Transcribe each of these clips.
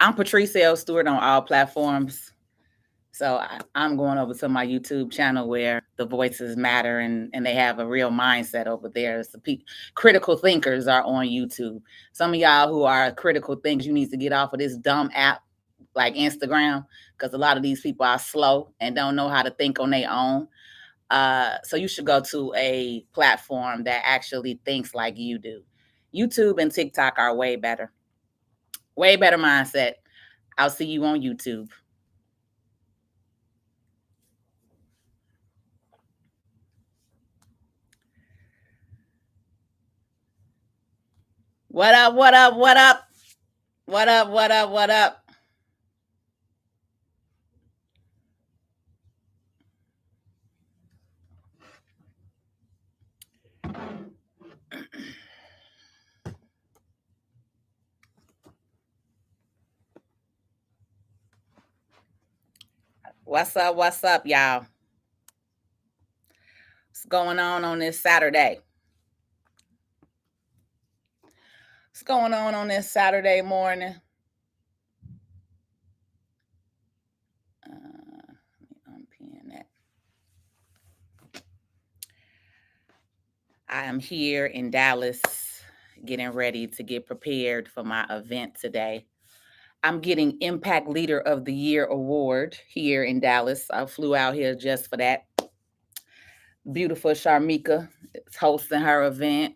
I'm Patrice L. Stewart on all platforms. So I'm going over to my YouTube channel where the voices matter and they have a real mindset over there. It's critical thinkers are on YouTube. Some of y'all who are critical thinkers, you need to get off of this dumb app like Instagram because a lot of these people are slow and don't know how to think on their own. So you should go to a platform that actually thinks like you do. YouTube and TikTok are way better mindset. I'll see you on YouTube. What up? What up? What up? What up? What up? What up? What's up? What's up, y'all? What's going on this Saturday? What's going on this Saturday morning? Unpin that. I am here in Dallas getting ready to get prepared for my event today. I'm getting Impact Leader of the Year award here in Dallas. I flew out here just for that. Beautiful Sharmika is hosting her event.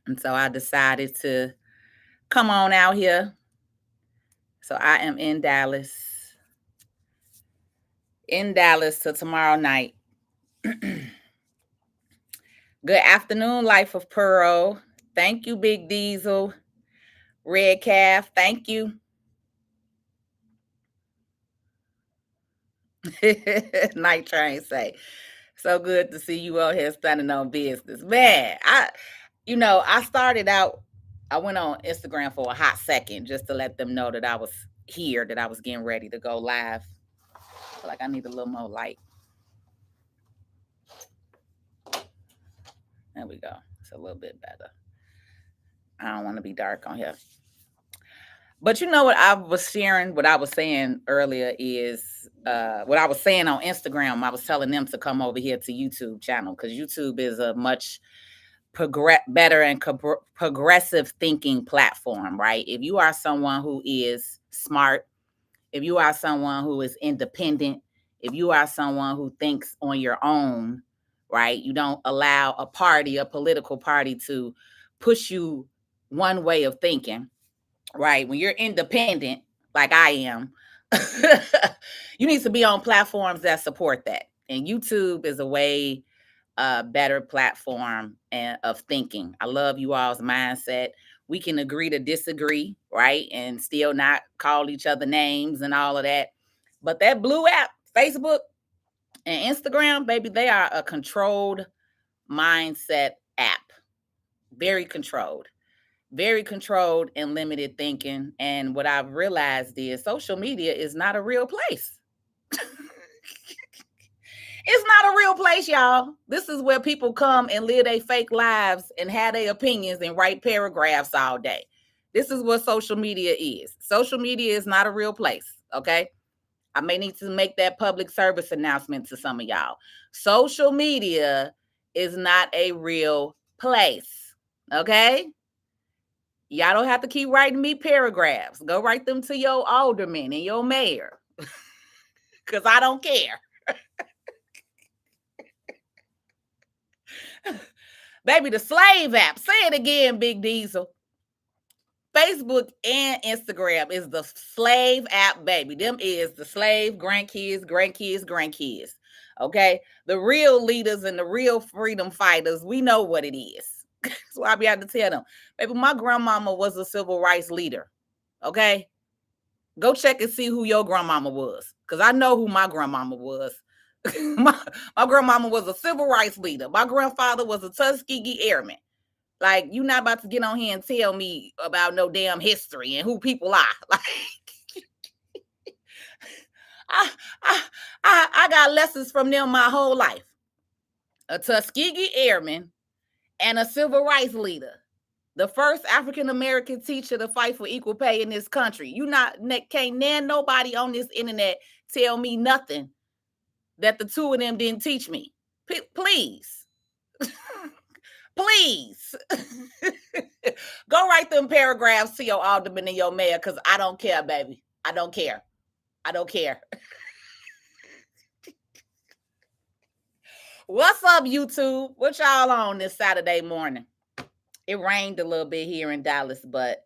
And so I decided to come on out here. So I am in Dallas till tomorrow night. Good afternoon, Life of Pearl. Thank you, Big Diesel. Red Calf, thank you. Night Train say, so good to see you out here standing on business. Man, I started out, I went on Instagram for a hot second just to let them know that I was here, that I was getting ready to go live. I feel like I need a little more light. There we go. It's a little bit better. I don't want to be dark on here. But you know what I was sharing, what I was saying earlier is what I was saying on Instagram. I was telling them to come over here to YouTube channel because YouTube is a much better and progressive thinking platform, right? If you are someone who is smart, if you are someone who is independent, if you are someone who thinks on your own, right? You don't allow a political party to push you one way of thinking, right? When you're independent, like I am, you need to be on platforms that support that. And YouTube is a way better platform of thinking. I love you all's mindset. We can agree to disagree, right? And still not call each other names and all of that. But that blue app, Facebook and Instagram, baby, they are a controlled mindset app. Very controlled and limited thinking. And what I've realized is social media is not a real place. It's not a real place, y'all. This is where people come and live their fake lives and have their opinions and write paragraphs all day. This is what social media is. Social media is not a real place, okay? I may need to make that public service announcement to some of y'all. Social media is not a real place, okay? Y'all don't have to keep writing me paragraphs. Go write them to your alderman and your mayor because I don't care. Baby, the slave app. Say it again, Big Diesel. Facebook and Instagram is the slave app, baby. Them is the slave grandkids. Okay? The real leaders and the real freedom fighters, we know what it is. So I be able to tell them, baby, my grandmama was a civil rights leader. Okay? Go check and see who your grandmama was. Because I know who my grandmama was. my grandmama was a civil rights leader. My grandfather was a Tuskegee Airman. Like, you're not about to get on here and tell me about no damn history and who people are. Like, I got lessons from them my whole life. A Tuskegee Airman and a civil rights leader. The first African-American teacher to fight for equal pay in this country. Can't nobody on this internet tell me nothing that the two of them didn't teach me. Please. Please. Go write them paragraphs to your alderman and your mayor, because I don't care, baby. I don't care. I don't care. What's up, YouTube? What y'all on this Saturday morning? It rained a little bit here in Dallas, but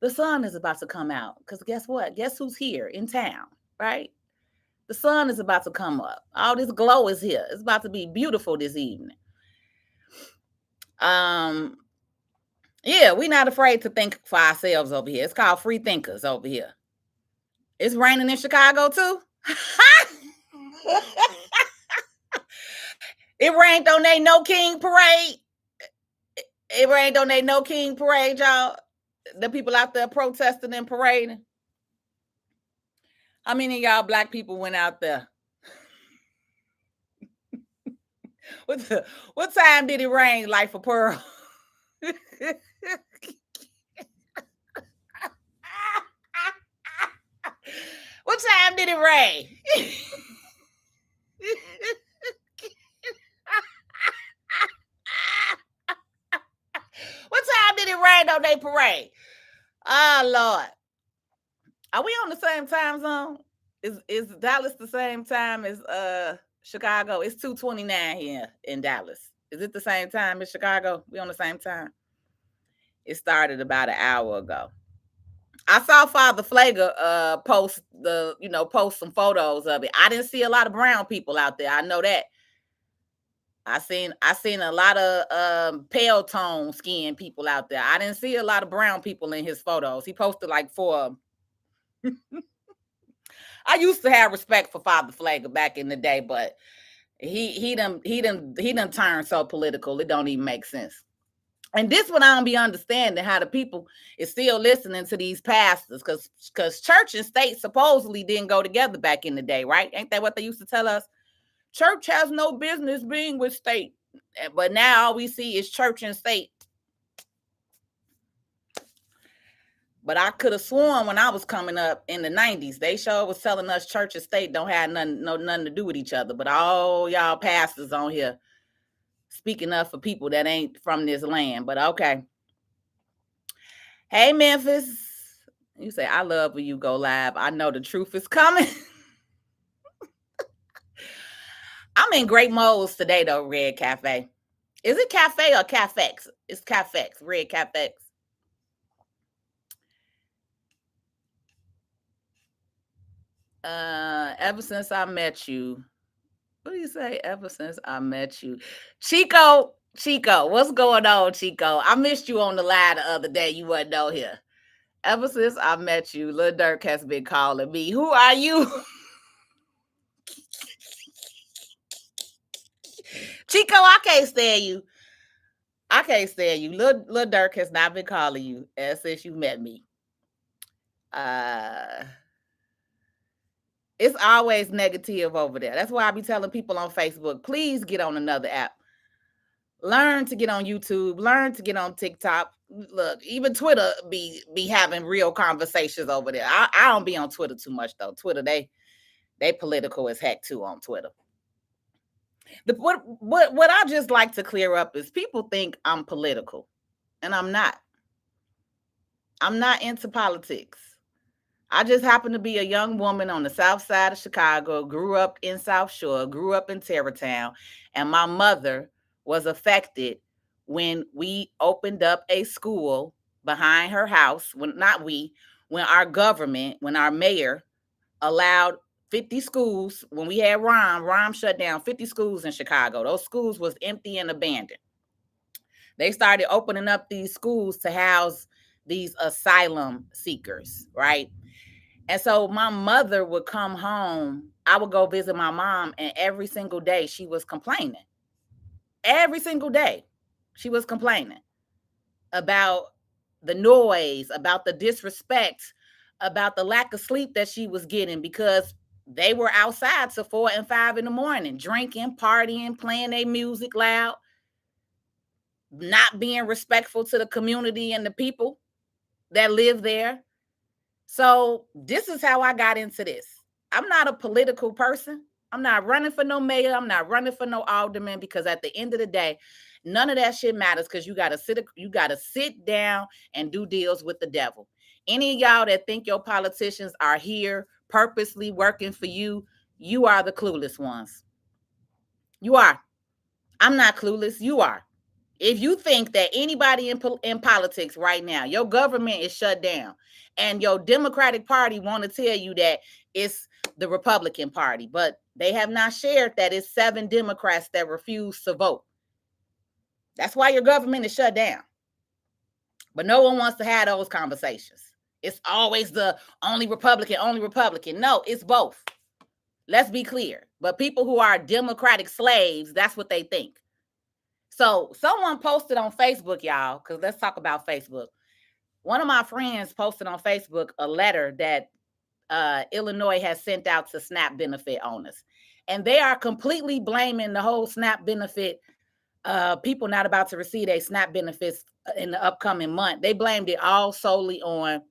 the sun is about to come out. Because guess what? Guess who's here in town, right? The sun is about to come up. All this glow is here. It's about to be beautiful this evening. Yeah, we're not afraid to think for ourselves over here. It's called free thinkers over here. It's raining in Chicago too. It rained on their No King parade. It rained on their No King parade, y'all. The people out there protesting and parading. How many of y'all black people went out there? What time did it rain, Life of Pearl? What time did it rain? What time did it rain on their parade? Oh, Lord. Are we on the same time zone? Is Dallas the same time as Chicago? It's 2:29 here in Dallas. Is it the same time as Chicago? We on the same time? It started about an hour ago. I saw Father Flager post some photos of it. I didn't see a lot of brown people out there. I know that. I seen a lot of pale tone skin people out there. I didn't see a lot of brown people in his photos. He posted like 4 of them. I used to have respect for Father Flager back in the day, but he done turned so political it don't even make sense. And this one I don't be understanding, how the people is still listening to these pastors, because church and state supposedly didn't go together back in the day, right? Ain't that what they used to tell us? Church has no business being with state, but now all we see is church and state. But I could have sworn when I was coming up in the 90s, they sure was telling us church and state don't have nothing to do with each other. But all y'all pastors on here speaking up for people that ain't from this land. But okay. Hey, Memphis. You say, I love when you go live. I know the truth is coming. I'm in great modes today, though, Red Cafe. Is it Cafe or Cafex? It's Cafex, Red Cafex. Ever since I met you. What do you say? Ever since I met you. Chico, what's going on, Chico? I missed you on the live the other day. You wasn't out here. Ever since I met you, Lil Durk has been calling me. Who are you? Chico, I can't stand you. I can't stand you. Lil Durk has not been calling you since you met me. It's always negative over there. That's why I be telling people on Facebook, please get on another app. Learn to get on YouTube. Learn to get on TikTok. Look, even Twitter be having real conversations over there. I don't be on Twitter too much, though. Twitter, they political as heck too on Twitter. What I just like to clear up is people think I'm political, and I'm not. I'm not into politics. I just happen to be a young woman on the south side of Chicago, grew up in South Shore, grew up in Terrytown, and my mother was affected when we opened up a school behind her house. When our government, when our mayor allowed 50 schools, when we had Rahm shut down 50 schools in Chicago. Those schools was empty and abandoned. They started opening up these schools to house these asylum seekers, right? And so my mother would come home. I would go visit my mom, and every single day she was complaining. Every single day she was complaining about the noise, about the disrespect, about the lack of sleep that she was getting, because they were outside till 4 and 5 in the morning, drinking, partying, playing their music loud. not being respectful to the community and the people that live there. So this is how I got into this. I'm not a political person. I'm not running for no mayor. I'm not running for no alderman, because at the end of the day, none of that shit matters, because you gotta sit down and do deals with the devil. Any of y'all that think your politicians are here purposely working for you, you are the clueless ones. You are. I'm not clueless. You are. If you think that anybody in politics right now, your government is shut down, and your Democratic Party want to tell you that it's the Republican Party, but they have not shared that it's 7 Democrats that refuse to vote. That's why your government is shut down. But no one wants to have those conversations. It's always the only Republican. No, it's both. Let's be clear. But people who are Democratic slaves, that's what they think. So someone posted on Facebook, y'all, because let's talk about Facebook. One of my friends posted on Facebook a letter that Illinois has sent out to SNAP benefit owners. And they are completely blaming the whole SNAP benefit, people not about to receive a SNAP benefits in the upcoming month. They blamed it all solely on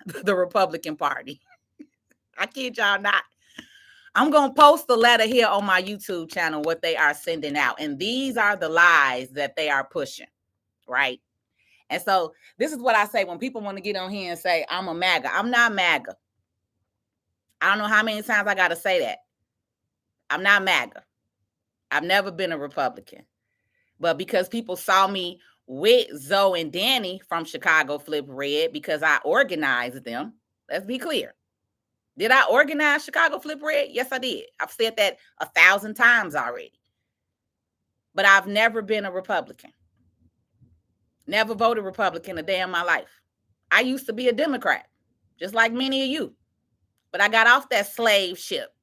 the Republican Party. I kid y'all not. I'm going to post the letter here on my YouTube channel, what they are sending out. And these are the lies that they are pushing, right? And so this is what I say when people want to get on here and say, I'm a MAGA. I'm not MAGA. I don't know how many times I got to say that. I'm not MAGA. I've never been a Republican. But because people saw me with Zoe and Danny from Chicago Flip Red, because I organized them, let's be clear. Did I organize Chicago Flip Red? Yes, I did. I've said that 1,000 times already. But I've never been a Republican. Never voted Republican a day in my life. I used to be a Democrat, just like many of you. But I got off that slave ship.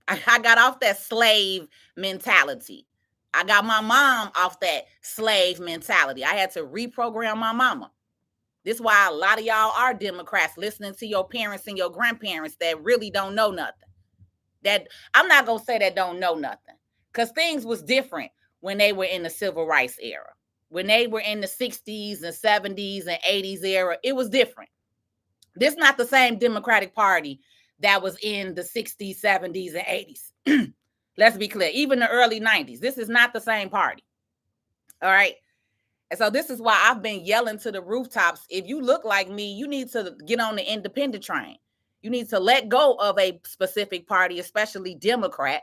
I got off that slave mentality. I got my mom off that slave mentality. I had to reprogram my mama. This is why a lot of y'all are Democrats, listening to your parents and your grandparents that really don't know nothing. That I'm not going to say that don't know nothing, because things was different when they were in the civil rights era. When they were in the 60s and 70s and 80s era, it was different. This is not the same Democratic Party that was in the 60s, 70s, and 80s. Let's be clear. Even the early 90s. This is not the same party. All right. And so this is why I've been yelling to the rooftops. If you look like me, you need to get on the independent train. You need to let go of a specific party, especially Democrat.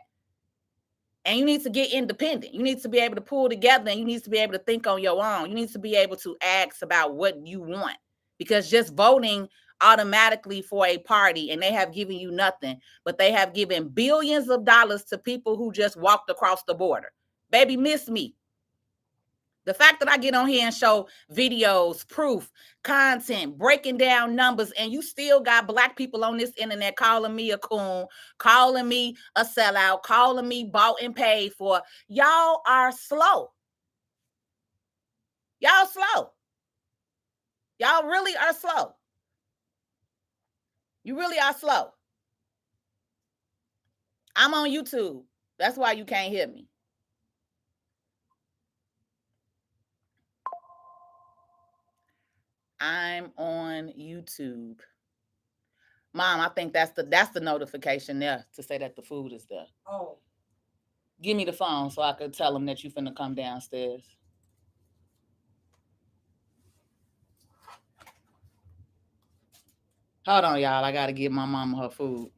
And you need to get independent. You need to be able to pull together, and you need to be able to think on your own. You need to be able to ask about what you want, because just voting automatically for a party, and they have given you nothing, but they have given billions of dollars to people who just walked across the border. Baby, miss me. The fact that I get on here and show videos, proof, content, breaking down numbers, and you still got Black people on this internet calling me a coon, calling me a sellout, calling me bought and paid for. Y'all are slow. Y'all slow. Y'all really are slow. You really are slow. I'm on YouTube. That's why you can't hear me. I'm on YouTube. Mom, I think that's the notification there to say that the food is there. Oh. Give me the phone so I could tell them that you finna come downstairs. Hold on, y'all. I gotta give my mama her food.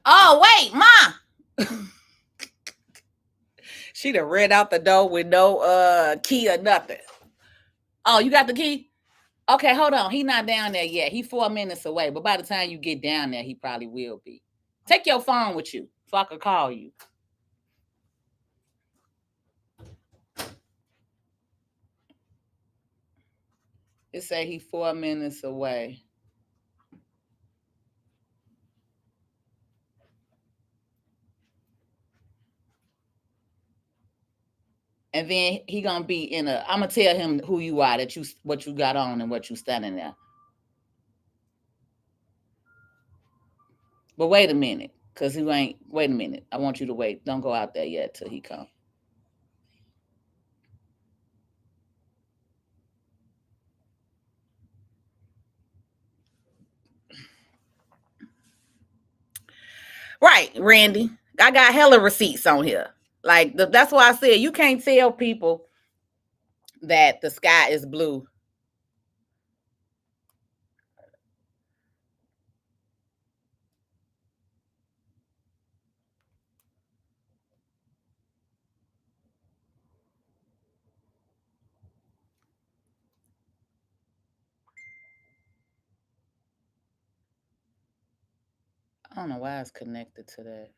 Oh, wait, Ma. She done ran out the door with no key or nothing. Oh, you got the key? Okay, hold on. He not down there yet. He 4 minutes away, but by the time you get down there, he probably will be. Take your phone with you so I could call you. It say he 4 minutes away. And then he gonna be in a. I'm gonna tell him who you are, that you what you got on and what you standing there. But wait a minute, because he ain't. Wait a minute. I want you to wait. Don't go out there yet till he come. Right, Randy. I got hella receipts on here. Like that's why I said you can't tell people that the sky is blue. I don't know why it's connected to that.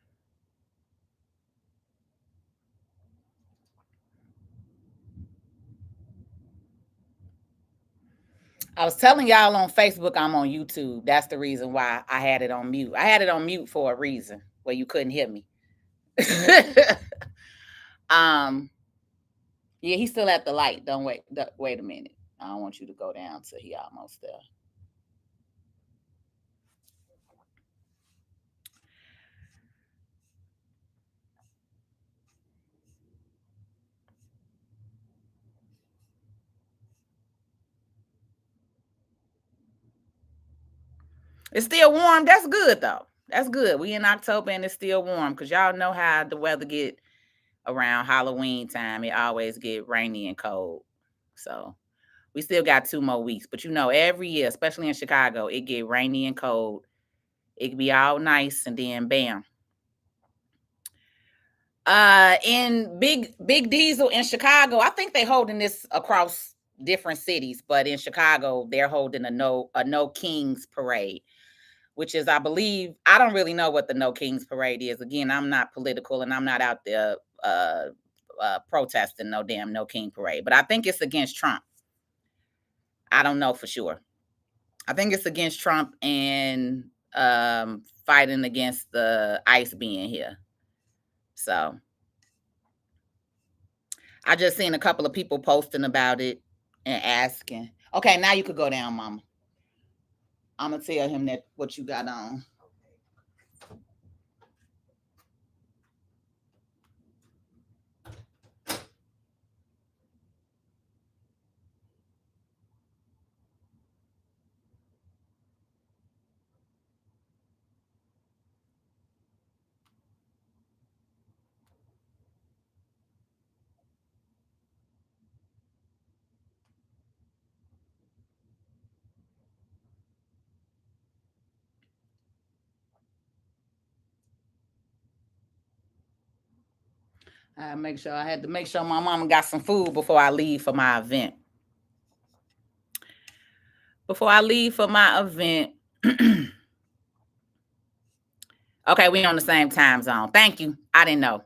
I was telling y'all on Facebook I'm on YouTube. That's the reason why I had it on mute. I had it on mute for a reason where you couldn't hear me. um, yeah, he's still at the light. Don't wait. Wait a minute. I don't want you to go down till he almost there. It's still warm. That's good though. That's good. We in October and it's still warm because y'all know how the weather get around Halloween time. It always get rainy and cold. So we still got 2 more weeks. But every year, especially in Chicago, it get rainy and cold. It can be all nice and then bam. In Big Diesel in Chicago, I think they holding this across different cities, but in Chicago, they're holding a no kings parade, which is, I believe, I don't really know what the No Kings Parade is. Again, I'm not political and I'm not out there protesting no damn No King Parade, but I think it's against Trump. I don't know for sure. I think it's against Trump and fighting against the ICE being here. So I just seen a couple of people posting about it and asking. Okay, now you could go down, Mama. I'm gonna tell him that what you got on. I had to make sure my mama got some food before I leave for my event. Before I leave for my event. Okay, we on the same time zone. Thank you. I didn't know.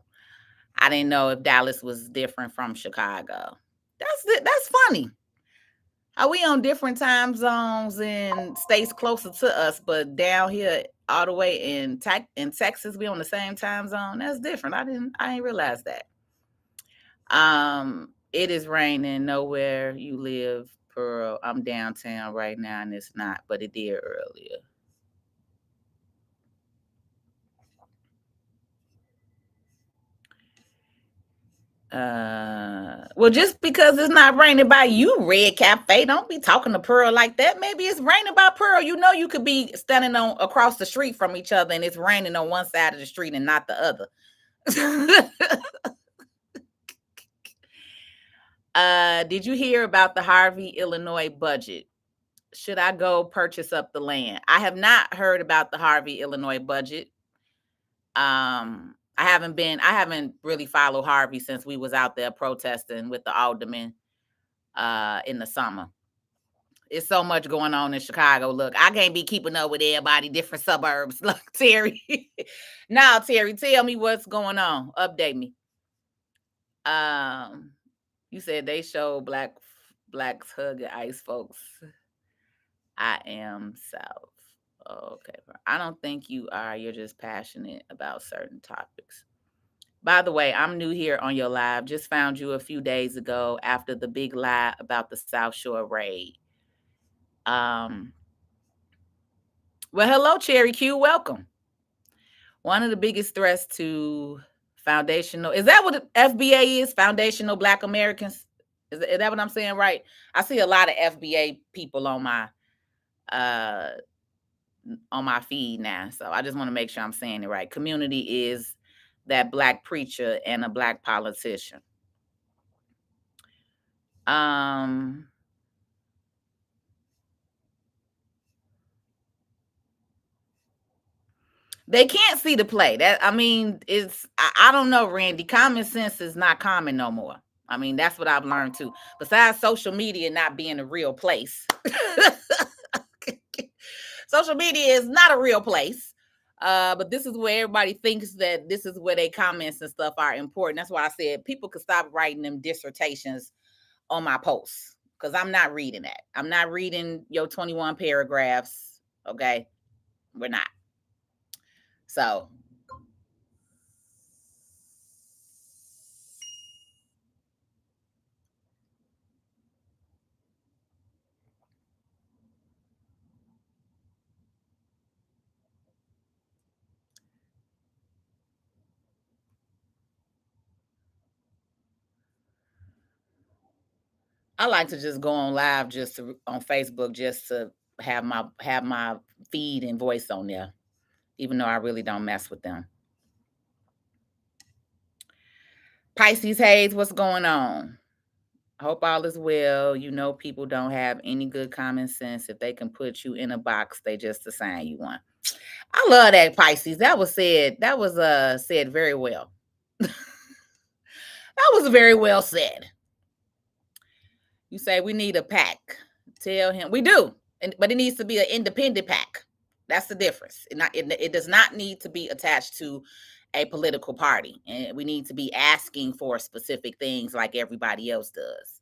I didn't know if Dallas was different from Chicago. That's funny. How we on different time zones and states closer to us, but down here all the way in Texas, we on the same time zone. That's different. I didn't realize that. It is raining nowhere you live, Pearl. I'm downtown right now and it's not, but it did earlier. Well, just because it's not raining by you, Red Cafe, don't be talking to Pearl like that. Maybe it's raining by Pearl. You could be standing on across the street from each other and it's raining on one side of the street and not the other. Did you hear about the Harvey, Illinois budget? Should I go purchase up the land? I have not heard about the Harvey, Illinois budget. I haven't really followed Harvey since we was out there protesting with the aldermen in the summer. It's so much going on in Chicago. Look, I can't be keeping up with everybody, different suburbs. Look, Terry. Now, Terry, tell me what's going on. Update me. Um, you said they show blacks hugging ICE folks. I am South. Okay. I don't think you are. You're just passionate about certain topics. By the way, I'm new here on your live. Just found you a few days ago after the big lie about the South Shore raid. Um, well, hello, Cherry Q. Welcome. One of the biggest threats to foundational, is that what FBA is? Foundational Black Americans? Is that what I'm saying right? I see a lot of FBA people on my feed now. So I just want to make sure I'm saying it right. Community is that Black preacher and a Black politician. They can't see the play. That, I mean, I don't know, Randy. Common sense is not common no more. I mean, that's what I've learned too. Besides social media not being a real place. Social media is not a real place. But this is where everybody thinks that this is where their comments and stuff are important. That's why I said people could stop writing them dissertations on my posts, because I'm not reading that. I'm not reading your 21 paragraphs. Okay. We're not. So I like to just go on live on Facebook just to have my feed and voice on there, even though I really don't mess with them. Pisces Hayes, what's going on? I hope all is well. You know, people don't have any good common sense. If they can put you in a box, they just assign you one. I love that, Pisces. That was said very well. That was very well said. You say we need a pack. Tell him we do, but it needs to be an independent pack. That's the difference. It does not need to be attached to a political party, and we need to be asking for specific things like everybody else does.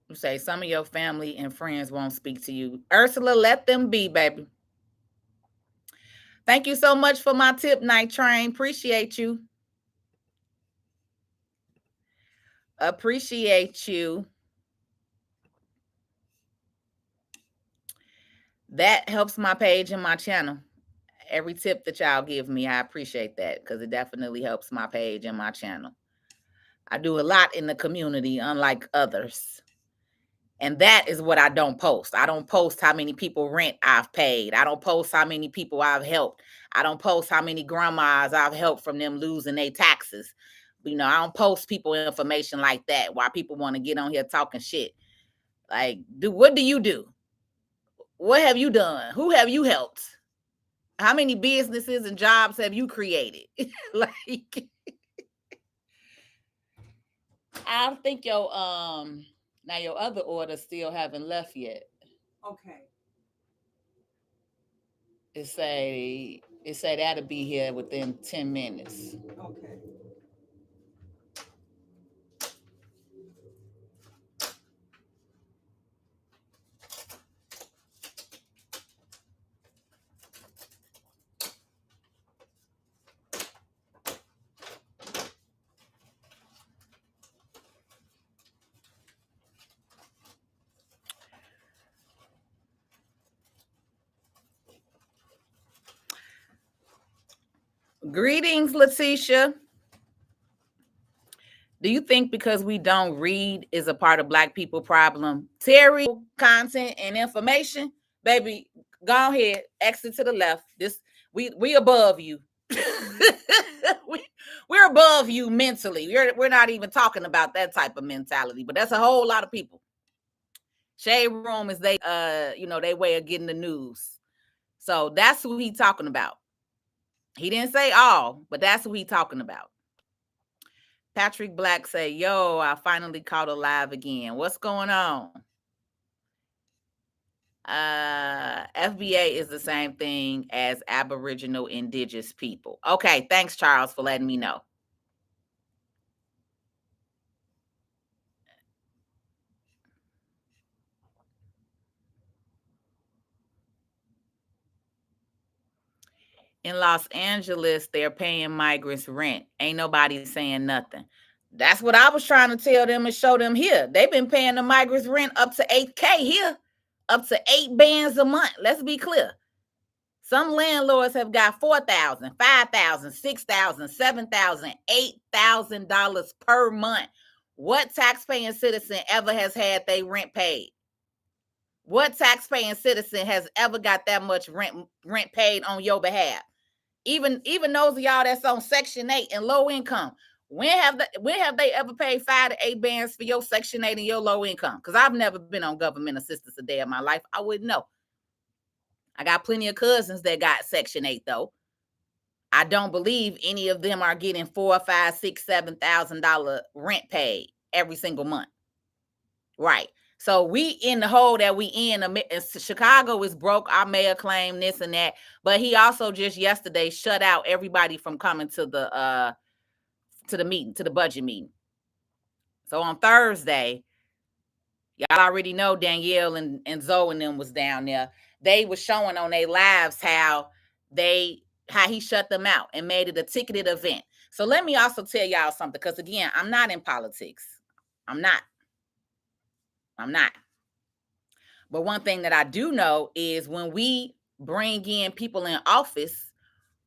You say some of your family and friends won't speak to you. Ursula, let them be, baby. Thank you so much for my tip, Night Train. Appreciate you. Appreciate you. That helps my page and my channel. Every tip that y'all give me, I appreciate that, because it definitely helps my page and my channel. I do a lot in the community, unlike others. And that is what I don't post. I don't post how many people rent I've paid. I don't post how many people I've helped. I don't post how many grandmas I've helped from them losing their taxes. You know, I don't post people information like that. Why people want to get on here talking shit. Like, what do you do? What have you done? Who have you helped? How many businesses and jobs have you created? Like, I think your now your other order still haven't left yet. Okay. It say that'll be here within 10 minutes. Okay. Greetings, Letitia. Do you think because we don't read is a part of Black people problem? Terry, content and information, baby, go ahead, exit to the left. We above you. we're above you mentally. We're not even talking about that type of mentality, but that's a whole lot of people. Shade Room is they way of getting the news. So that's who he talking about. He didn't say all, but that's who he talking about. Patrick Black say, yo, I finally caught alive again. What's going on? FBA is the same thing as Aboriginal Indigenous people. Okay, thanks, Charles, for letting me know. In Los Angeles, they're paying migrants rent. Ain't nobody saying nothing. That's what I was trying to tell them and show them here. They've been paying the migrants rent up to 8K here, up to 8 bands a month. Let's be clear. Some landlords have got $4,000, $5,000, $6,000, $7,000, $8,000 per month. What taxpaying citizen ever has had their rent paid? What taxpaying citizen has ever got that much rent paid on your behalf? Even those of y'all that's on Section 8 and low income, when have they ever paid 5 to 8 bands for your Section 8 and your low income? Because I've never been on government assistance a day of my life. I wouldn't know. I got plenty of cousins that got Section 8 though. I don't believe any of them are getting $4, $5, $6, $7,000 rent paid every single month. Right. So we in the hole that we in. Chicago is broke. Our mayor claimed this and that, but he also just yesterday shut out everybody from coming to the meeting, to the budget meeting. So on Thursday, y'all already know Danielle and Zoe and them was down there. They were showing on their lives how he shut them out and made it a ticketed event. So let me also tell y'all something, because again, I'm not in politics. I'm not. But one thing that I do know is when we bring in people in office,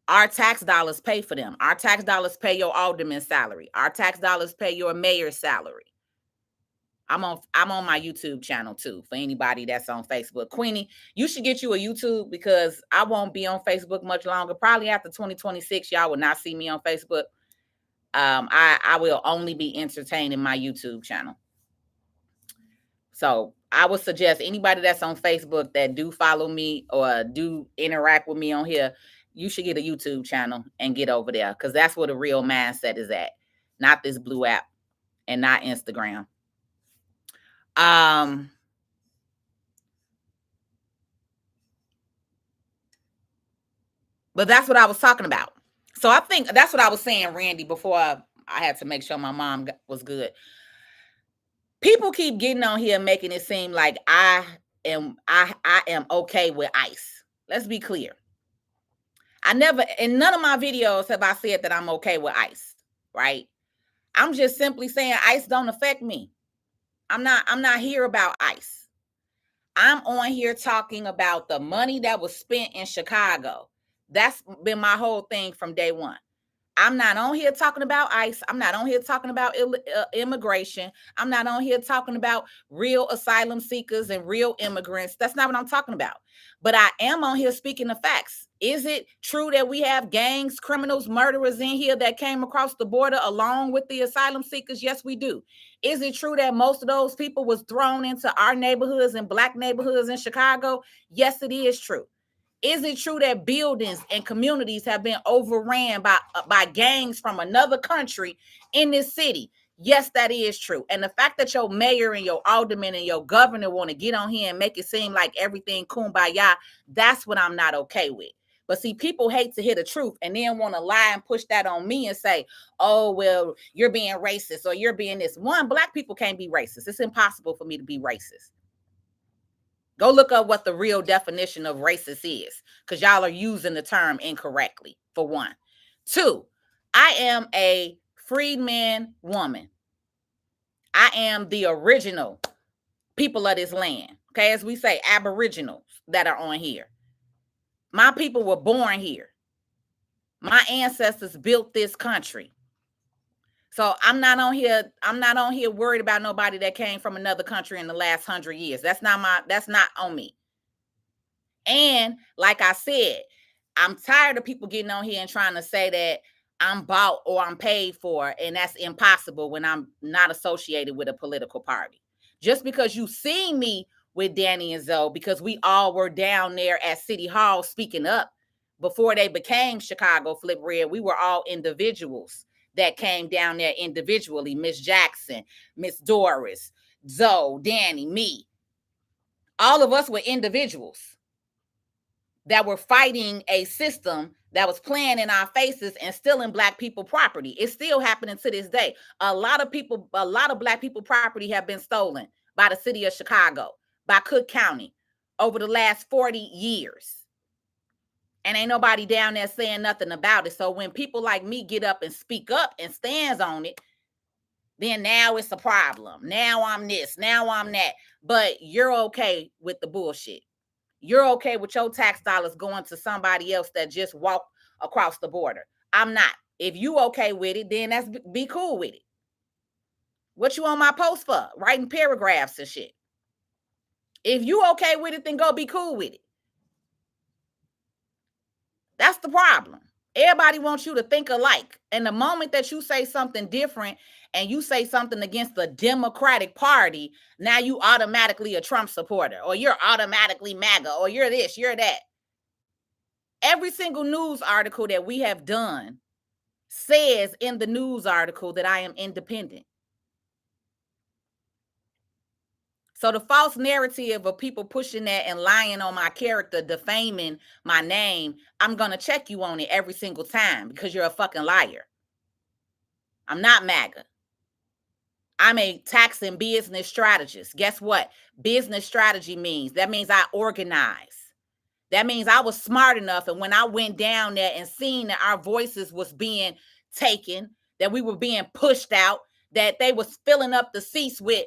our tax dollars pay for them. Our tax dollars pay your alderman's salary. Our tax dollars pay your mayor's salary. I'm on my YouTube channel too, for anybody that's on Facebook. Queenie, you should get you a YouTube, because I won't be on Facebook much longer. Probably after 2026, y'all will not see me on Facebook. I will only be entertaining my YouTube channel. So I would suggest anybody that's on Facebook that do follow me or do interact with me on here, you should get a YouTube channel and get over there, because that's where the real mindset is at, not this blue app and not Instagram. But that's what I was talking about. So I think that's what I was saying, Randy, before I had to make sure my mom was good. People keep getting on here making it seem like I am okay with ICE. Let's be clear. I never, in none of my videos have I said that I'm okay with ICE, right? I'm just simply saying ICE don't affect me. I'm not here about ICE. I'm on here talking about the money that was spent in Chicago. That's been my whole thing from day one. I'm not on here talking about ICE. I'm not on here talking about immigration. I'm not on here talking about real asylum seekers and real immigrants. That's not what I'm talking about. But I am on here speaking the facts. Is it true that we have gangs, criminals, murderers in here that came across the border along with the asylum seekers? Yes, we do. Is it true that most of those people was thrown into our neighborhoods and Black neighborhoods in Chicago? Yes, it is true. Is it true that buildings and communities have been overran by gangs from another country in this city? Yes, that is true. And the fact that your mayor and your alderman and your governor want to get on here and make it seem like everything kumbaya, that's what I'm not okay with. But see, people hate to hear the truth and then want to lie and push that on me and say, oh, well, you're being racist or you're being this. One, Black people can't be racist. It's impossible for me to be racist. Go look up what the real definition of racist is, because y'all are using the term incorrectly, for one. Two, I am a freedman woman. I am the original people of this land. Okay, as we say, aboriginals that are on here. My people were born here. My ancestors built this country. So I'm not on here worried about nobody that came from another country in the last 100 years. That's not on me. And like I said, I'm tired of people getting on here and trying to say that I'm bought or I'm paid for, and that's impossible when I'm not associated with a political party. Just because you see me with Danny and Zoe, because we all were down there at City Hall speaking up before they became Chicago Flip Red, we were all individuals that came down there individually. Miss Jackson, Miss Doris, Zoe, Danny, me. All of us were individuals that were fighting a system that was playing in our faces and stealing Black people property. It's still happening to this day. A lot of Black people property have been stolen by the city of Chicago, by Cook County over the last 40 years. And ain't nobody down there saying nothing about it. So when people like me get up and speak up and stands on it, then now it's a problem. Now I'm this, now I'm that. But you're okay with the bullshit. You're okay with your tax dollars going to somebody else that just walked across the border. I'm not. If you okay with it, then that's be cool with it. What you on my post for? Writing paragraphs and shit. If you okay with it, then go be cool with it. That's the problem. Everybody wants you to think alike. And the moment that you say something different and you say something against the Democratic Party, now you automatically a Trump supporter, or you're automatically MAGA, or you're this, you're that. Every single news article that we have done says in the news article that I am independent. So the false narrative of people pushing that and lying on my character, defaming my name, I'm going to check you on it every single time because you're a fucking liar. I'm not MAGA. I'm a tax and business strategist. Guess what? Business strategy means I organize. That means I was smart enough, and when I went down there and seen that our voices was being taken, that we were being pushed out, that they was filling up the seats with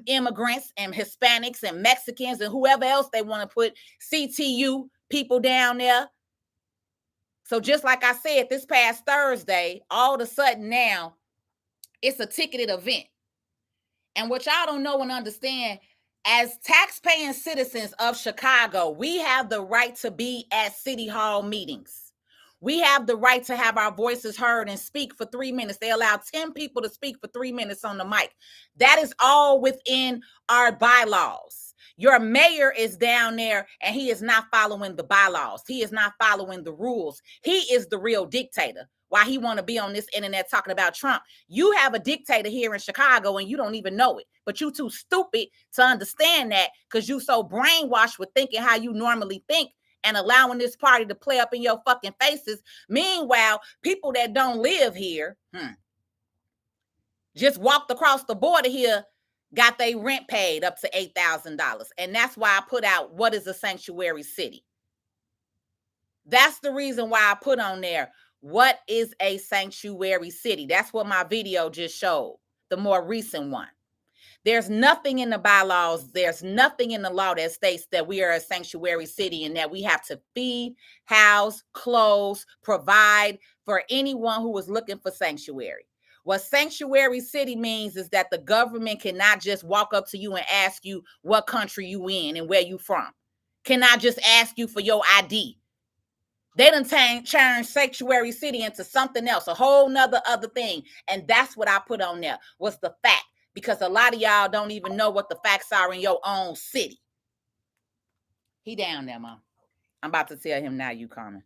immigrants and Hispanics and Mexicans and whoever else they want to put CTU people down there. So just like I said, this past Thursday, all of a sudden now, it's a ticketed event. And what y'all don't know and understand, as tax-paying citizens of Chicago, we have the right to be at City Hall meetings. We have the right to have our voices heard and speak for 3 minutes. They allow 10 people to speak for 3 minutes on the mic. That is all within our bylaws. Your mayor is down there and he is not following the bylaws. He is not following the rules. He is the real dictator. Why he want to be on this internet talking about Trump. You have a dictator here in Chicago and you don't even know it. But you too stupid to understand that because you so brainwashed with thinking how you normally think and allowing this party to play up in your fucking faces. Meanwhile, people that don't live here just walked across the border here, got their rent paid up to $8,000. And that's why I put out what is a sanctuary city. That's the reason why I put on there, what is a sanctuary city? That's what my video just showed, the more recent one. There's nothing in the bylaws, there's nothing in the law that states that we are a sanctuary city and that we have to feed, house, clothe, provide for anyone who is looking for sanctuary. What sanctuary city means is that the government cannot just walk up to you and ask you what country you in and where you from. Cannot just ask you for your ID. They done turned sanctuary city into something else, a whole nother other thing. And that's what I put on there, was the fact. Because a lot of y'all don't even know what the facts are in your own city. He down there, Mom. I'm about to tell him now you coming.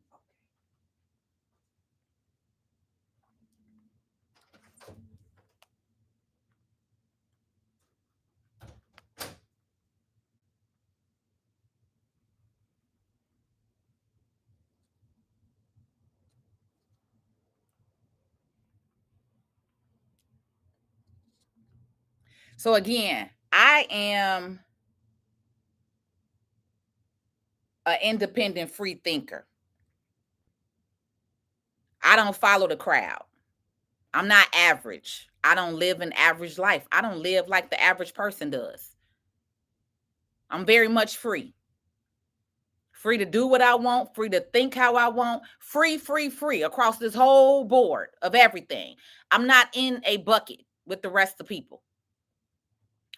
So again, I am an independent free thinker. I don't follow the crowd. I'm not average. I don't live an average life. I don't live like the average person does. I'm very much free. Free to do what I want, free to think how I want, free across this whole board of everything. I'm not in a bucket with the rest of people.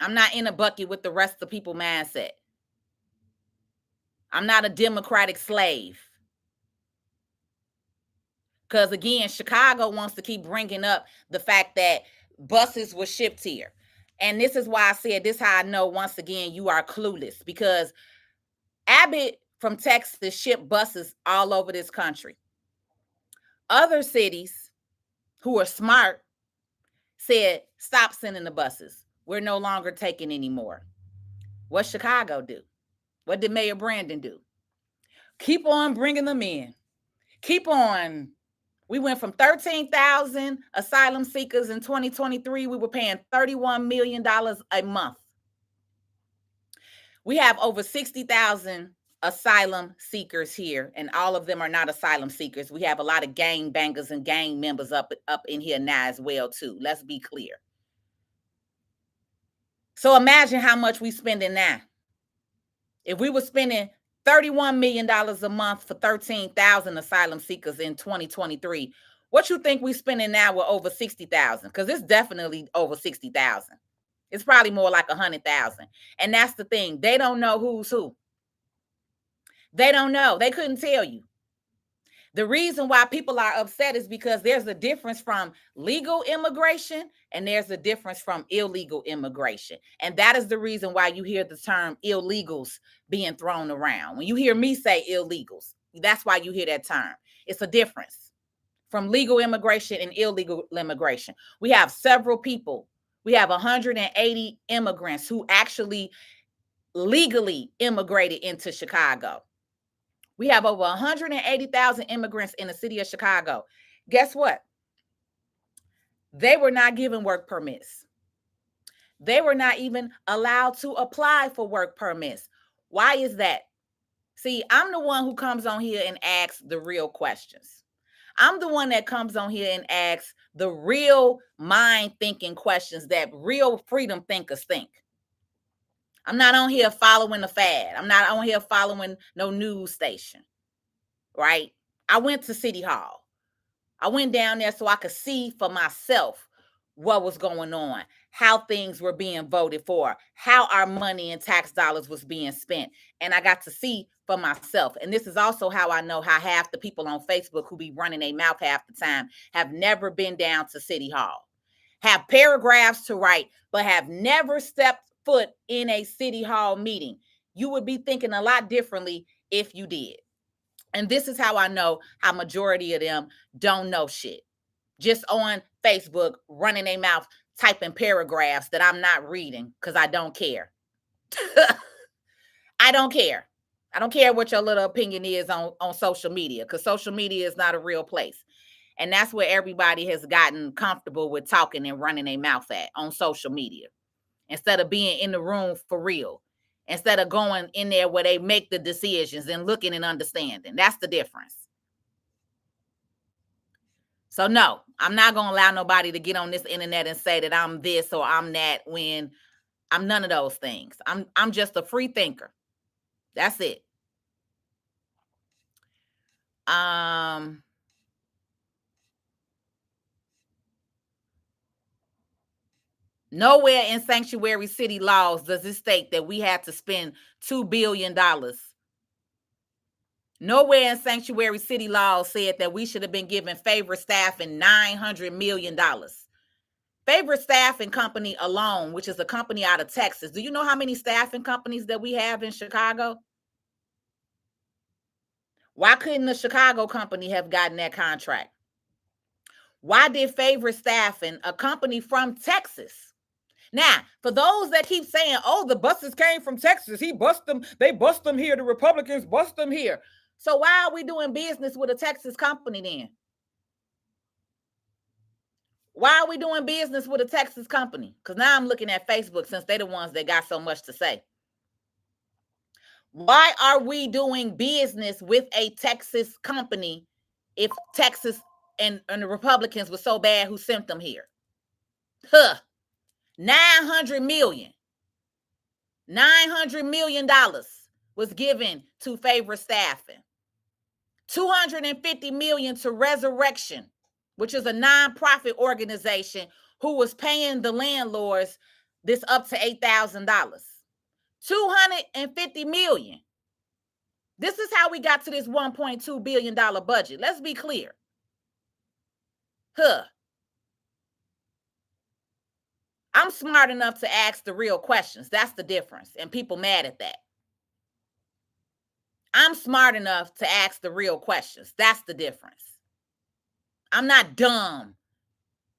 I'm not in a bucket with the rest of people mindset. I'm not a Democratic slave. Because again, Chicago wants to keep bringing up the fact that buses were shipped here. And this is why I said this, how I know once again you are clueless. Because Abbott from Texas shipped buses all over this country. Other cities who are smart said, stop sending the buses. We're no longer taking anymore. What Chicago do? What did Mayor Brandon do? Keep on bringing them in. Keep on. We went from 13,000 asylum seekers in 2023. We were paying $31 million a month. We have over 60,000 asylum seekers here, and all of them are not asylum seekers. We have a lot of gang bangers and gang members up in here now as well, too. Let's be clear. So imagine how much we spending now. If we were spending $31 million a month for 13,000 asylum seekers in 2023, what you think we spending now with over 60,000? Because it's definitely over 60,000. It's probably more like 100,000. And that's the thing. They don't know who's who. They don't know. They couldn't tell you. The reason why people are upset is because there's a difference from legal immigration and there's a difference from illegal immigration. And that is the reason why you hear the term illegals being thrown around. When you hear me say illegals, that's why you hear that term. It's a difference from legal immigration and illegal immigration. We have several people. We have 180 immigrants who actually legally immigrated into Chicago. We have over 180,000 immigrants in the city of Chicago. Guess what? They were not given work permits. They were not even allowed to apply for work permits. Why is that? See, I'm the one who comes on here and asks the real questions. I'm the one that comes on here and asks the real mind-thinking questions that real freedom thinkers think. I'm not on here following the fad. I'm not on here following no news station, right? I went to City Hall. I went down there so I could see for myself what was going on, how things were being voted for, how our money and tax dollars was being spent. And I got to see for myself. And this is also how I know how half the people on Facebook who be running their mouth half the time have never been down to City Hall, have paragraphs to write, but have never stepped foot in a City Hall meeting. You would be thinking a lot differently if you did. And this is how I know how majority of them don't know shit. Just on Facebook, running their mouth, typing paragraphs that I'm not reading because I don't care. I don't care. I don't care what your little opinion is on social media, because social media is not a real place. And that's where everybody has gotten comfortable with talking and running their mouth at, on social media, instead of being in the room for real, instead of going in there where they make the decisions and looking and understanding. That's the difference. So no, I'm not going to allow nobody to get on this internet and say that I'm this or I'm that, when I'm none of those things. I'm just a free thinker. That's it. Nowhere in sanctuary city laws does it state that we had to spend $2 billion. Nowhere in sanctuary city laws said that we should have been given Favor Staffing $900 million. Favor Staffing Company alone, which is a company out of Texas. Do you know how many staffing companies that we have in Chicago? Why couldn't the Chicago company have gotten that contract? Why did Favor Staffing, a company from Texas? Now, for those that keep saying, oh, the buses came from Texas, he bust them, they bust them here, the Republicans bust them here. So why are we doing business with a Texas company then? Why are we doing business with a Texas company? Because now I'm looking at Facebook, since they're the ones that got so much to say. Why are we doing business with a Texas company if Texas and the Republicans were so bad who sent them here? $900 million. $900 million was given to Favor Staffing. $250 million to Resurrection, which is a nonprofit organization who was paying the landlords this up to $8,000. $250 million. This is how we got to this $1.2 billion budget. Let's be clear. I'm smart enough to ask the real questions. That's the difference. And people mad at that. I'm smart enough to ask the real questions. That's the difference. I'm not dumb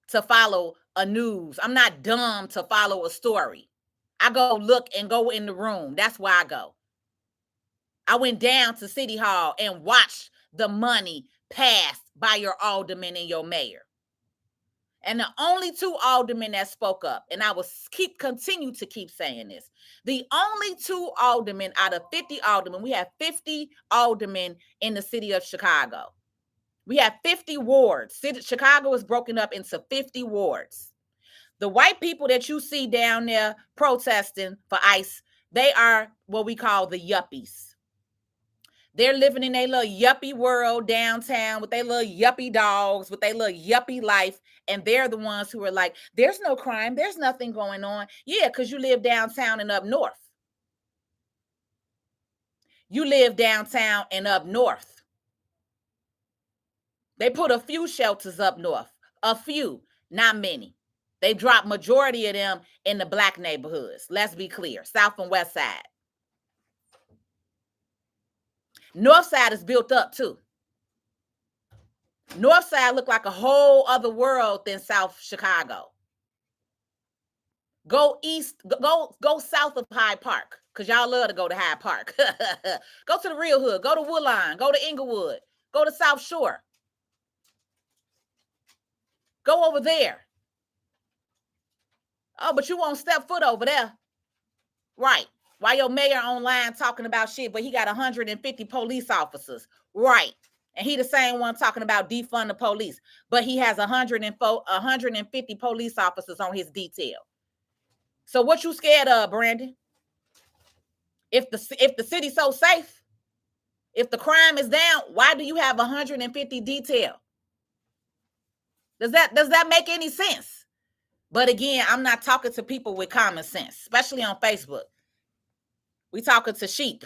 to follow a news. I'm not dumb to follow a story. I go look and go in the room. That's where I go. I went down to City Hall and watched the money passed by your alderman and your mayor. And the only two aldermen that spoke up, and I will continue to keep saying this, the only two aldermen out of 50 aldermen, we have 50 aldermen in the city of Chicago. We have 50 wards. Chicago is broken up into 50 wards. The white people that you see down there protesting for ICE, they are what we call the yuppies. They're living in their little yuppie world downtown with their little yuppie dogs, with their little yuppie life. And they're the ones who are like, there's no crime. There's nothing going on. Yeah, because you live downtown and up north. You live downtown and up north. They put a few shelters up north. A few, not many. They dropped majority of them in the black neighborhoods. Let's be clear. South and west side. North side is built up too. North side look like a whole other world than South Chicago. Go east, go south of Hyde Park, because y'all love to go to Hyde Park. Go to the real hood, go to Woodline, go to Inglewood, go to South Shore. Go over there. Oh, but you won't step foot over there. Right. Why your mayor online talking about shit, but he got 150 police officers. Right. And he the same one talking about defund the police, but he has 150 police officers on his detail. So what you scared of, Brandon? If the city's so safe, if the crime is down, why do you have 150 detail? Does that make any sense? But again, I'm not talking to people with common sense, especially on Facebook. We talking to sheep.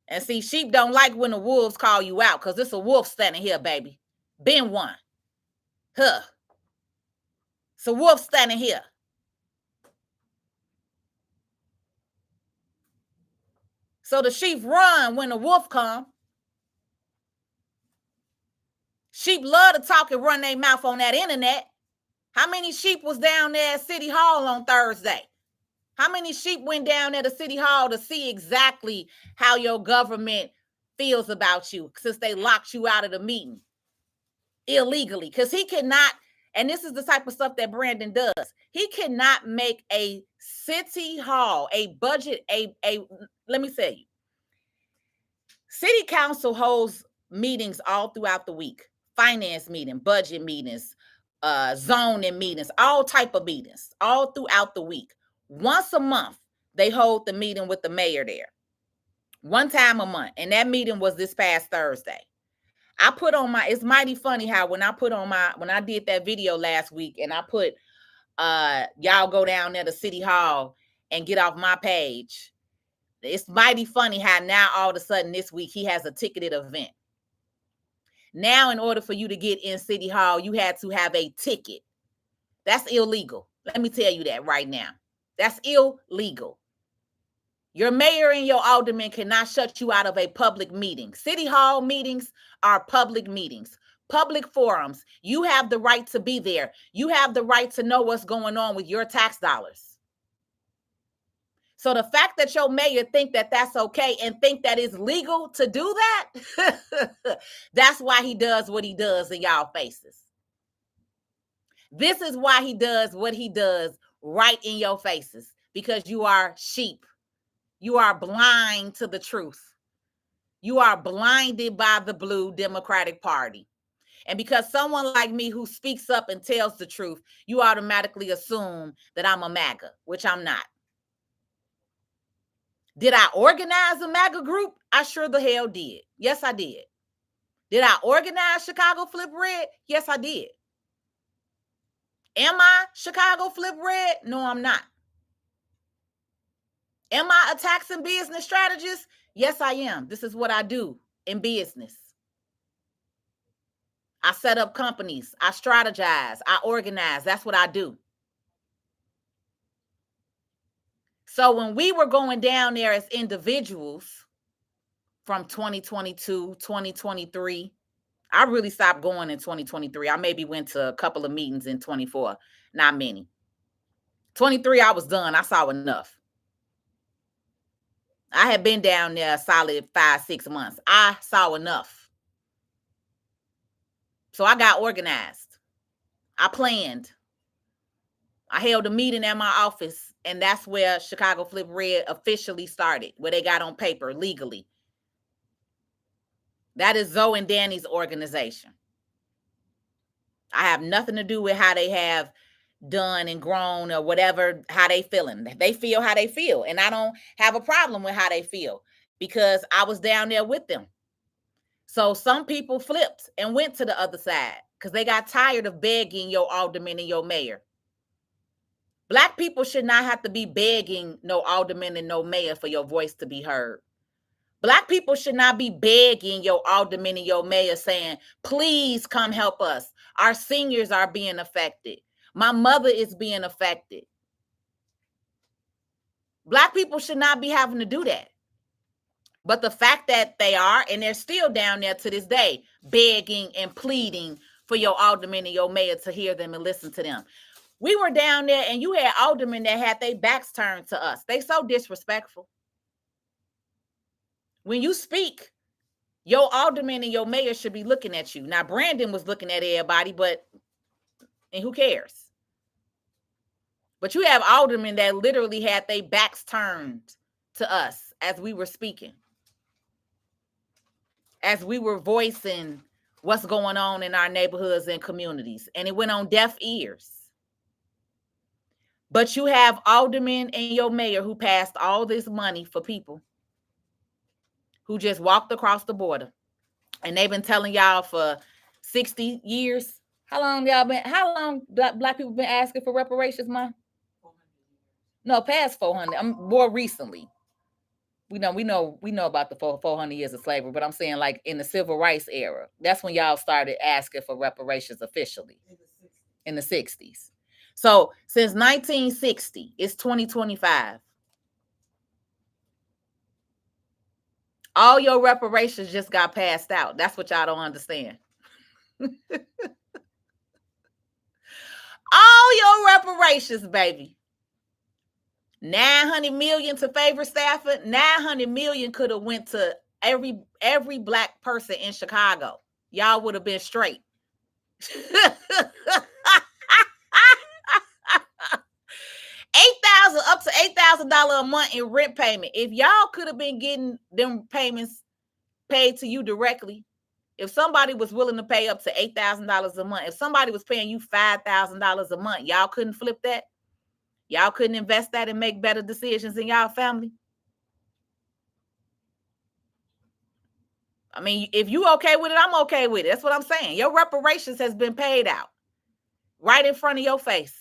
And see, sheep don't like when the wolves call you out, because it's a wolf standing here, baby. Been one. Huh. It's a wolf standing here. So the sheep run when the wolf come. Sheep love to talk and run their mouth on that internet. How many sheep was down there at City Hall on Thursday? How many sheep went down there to City Hall to see exactly how your government feels about you, since they locked you out of the meeting illegally? Because he cannot, and this is the type of stuff that Brandon does, he cannot make a city hall, a budget, let me tell you, city council holds meetings all throughout the week. Finance meeting, budget meetings, zoning meetings, all type of meetings, all throughout the week. Once a month, they hold the meeting with the mayor there. One time a month. And that meeting was this past Thursday. I put on my, it's mighty funny how when I did that video last week and I put, y'all go down there to City Hall and get off my page. It's mighty funny how now all of a sudden this week he has a ticketed event. Now, in order for you to get in City Hall, you had to have a ticket. That's illegal. Let me tell you that right now. That's illegal. Your mayor and your alderman cannot shut you out of a public meeting. City Hall meetings are public meetings, public forums. You have the right to be there. You have the right to know what's going on with your tax dollars. So the fact that your mayor think that that's okay and think that it's legal to do that, that's why he does what he does in y'all faces. This is why he does what he does right in your faces, because you are sheep. You are blind to the truth. You are blinded by the blue Democratic Party. And because someone like me who speaks up and tells the truth, you automatically assume that I'm a MAGA, which I'm not. Did I organize a MAGA group? I sure the hell did. Yes, I did. Did I organize Chicago Flip Red? Yes, I did. Am I Chicago Flip Red? No, I'm not. Am I a tax and business strategist? Yes, I am. This is what I do in business. I set up companies. I strategize. I organize. That's what I do. So when we were going down there as individuals from 2022, 2023, I really stopped going in 2023. I maybe went to a couple of meetings in 24, not many. 23, I was done. I saw enough. I had been down there a solid 5-6 months. I saw enough. So I got organized. I planned. I held a meeting at my office, and that's where Chicago Flip Red officially started, where they got on paper legally. That is Zoe and Danny's organization. I have nothing to do with how they have done and grown or whatever, how they feeling. They feel how they feel. And I don't have a problem with how they feel because I was down there with them. So some people flipped and went to the other side because they got tired of begging your alderman and your mayor. Black people should not have to be begging no alderman and no mayor for your voice to be heard. Black people should not be begging your alderman and your mayor saying, please come help us. Our seniors are being affected. My mother is being affected. Black people should not be having to do that. But the fact that they are, and they're still down there to this day, begging and pleading for your alderman and your mayor to hear them and listen to them. We were down there and you had aldermen that had their backs turned to us. They so disrespectful. When you speak, your alderman and your mayor should be looking at you. Now, Brandon was looking at everybody, and who cares? But you have aldermen that literally had their backs turned to us as we were speaking, as we were voicing what's going on in our neighborhoods and communities, and it went on deaf ears. But you have aldermen and your mayor who passed all this money for people who just walked across the border, and they've been telling y'all for 60 years. How long black people been asking for reparations, Ma? No, past 400. More recently. We know about the 400 years of slavery, but I'm saying like in the civil rights era, that's when y'all started asking for reparations officially in the 60s. So since 1960, it's 2025. All your reparations just got passed out. That's what y'all don't understand. All your reparations, baby. 900 million to Favorite Stafford. 900 million could have went to every black person in Chicago. Y'all would have been straight. Up to $8,000 a month in rent payment. If y'all could have been getting them payments paid to you directly, if somebody was willing to pay up to $8,000 a month, if somebody was paying you $5,000 a month, y'all couldn't flip that? Y'all couldn't invest that and make better decisions in y'all family? I mean, if you okay with it, I'm okay with it. That's what I'm saying. Your reparations has been paid out right in front of your face.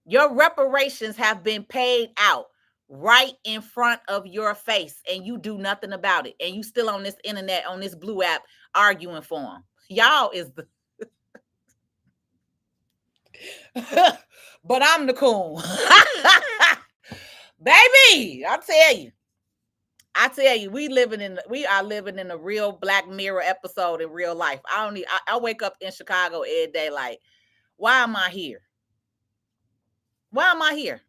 Your reparations have been paid out right in front of your face, and you do nothing about it. And you still on this internet, on this blue app, arguing for them. Y'all is the... But I'm the coon. Baby, I tell you, we are living in a real Black Mirror episode in real life. I wake up in Chicago every day like, why am I here? Why am I here?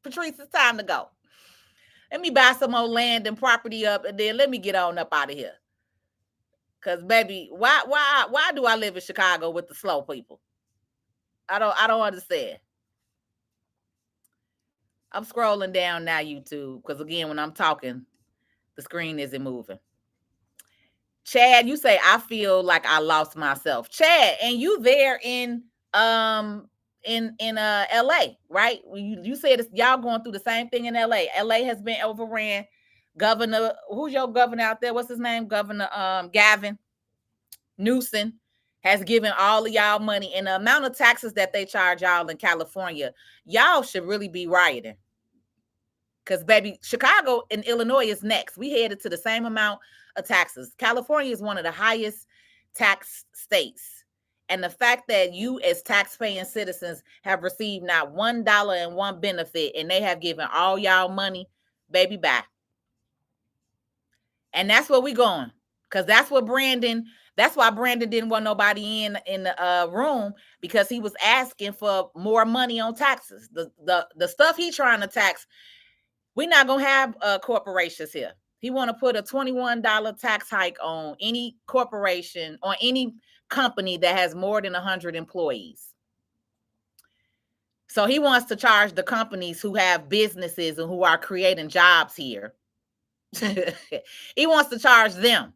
Patrice, it's time to go. Let me buy some more land and property up, and then let me get on up out of here. Cause baby, why do I live in Chicago with the slow people? I don't understand. I'm scrolling down now, YouTube, because again, when I'm talking, the screen isn't moving. Chad, you say I feel like I lost myself. Chad, and you there in LA, right? You said y'all going through the same thing in LA. LA has been overran. Governor, who's your governor out there? What's his name? Governor Gavin Newsom has given all of y'all money, and the amount of taxes that they charge y'all in California, y'all should really be rioting. Because baby, Chicago and Illinois is next. We headed to the same amount of taxes. California is one of the highest tax states. And the fact that you as tax-paying citizens have received not $1 and one benefit, and they have given all y'all money, baby, bye. And that's where we going. Because that's why Brandon didn't want nobody in the room, because he was asking for more money on taxes. The stuff he trying to tax, we're not going to have corporations here. He want to put a $21 tax hike on any corporation or any company that has more than 100 employees. So he wants to charge the companies who have businesses and who are creating jobs here. He wants to charge them.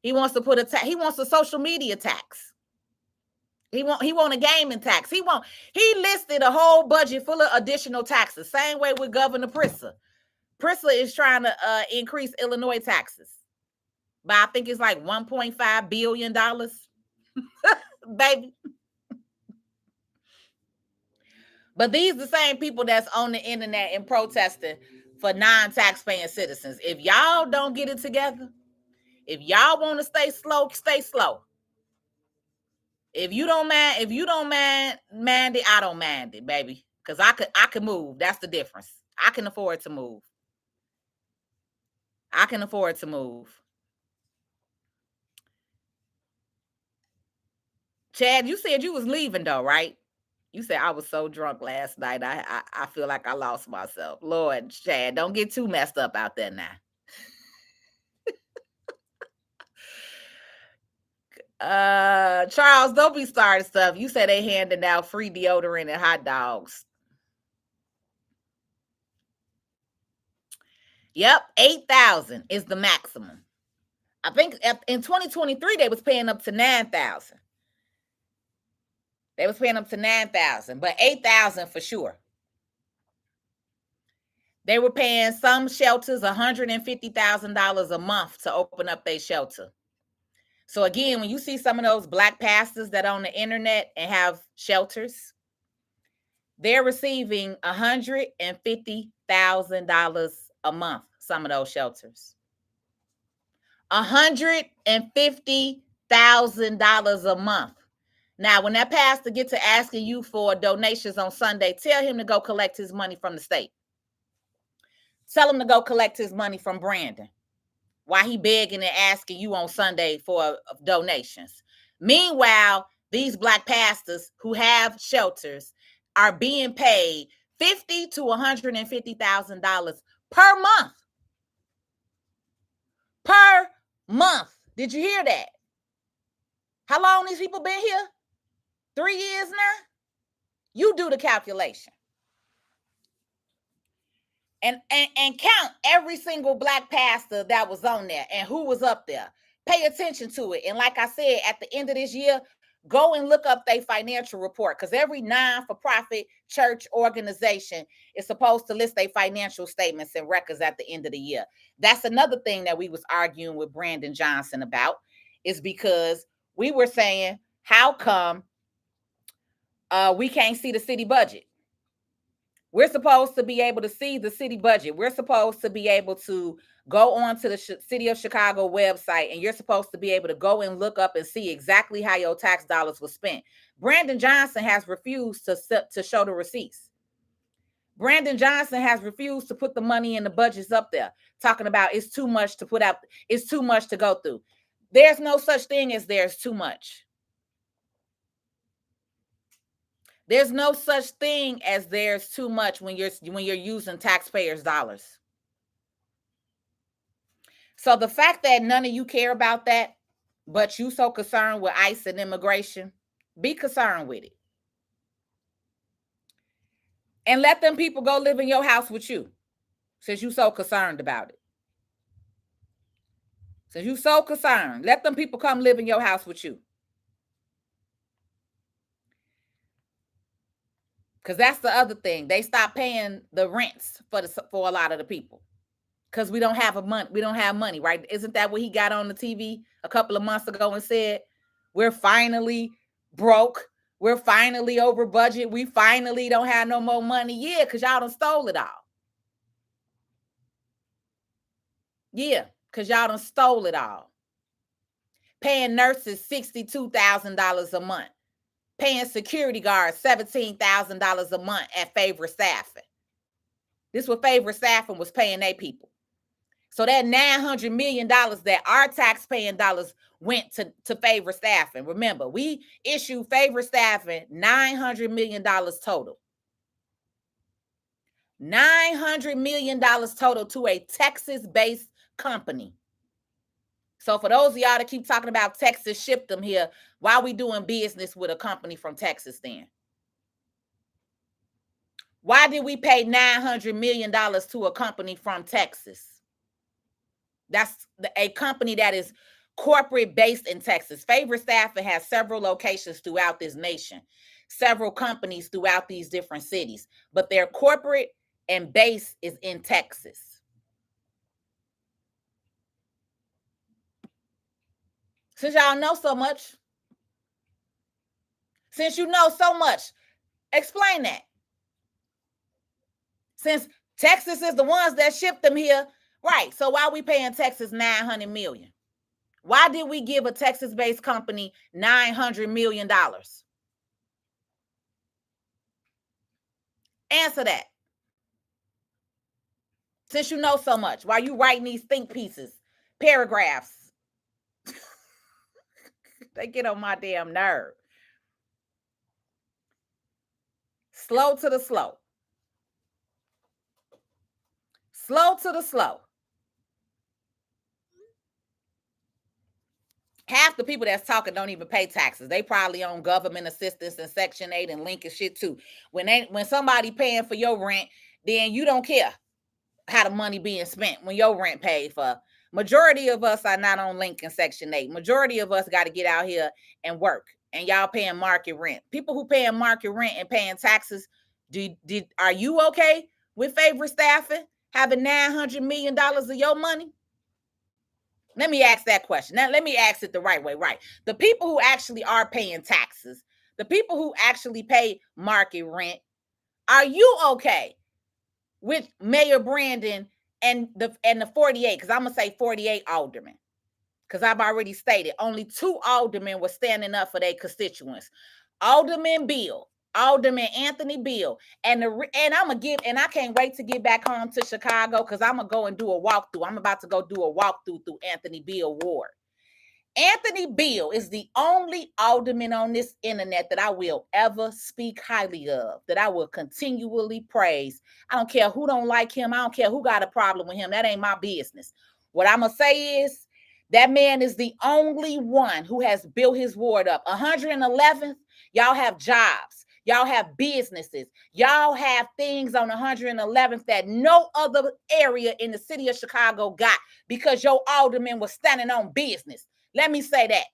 He wants to put he wants a social media tax. He want a gaming tax. He listed a whole budget full of additional taxes. Same way with Governor Pritzker. Pritzker is trying to increase Illinois taxes. But I think it's like $1.5 billion. Baby. But these the same people that's on the internet and protesting for non-tax-paying citizens. If y'all don't get it together, if y'all want to stay slow, stay slow. If you don't mind it, I don't mind it, baby. Because I could move. That's the difference. I can afford to move. I can afford to move. Chad, you said you was leaving though, right? You said I was so drunk last night. I feel like I lost myself. Lord, Chad, don't get too messed up out there now. Charles, don't be starting stuff. You said they handing out free deodorant and hot dogs. Yep, 8,000 is the maximum. I think in 2023 they was paying up to 9,000. They was paying up to 9,000, but 8,000 for sure. They were paying some shelters $150,000 a month to open up their shelter. So again, when you see some of those black pastors that on the internet and have shelters, they're receiving $150,000 a month. Some of those shelters, $150,000 a month. Now, when that pastor gets to asking you for donations on Sunday, tell him to go collect his money from the state. Tell him to go collect his money from Brandon. Why he begging and asking you on Sunday for donations. Meanwhile, these black pastors who have shelters are being paid $50,000 to $150,000 per month. Per month. Did you hear that? How long these people been here? 3 years now? You do the calculation. And count every single black pastor that was on there and who was up there. Pay attention to it. And like I said, at the end of this year, go and look up their financial report, because every non-for-profit church organization is supposed to list their financial statements and records at the end of the year. That's another thing that we was arguing with Brandon Johnson about, is because we were saying, how come we can't see the city budget? We're supposed to be able to see the city budget. We're supposed to be able to go on to the City of Chicago website, and you're supposed to be able to go and look up and see exactly how your tax dollars were spent. Brandon Johnson has refused to show the receipts. Brandon Johnson has refused to put the money in the budgets up there, talking about it's too much to put out. It's too much to go through. There's no such thing as there's too much. There's no such thing as there's too much when you're using taxpayers' dollars. So the fact that none of you care about that, but you so concerned with ICE and immigration, be concerned with it. And let them people go live in your house with you, since you're so concerned about it. Since you're so concerned, let them people come live in your house with you. Because that's the other thing. They stopped paying the rents for a lot of the people. Because we don't have money, right? Isn't that what he got on the TV a couple of months ago and said, we're finally broke. We're finally over budget. We finally don't have no more money. Yeah, because y'all done stole it all. Yeah, because y'all done stole it all. Paying nurses $62,000 a month. Paying security guards $17,000 a month at Favor Staffing. This is what Favor Staffing was paying their people. So that $900 million that our tax-paying dollars went to Favor Staffing. Remember, we issued Favor Staffing $900 million total. $900 million total to a Texas-based company. So for those of y'all that keep talking about Texas shipped them here, why are we doing business with a company from Texas then? Why did we pay $900 million to a company from Texas? That's a company that is corporate based in Texas. Favorite Staffing has several locations throughout this nation, several companies throughout these different cities, but their corporate and base is in Texas. Since y'all know so much, since you know so much, explain that. Since Texas is the ones that shipped them here, right? So why are we paying Texas $900 million? Why did we give a Texas-based company $900 million? Answer that. Since you know so much, why are you writing these think pieces, paragraphs? They get on my damn nerve. Slow to the slow. Slow to the slow. Half the people that's talking don't even pay taxes. They probably on government assistance and Section 8 and Lincoln shit too. When somebody paying for your rent, then you don't care how the money being spent when your rent paid for. Majority of us are not on Lincoln Section 8. Majority of us got to get out here and work. And y'all paying market rent. People who paying market rent and paying taxes, are you okay with Favorite Staffing having $900 million of your money? Let me ask that question. Now, let me ask it the right way, right? The people who actually are paying taxes, the people who actually pay market rent, are you okay with Mayor Brandon and the 48? Because I'm going to say 48 aldermen. Because I've already stated only 2 aldermen were standing up for their constituents. Alderman Bill, Alderman Anthony Bill, and I can't wait to get back home to Chicago because I'm gonna go and do a walkthrough. I'm about to go do a walkthrough through Anthony Bill Ward. Anthony Bill is the only alderman on this internet that I will ever speak highly of, that I will continually praise. I don't care who don't like him. I don't care who got a problem with him. That ain't my business. What I'm gonna say is that man is the only one who has built his ward up. 111th, y'all have jobs. Y'all have businesses. Y'all have things on 111th that no other area in the city of Chicago got because your alderman was standing on business. Let me say that.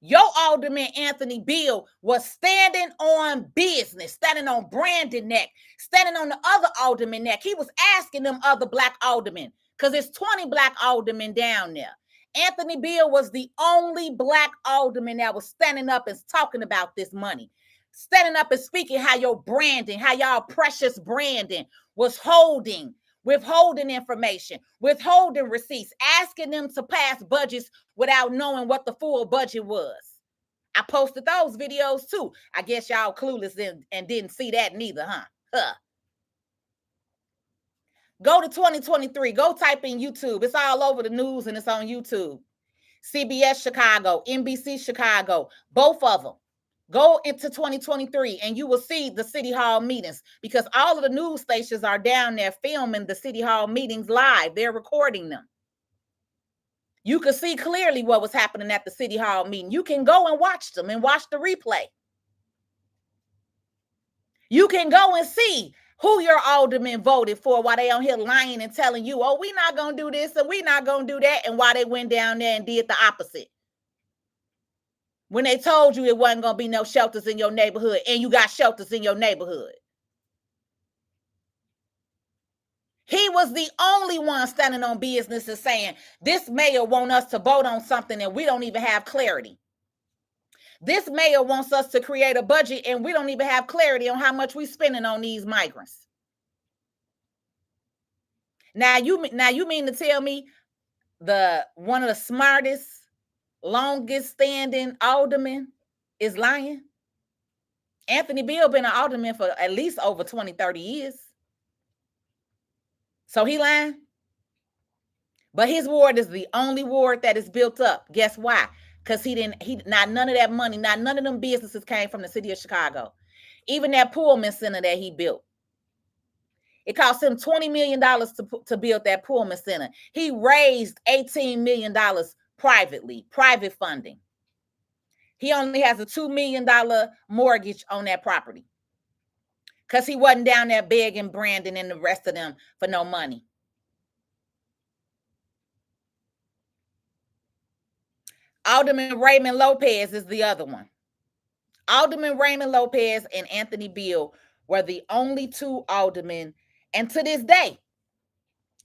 Your alderman, Anthony Bill, was standing on business, standing on Brandon neck, standing on the other alderman neck. He was asking them other black aldermen, because it's 20 black aldermen down there. Anthony Bill was the only black alderman that was standing up and talking about this money, standing up and speaking how your branding, how y'all precious branding was withholding information, withholding receipts, asking them to pass budgets without knowing what the full budget was. I posted those videos too. I guess y'all clueless and didn't see that neither, huh? Go to 2023. Go type in YouTube. It's all over the news and it's on YouTube. CBS Chicago, NBC Chicago, both of them. Go into 2023 and you will see the city hall meetings, because all of the news stations are down there filming the city hall meetings live. They're recording them. You could see clearly what was happening at the city hall meeting. You can go and watch them and watch the replay. You can go and see who your alderman voted for while they on here lying and telling you, oh, we're not going to do this and we're not going to do that, and why they went down there and did the opposite. When they told you it wasn't going to be no shelters in your neighborhood, and you got shelters in your neighborhood. He was the only one standing on business and saying, this mayor wants us to vote on something and we don't even have clarity. This mayor wants us to create a budget and we don't even have clarity on how much we're spending on these migrants. Now you mean to tell me one of the smartest, longest standing aldermen is lying? Anthony Bill been an alderman for at least over 20, 30 years. So he lying? But his ward is the only ward that is built up. Guess why? Because none of that money, none of them businesses came from the city of Chicago. Even that Pullman Center that he built, it cost him $20 million to build that Pullman Center. He raised $18 million privately, private funding. He only has a $2 million mortgage on that property because he wasn't down there begging Brandon and the rest of them for no money. Alderman Raymond Lopez is the other one. Alderman Raymond Lopez and Anthony Beale were the only two aldermen, and to this day,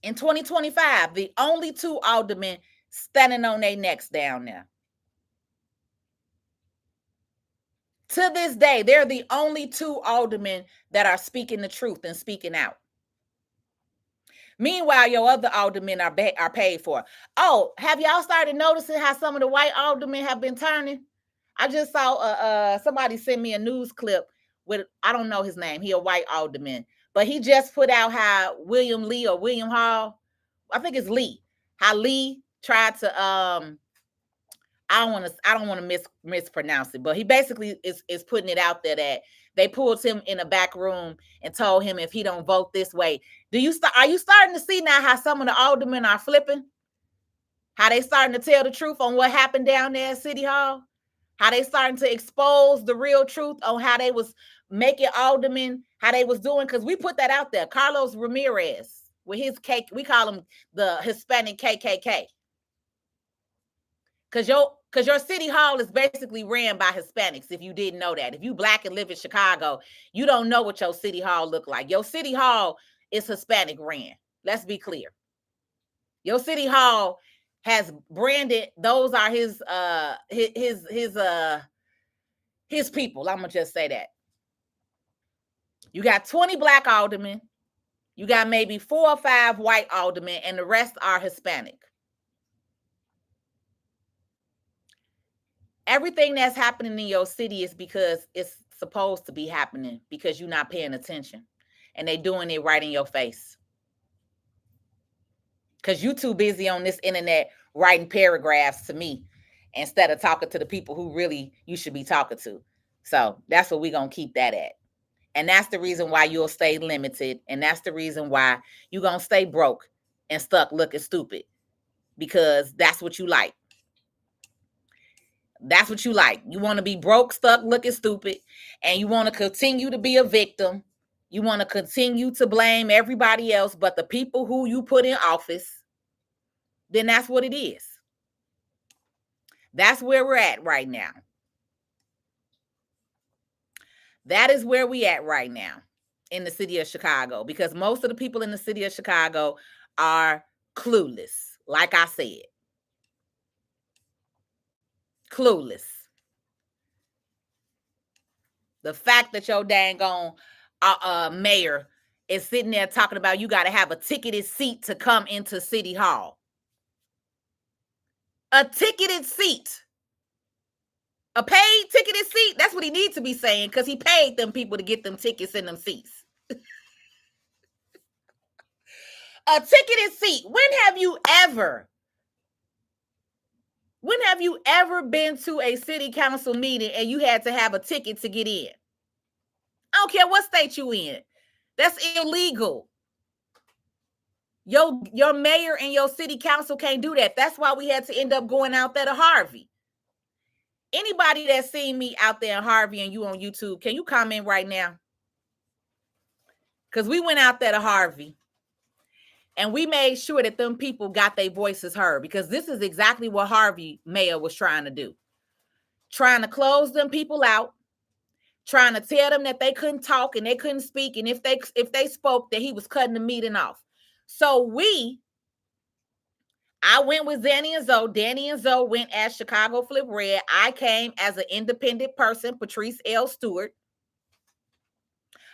in 2025, the only two aldermen standing on their necks down there. To this day, they're the only two aldermen that are speaking the truth and speaking out. Meanwhile, your other aldermen are paid for. Oh, have y'all started noticing how some of the white aldermen have been turning? I just saw somebody send me a news clip with, I don't know his name. He a white alderman, but he just put out how William Lee or William Hall, I think it's Lee, how Lee tried to I don't want to mispronounce it, but he basically is putting it out there that they pulled him in a back room and told him if he don't vote this way. Are you starting to see now how some of the aldermen are flipping? How they starting to tell the truth on what happened down there at City Hall? How they starting to expose the real truth on how they was making aldermen, how they was doing, because we put that out there. Carlos Ramirez with his cake, we call him the Hispanic KKK. Because your city hall is basically ran by Hispanics, if you didn't know that. If you Black and live in Chicago, you don't know what your city hall look like. Your city hall is Hispanic ran. Let's be clear. Your city hall has branded, those are his people. I'm gonna just say that. You got 20 Black aldermen, you got maybe 4 or 5 white aldermen, and the rest are Hispanic. Everything that's happening in your city is because it's supposed to be happening, because you're not paying attention, and they doing it right in your face. Because you're too busy on this internet writing paragraphs to me instead of talking to the people who really you should be talking to. So that's what we're going to keep that at. And that's the reason why you'll stay limited. And that's the reason why you're going to stay broke and stuck looking stupid, because that's what you like. That's what you like. You want to be broke, stuck, looking stupid, and you want to continue to be a victim. You want to continue to blame everybody else but the people who you put in office. Then that's what it is. That's where we're at right now. That is where we at right now in the city of Chicago, because most of the people in the city of Chicago are clueless, like I said. Clueless. The fact that your dang on mayor is sitting there talking about you got to have a ticketed seat to come into City Hall. A ticketed seat. A paid ticketed seat. That's what he needs to be saying, because he paid them people to get them tickets in them seats. A ticketed seat. When have you ever been to a city council meeting and you had to have a ticket to get in? I don't care what state you in. That's illegal. Your mayor and your city council can't do that. That's why we had to end up going out there to Harvey. Anybody that's seen me out there in Harvey and you on YouTube, can you comment right now? Because we went out there to Harvey and we made sure that them people got their voices heard, because this is exactly what Harvey mayor was trying to do. Trying to close them people out, trying to tell them that they couldn't talk and they couldn't speak, and if they spoke, that he was cutting the meeting off. So I went with Danny and Zoe. Danny and Zoe went as Chicago Flip Red. I came as an independent person, Patrice L. Stewart.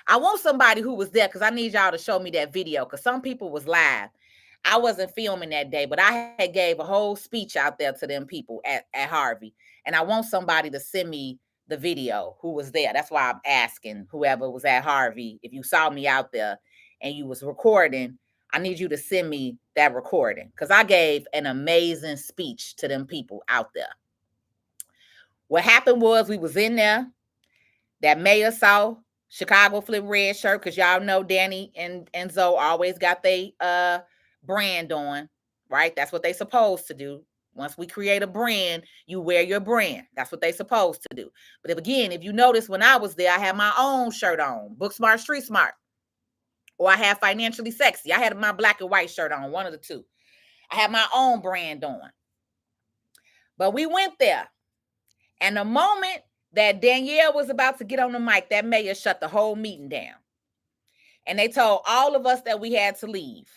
I want somebody who was there, because I need y'all to show me that video, because some people was live. I wasn't filming that day, but I had gave a whole speech out there to them people at Harvey. And I want somebody to send me the video who was there. That's why I'm asking whoever was at Harvey, if you saw me out there and you was recording, I need you to send me that recording, because I gave an amazing speech to them people out there. What happened was, we was in there. That mayor saw Chicago Flip Red shirt, because y'all know Danny and Zoe always got they brand on, right? That's what they supposed to do. Once we create a brand, you wear your brand. That's what they supposed to do. But if you notice, when I was there, I had my own shirt on, Book Smart, Street Smart. Or I have Financially Sexy. I had my black and white shirt on, one of the two. I had my own brand on. But we went there. And the moment that Danielle was about to get on the mic, that mayor shut the whole meeting down. And they told all of us that we had to leave.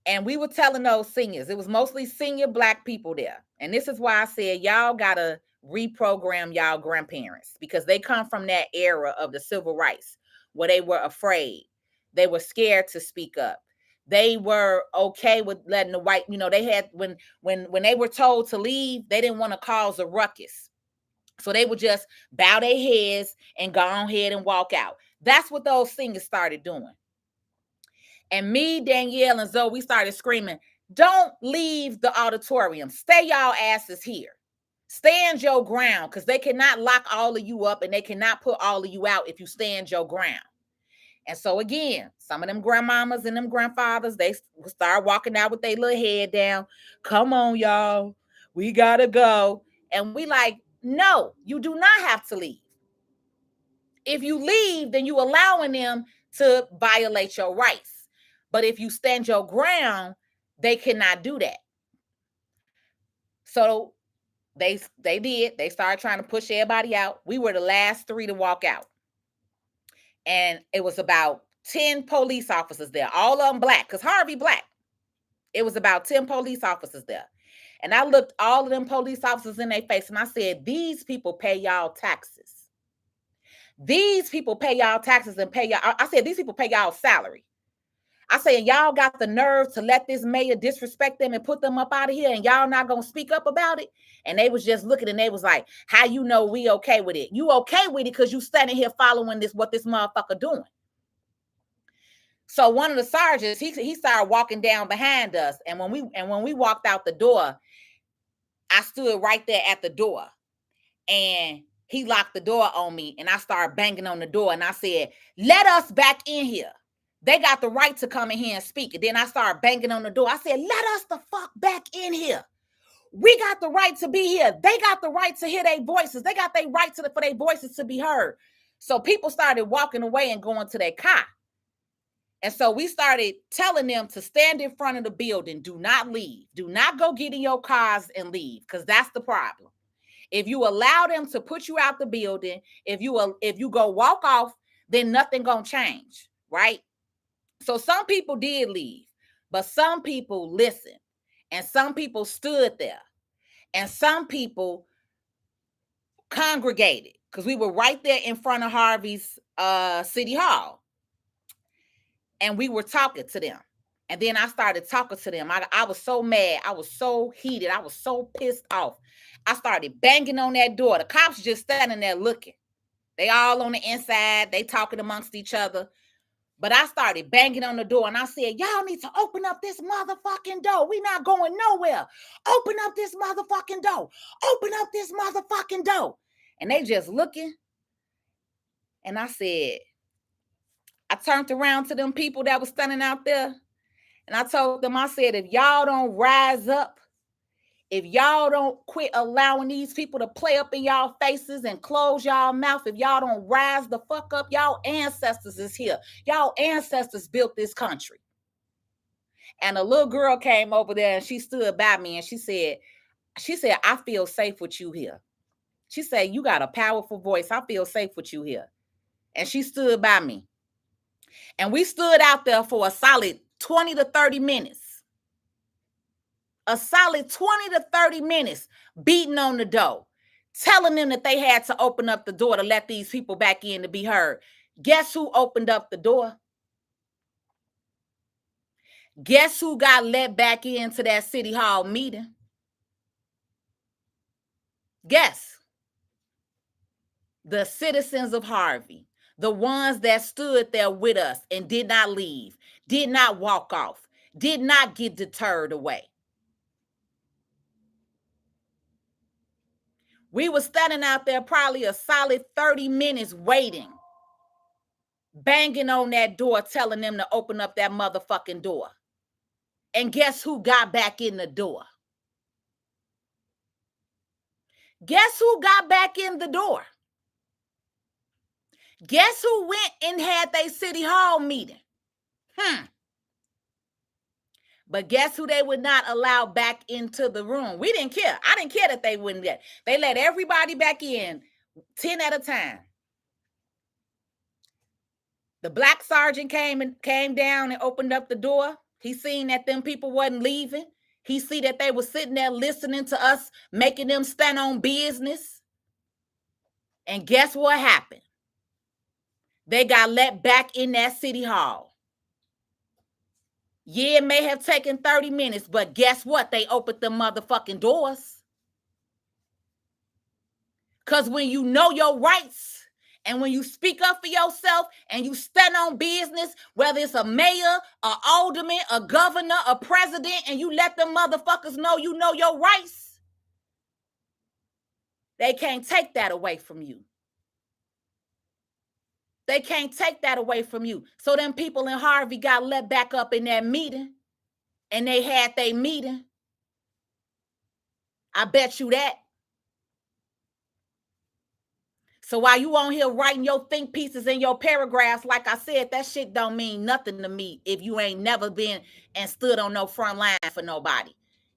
And we were telling those seniors, it was mostly senior Black people there. And this is why I said, y'all got to reprogram y'all grandparents, because they come from that era of the civil rights where they were afraid. They were scared to speak up. They were okay with letting the white, they had, when they were told to leave, they didn't want to cause a ruckus. So they would just bow their heads and go ahead and walk out. That's what those singers started doing. And me, Danielle, and Zoe, we started screaming, don't leave the auditorium. Stay y'all asses here. Stand your ground, because they cannot lock all of you up and they cannot put all of you out if you stand your ground. And so again, some of them grandmamas and them grandfathers, they start walking out with their little head down. Come on, y'all. We got to go. And we like, no, you do not have to leave. If you leave, then you allowing them to violate your rights. But if you stand your ground, they cannot do that. So they did. They started trying to push everybody out. We were the last 3 to walk out. And it was about 10 police officers there, all of them Black, because Harvey Black. It was about 10 police officers there. And I looked all of them police officers in their face and I said, these people pay y'all taxes. These people pay y'all taxes and pay y'all. I said, these people pay y'all salary. I said, y'all got the nerve to let this mayor disrespect them and put them up out of here, and y'all not going to speak up about it? And they was just looking, and they was like, how you know we okay with it? You okay with it because you standing here following what this motherfucker doing. So one of the sergeants, he started walking down behind us. And when we walked out the door, I stood right there at the door. And he locked the door on me, and I started banging on the door, and I said, let us back in here. They got the right to come in here and speak. And then I started banging on the door. I said, let us the fuck back in here. We got the right to be here. They got the right to hear their voices. They got their right for their voices to be heard. So people started walking away and going to their car. And so we started telling them to stand in front of the building. Do not leave. Do not go get in your cars and leave, because that's the problem. If you allow them to put you out the building, if you go walk off, then nothing gonna change, right? So some people did leave, but some people listened, and some people stood there, and some people congregated, because we were right there in front of Harvey's City Hall, and we were talking to them. And then I started talking to them. I was so mad. I was so heated. I was so pissed off. I started banging on that door. The cops just standing there looking. They all on the inside. They talking amongst each other. But I started banging on the door, and I said, y'all need to open up this motherfucking door. We not going nowhere. Open up this motherfucking door. Open up this motherfucking door. And they just looking. And I said, I turned around to them people that was standing out there, and I told them, I said, if y'all don't rise up, if y'all don't quit allowing these people to play up in y'all faces and close y'all mouth, if y'all don't rise the fuck up, y'all ancestors is here. Y'all ancestors built this country. And a little girl came over there and she stood by me and she said, I feel safe with you here. She said, you got a powerful voice. I feel safe with you here. And she stood by me. And we stood out there for a solid 20 to 30 minutes. A solid 20 to 30 minutes beating on the door, telling them that they had to open up the door to let these people back in to be heard. Guess who opened up the door? Guess who got let back into that City Hall meeting? Guess. The citizens of Harvey, the ones that stood there with us and did not leave, did not walk off, did not get deterred away. We were standing out there probably a solid 30 minutes waiting, banging on that door, telling them to open up that motherfucking door. And guess who got back in the door? Guess who got back in the door? Guess who went and had their City Hall meeting? But guess who they would not allow back into the room? We didn't care. I didn't care that they wouldn't get. They let everybody back in, 10 at a time. The black sergeant came down and opened up the door. He seen that them people wasn't leaving. He see that they were sitting there listening to us, making them stand on business. And guess what happened? They got let back in that city hall. Yeah, it may have taken 30 minutes, but guess what? They opened them motherfucking doors. Because when you know your rights and when you speak up for yourself and you stand on business, whether it's a mayor, an alderman, a governor, a president, and you let them motherfuckers know you know your rights, they can't take that away from you. They can't take that away from you. So them people in Harvey got let back up in that meeting, and they had their meeting. I bet you that. So while you on here writing your think pieces and your paragraphs, like I said, that shit don't mean nothing to me if you ain't never been and stood on no front line for nobody.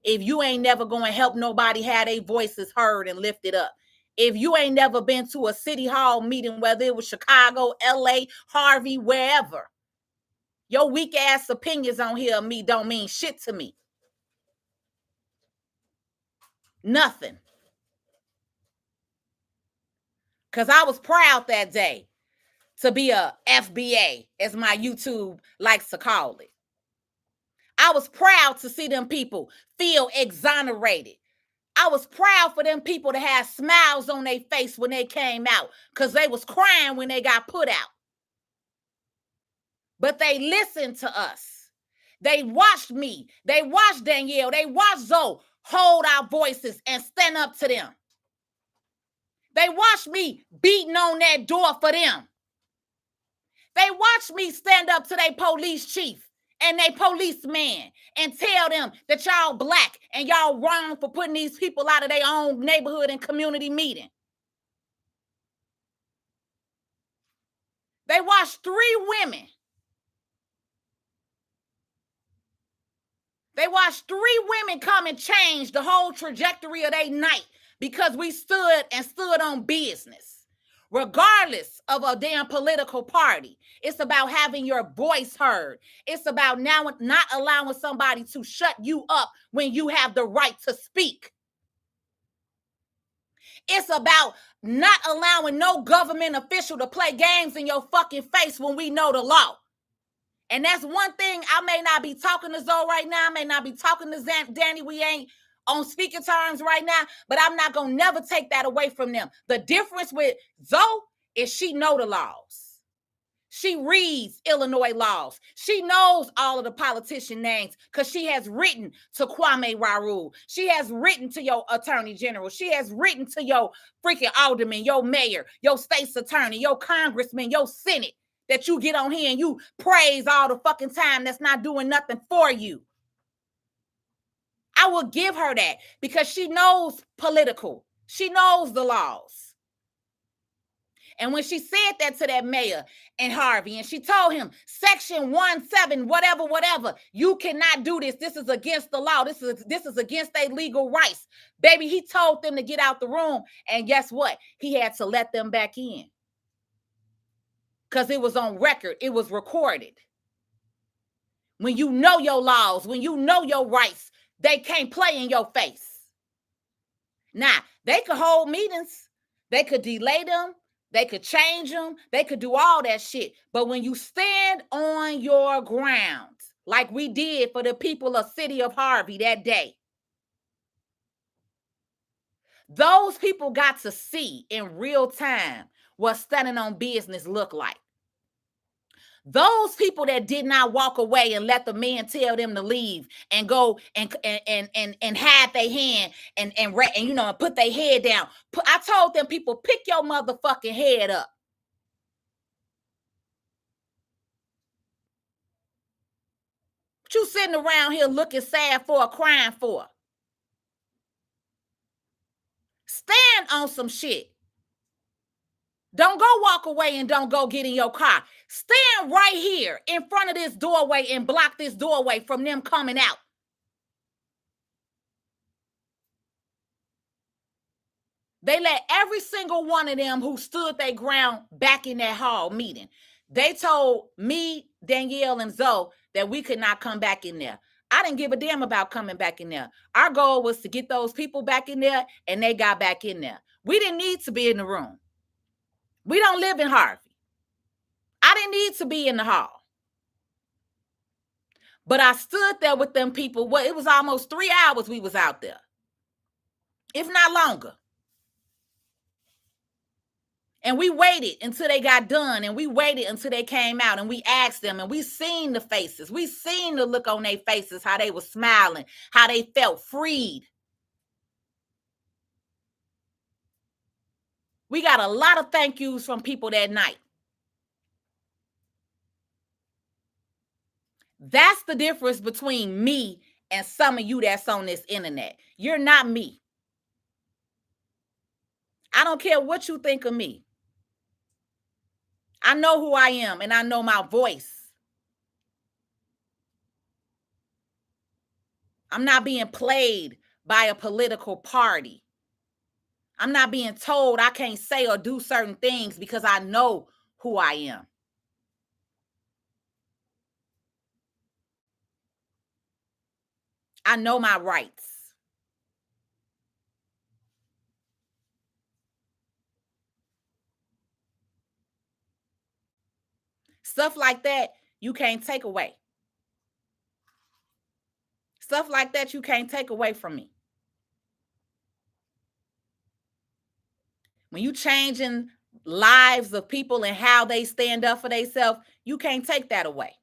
If you ain't never going to help nobody have their voices heard and lifted up. If you ain't never been to a city hall meeting, whether it was Chicago, LA, Harvey, wherever, your weak ass opinions on here of me don't mean shit to me. Nothing. Because I was proud that day to be a FBA, as my YouTube likes to call it. I was proud to see them people feel exonerated. I was proud for them people to have smiles on their face when they came out, because they was crying when they got put out. But they listened to us. They watched me. They watched Danielle. They watched Zoe hold our voices and stand up to them. They watched me beating on that door for them. They watched me stand up to their police chief and their policeman and tell them that y'all black and y'all wrong for putting these people out of their own neighborhood and community meeting. They watched 3 women. They watched 3 women come and change the whole trajectory of their night because we stood on business. Regardless of a damn political party, it's about having your voice heard. It's about now not allowing somebody to shut you up when you have the right to speak. It's about not allowing no government official to play games in your fucking face when we know the law. And that's one thing. I may not be talking to Zoe right now. I may not be talking to Danny. We ain't on speaking terms right now, but I'm not going to never take that away from them. The difference with Zoe is she know the laws. She reads Illinois laws. She knows all of the politician names because she has written to Kwame Raoul. She has written to your attorney general. She has written to your freaking alderman, your mayor, your state's attorney, your congressman, your senate. That you get on here and you praise all the fucking time that's not doing nothing for you. I will give her that because she knows political. She knows the laws. And when she said that to that mayor in Harvey, and she told him, Section 17, whatever, you cannot do this. This is against the law. This is against their legal rights. Baby, he told them to get out the room. And guess what? He had to let them back in. Because it was on record. It was recorded. When you know your laws, when you know your rights, they can't play in your face. Now, they could hold meetings. They could delay them. They could change them. They could do all that shit. But when you stand on your ground, like we did for the people of City of Harvey that day, those people got to see in real time what standing on business looked like. Those people that did not walk away and let the men tell them to leave and go and hide their hand and you know, and put their head down. I told them people, pick your motherfucking head up. What you sitting around here looking sad for or crying for? Stand on some shit. Don't go walk away and don't go get in your car. Stand right here in front of this doorway and block this doorway from them coming out They let every single one of them who stood their ground back in that hall meeting. They told me, Danielle, and Zoe that we could not come back in there. I didn't give a damn about coming back in there. Our goal was to get those people back in there, and they got back in there. We didn't need to be in the room. We don't live in Harvey. I didn't need to be in the hall. But I stood there with them people. Well, it was almost 3 hours we was out there, if not longer. And we waited until they got done, and we waited until they came out, and we asked them, and we seen the faces. We seen the look on their faces, how they were smiling, how they felt freed. We got a lot of thank yous from people that night. That's the difference between me and some of you that's on this internet. You're not me. I don't care what you think of me. I know who I am, and I know my voice. I'm not being played by a political party. I'm not being told I can't say or do certain things because I know who I am. I know my rights. Stuff like that, you can't take away. Stuff like that, you can't take away from me. When you changing lives of people and how they stand up for themselves, you can't take that away.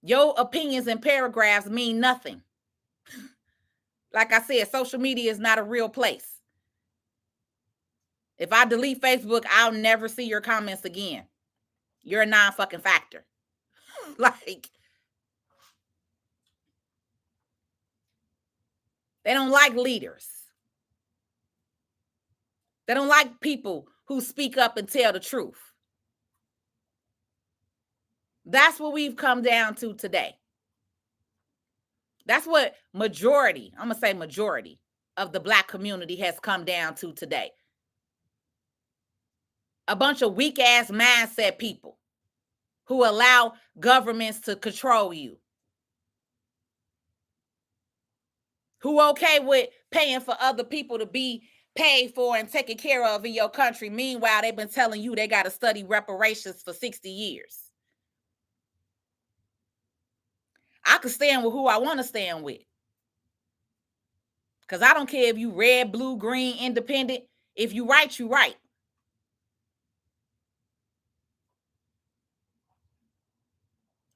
Your opinions and paragraphs mean nothing. Like I said, social media is not a real place. If I delete Facebook, I'll never see your comments again. You're a non-fucking factor. Like, they don't like leaders. They don't like people who speak up and tell the truth. That's what we've come down to today. That's what majority, I'm going to say majority of the Black community has come down to today. A bunch of weak ass mindset people who allow governments to control you. Who okay with paying for other people to be paid for and taken care of in your country. Meanwhile, they've been telling you they got to study reparations for 60 years. I could stand with who I want to stand with. Because I don't care if you red, blue, green, independent. If you right, you right.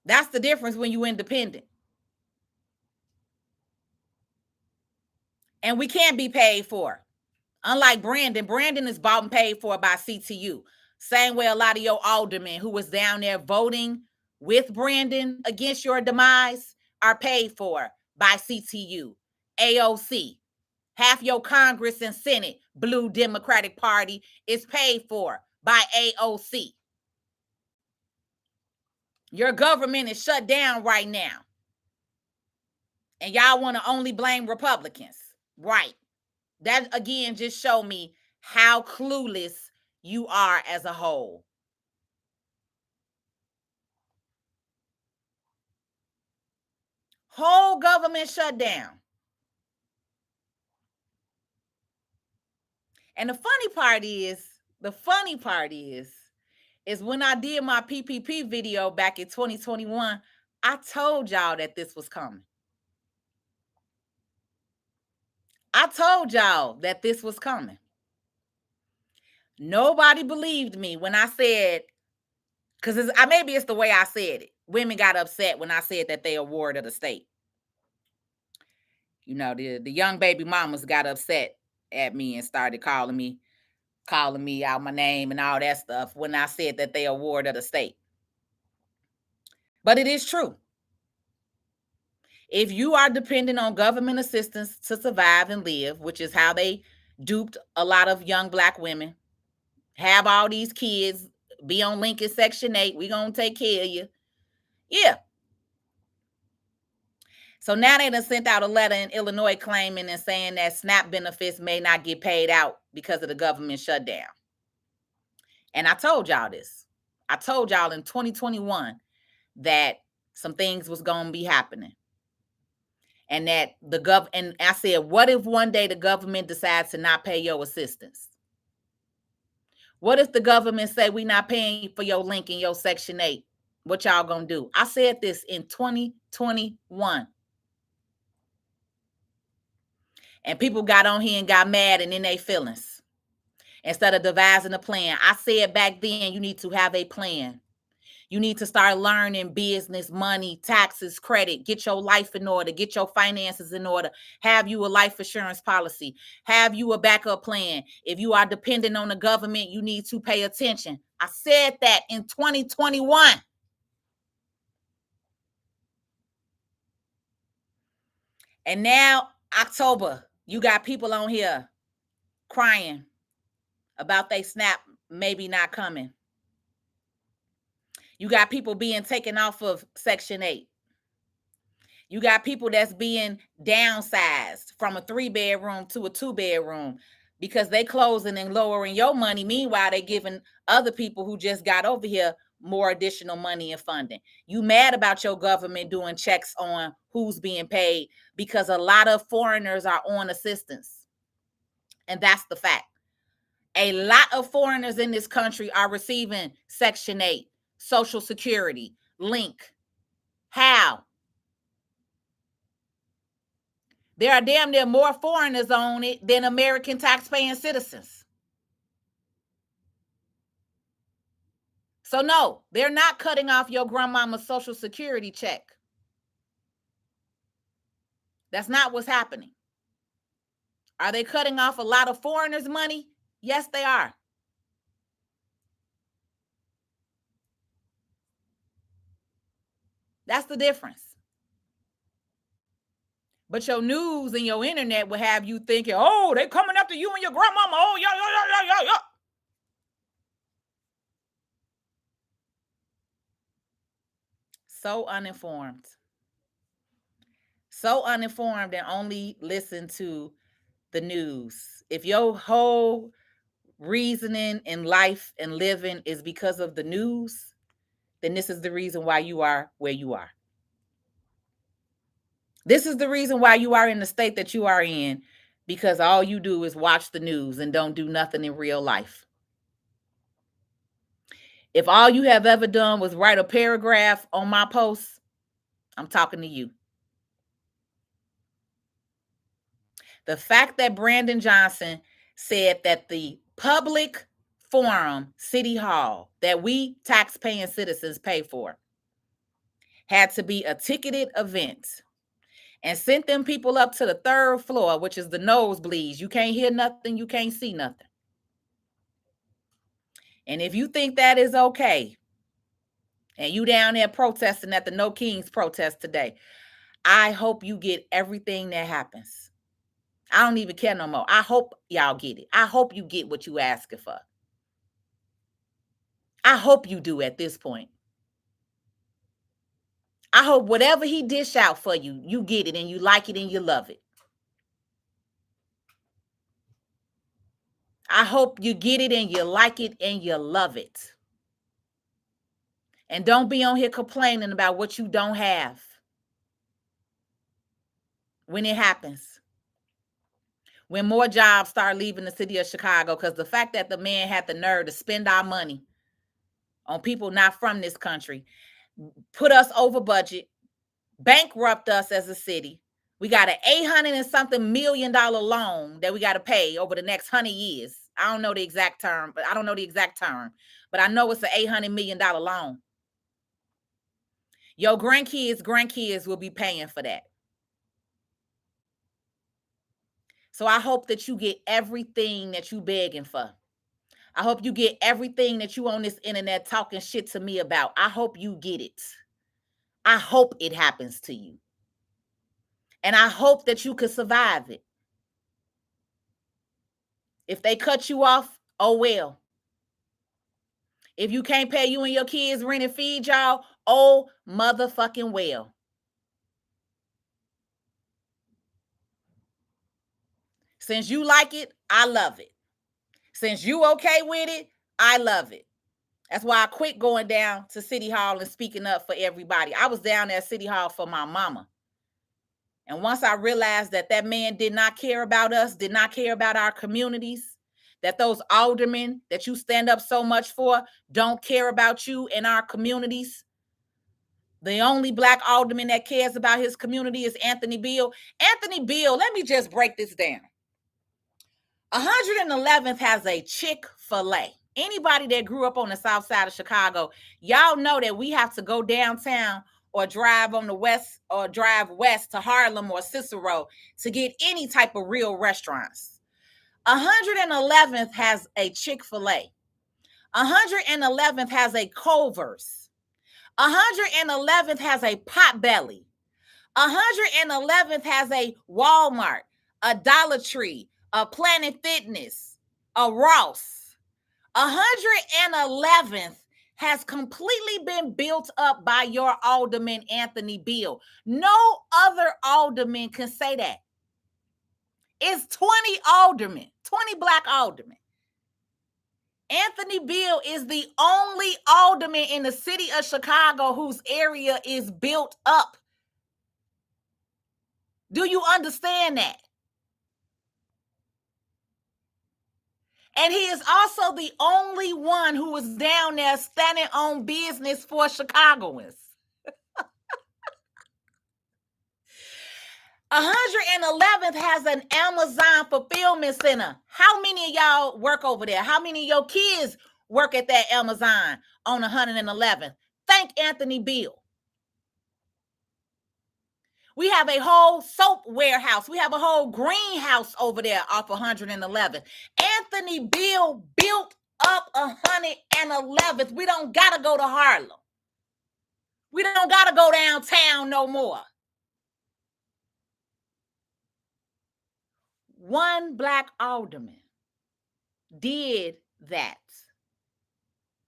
That's the difference when you independent. And we can't be paid for. Unlike Brandon. Brandon is bought and paid for by CTU. Same way a lot of your aldermen who was down there voting with Brandon against your demise are paid for by CTU, AOC. Half your Congress and Senate, Blue Democratic Party, is paid for by AOC. Your government is shut down right now. And y'all want to only blame Republicans. Right. That, again, just show me how clueless you are as a whole. Whole government shut down. And the funny part is when I did my PPP video back in 2021, I told y'all that this was coming. I told y'all that this was coming. Nobody believed me when I said, because maybe it's the way I said it. Women got upset when I said that they a ward of the state. You know, the young baby mamas got upset at me and started calling me out my name and all that stuff when I said that they a ward of the state. But it is true. If you are dependent on government assistance to survive and live, which is how they duped a lot of young Black women, have all these kids, be on Lincoln Section 8, we gonna take care of you. Yeah. So now they done sent out a letter in Illinois claiming and saying that SNAP benefits may not get paid out because of the government shutdown. And I told y'all this. I told y'all in 2021 that some things was going to be happening. And that and I said, what if one day the government decides to not pay your assistance? What if the government say we not paying for your link in your Section 8? What y'all gonna do? I said this in 2021. And people got on here and got mad and in their feelings. Instead of devising a plan. I said back then, you need to have a plan. You need to start learning business, money, taxes, credit. Get your life in order. Get your finances in order. Have you a life insurance policy. Have you a backup plan. If you are dependent on the government, you need to pay attention. I said that in 2021. And now, October, you got people on here crying about they SNAP maybe not coming. You got people being taken off of Section 8. You got people that's being downsized from a 3-bedroom to a 2-bedroom because they closing and lowering your money. Meanwhile, they giving other people who just got over here more additional money and funding. You mad about your government doing checks on who's being paid because a lot of foreigners are on assistance. And that's the fact. A lot of foreigners in this country are receiving Section 8, Social Security, Link. How? There are damn near more foreigners on it than American taxpaying citizens. So no, they're not cutting off your grandmama's Social Security check. That's not what's happening. Are they cutting off a lot of foreigners' money? Yes, they are. That's the difference. But your news and your internet will have you thinking, oh, they coming after you and your grandmama. Oh, yeah. So uninformed. So uninformed and only listen to the news. If your whole reasoning in life and living is because of the news, then this is the reason why you are where you are. This is the reason why you are in the state that you are in, because all you do is watch the news and don't do nothing in real life. If all you have ever done was write a paragraph on my post, I'm talking to you. The fact that Brandon Johnson said that the public forum, City Hall, that we tax-paying citizens pay for, had to be a ticketed event and sent them people up to the 3rd floor, which is the nosebleeds. You can't hear nothing. You can't see nothing. And if you think that is okay, and you down there protesting at the No Kings protest today, I hope you get everything that happens. I don't even care no more. I hope y'all get it. I hope you get what you asking for. I hope you do at this point. I hope whatever he dish out for you, you get it and you like it and you love it. I hope you get it and you like it and you love it. And don't be on here complaining about what you don't have when it happens. When more jobs start leaving the city of Chicago, because the fact that the man had the nerve to spend our money on people not from this country, put us over budget, bankrupt us as a city. We got an $800 and something million loan that we got to pay over the next 100 years. I don't know the exact term, but I know it's an $800 million loan. Your grandkids will be paying for that. So I hope that you get everything that you begging for. I hope you get everything that you on this internet talking shit to me about. I hope you get it. I hope it happens to you. And I hope that you could survive it. If they cut you off, oh well. If you can't pay you and your kids rent and feed y'all, oh motherfucking well. Since you like it, I love it. Since you okay with it, I love it. That's why I quit going down to City Hall and speaking up for everybody. I was down there at City Hall for my mama. And once I realized that that man did not care about us, did not care about our communities, that those aldermen that you stand up so much for don't care about you and our communities. The only Black alderman that cares about his community is Anthony Beale. Anthony Beale, let me just break this down. 111th has a Chick-fil-A. Anybody that grew up on the south side of Chicago, y'all know that we have to go downtown or drive on the west or drive west to Harlem or Cicero to get any type of real restaurants. 111th has a Chick-fil-A. 111th has a Culver's. 111th has a Potbelly. 111th has a Walmart, a Dollar Tree, a Planet Fitness, a Ross. 111th has completely been built up by your alderman, Anthony Beale. No other alderman can say that. It's 20 aldermen, 20 Black aldermen. Anthony Beale is the only alderman in the city of Chicago whose area is built up. Do you understand that? And he is also the only one who was down there standing on business for Chicagoans. 111th has an Amazon fulfillment center. How many of y'all work over there? How many of your kids work at that Amazon on 111th? Thank Anthony Beale. We have a whole soap warehouse. We have a whole greenhouse over there off 111th. Anthony Beale built up 111th. We don't got to go to Harlem. We don't got to go downtown no more. One Black alderman did that.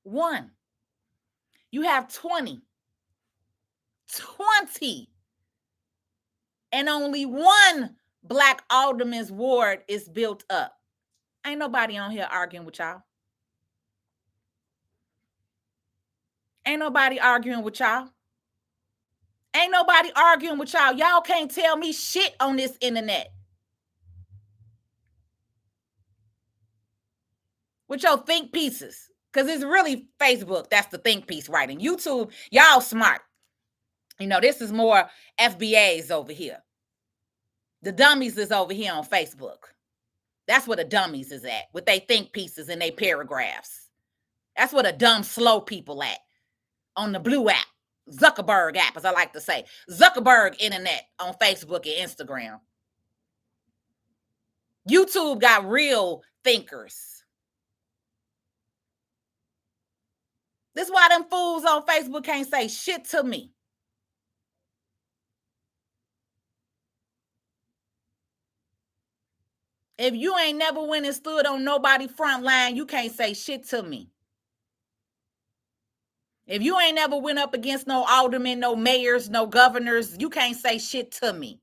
One. You have 20. 20. And only one Black alderman's ward is built up. Ain't nobody on here arguing with y'all. Ain't nobody arguing with y'all. Ain't nobody arguing with y'all. Y'all can't tell me shit on this internet. With your think pieces. Because it's really Facebook. That's the think piece writing. YouTube, y'all smart. You know, this is more FBAs over here. The dummies is over here on Facebook. That's where the dummies is at, with they think pieces and they paragraphs. That's where the dumb, slow people at, on the blue app, Zuckerberg app, as I like to say. Zuckerberg internet on Facebook and Instagram. YouTube got real thinkers. This is why them fools on Facebook can't say shit to me. If you ain't never went and stood on nobody's front line, you can't say shit to me. If you ain't never went up against no aldermen, no mayors, no governors, you can't say shit to me.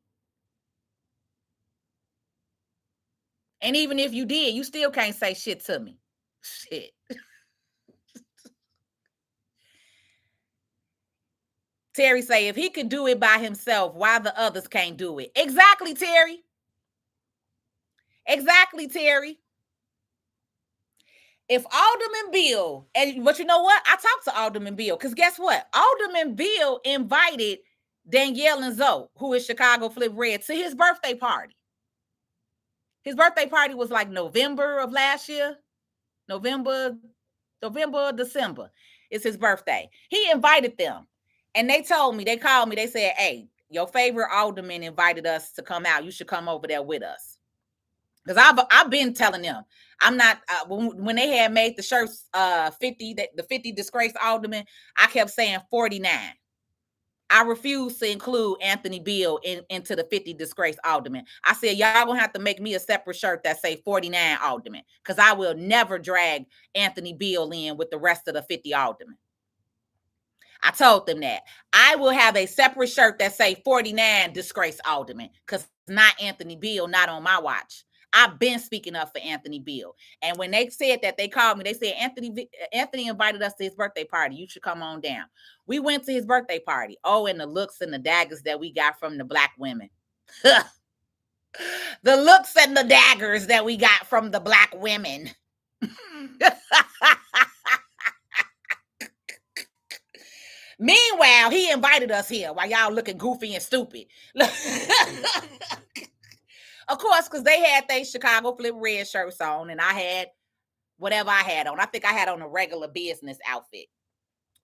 And even if you did, you still can't say shit to me. Shit. Terry say, if he could do it by himself, why the others can't do it? Exactly, Terry. Exactly, Terry. If Alderman Beale, but you know what? I talked to Alderman Beale, because guess what? Alderman Beale invited Danielle and Zoe, who is Chicago Flip Red, to his birthday party. His birthday party was like November of last year. November, December. It's his birthday. He invited them. And they told me, they called me, they said, hey, your favorite alderman invited us to come out. You should come over there with us. Because I've been telling them, I'm not, when they had made the shirts 50, the 50 disgraced aldermen, I kept saying 49. I refuse to include Anthony Beale into the 50 disgraced aldermen. I said, y'all gonna have to make me a separate shirt that say 49 aldermen, because I will never drag Anthony Beale in with the rest of the 50 aldermen. I told them that. I will have a separate shirt that say 49 disgraced aldermen, because not Anthony Beale, not on my watch. I've been speaking up for Anthony Beale. And when they said that, they called me. They said, Anthony invited us to his birthday party. You should come on down. We went to his birthday party. Oh, and the looks and the daggers that we got from the black women. The looks and the daggers that we got from the black women. Meanwhile, he invited us here while y'all looking goofy and stupid. Of course, because they had their Chicago Flip Red shirts on, and I had whatever I had on. I think I had on a regular business outfit.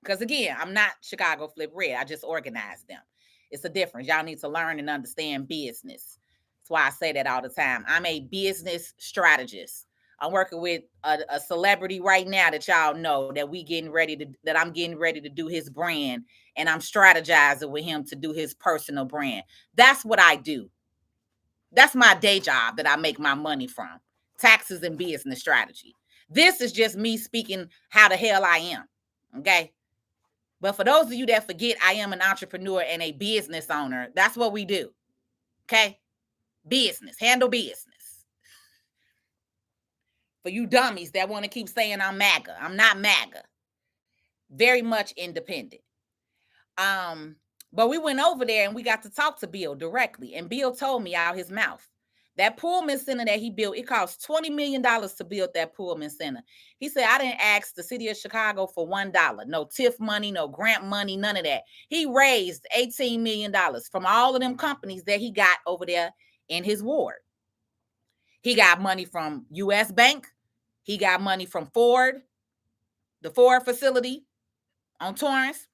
Because again, I'm not Chicago Flip Red. I just organized them. It's a difference. Y'all need to learn and understand business. That's why I say that all the time. I'm a business strategist. I'm working with a celebrity right now that y'all know that I'm getting ready to do his brand, and I'm strategizing with him to do his personal brand. That's what I do. That's my day job that I make my money from. Taxes and business strategy. This is just me speaking how the hell I am. Okay. But for those of you that forget I am an entrepreneur and a business owner, that's what we do. Okay. Business, handle business. For you dummies that want to keep saying I'm MAGA, I'm not MAGA. Very much independent. But we went over there and we got to talk to Bill directly. And Bill told me out his mouth, that Pullman Center that he built, it cost $20 million to build that Pullman Center. He said, I didn't ask the city of Chicago for $1. No TIF money, no grant money, none of that. He raised $18 million from all of them companies that he got over there in his ward. He got money from U.S. Bank. He got money from Ford, the Ford facility on Torrance.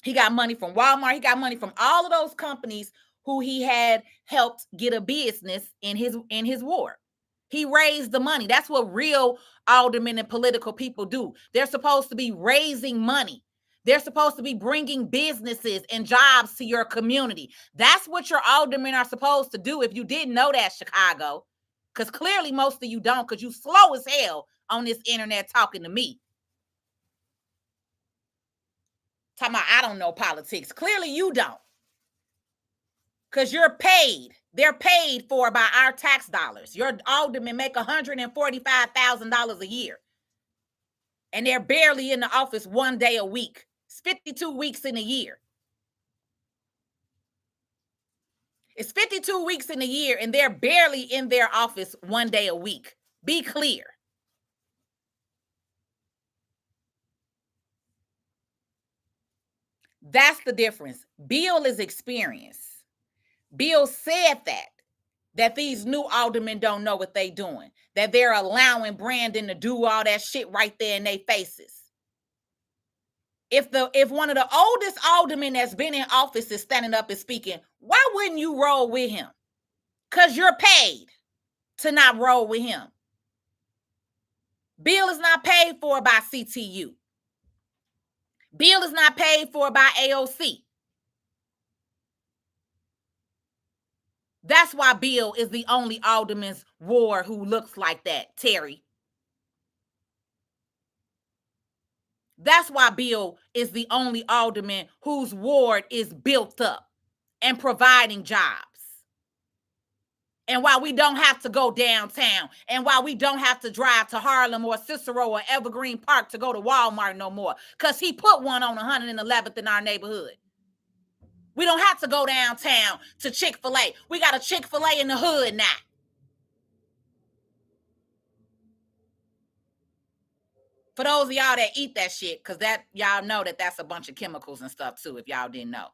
He got money from Walmart. He got money from all of those companies who he had helped get a business in his ward. He raised the money. That's what real aldermen and political people do. They're supposed to be raising money. They're supposed to be bringing businesses and jobs to your community. That's what your aldermen are supposed to do. If you didn't know that, Chicago, because clearly most of you don't, because you slow as hell on this internet talking to me. Talking about I don't know politics. Clearly you don't. Because you're paid. They're paid for by our tax dollars. Your aldermen make $145,000 a year. And they're barely in the office one day a week. It's 52 weeks in a year. It's 52 weeks in a year, and they're barely in their office one day a week. Be clear. That's the difference. Bill is experienced. Bill said that these new aldermen don't know what they're doing, that they're allowing Brandon to do all that shit right there in their faces. If one of the oldest aldermen that's been in office is standing up and speaking, why wouldn't you roll with him? Because you're paid to not roll with him. Bill is not paid for by CTU. Bill is not paid for by AOC. That's why Bill is the only alderman's ward who looks like that, Terry. That's why Bill is the only alderman whose ward is built up and providing jobs. And why we don't have to go downtown, and why we don't have to drive to Harlem or Cicero or Evergreen Park to go to Walmart no more, because he put one on 111th in our neighborhood. We don't have to go downtown to Chick-fil-A. We got a Chick-fil-A in the hood now. For those of y'all that eat that shit, because that y'all know that that's a bunch of chemicals and stuff too, if y'all didn't know.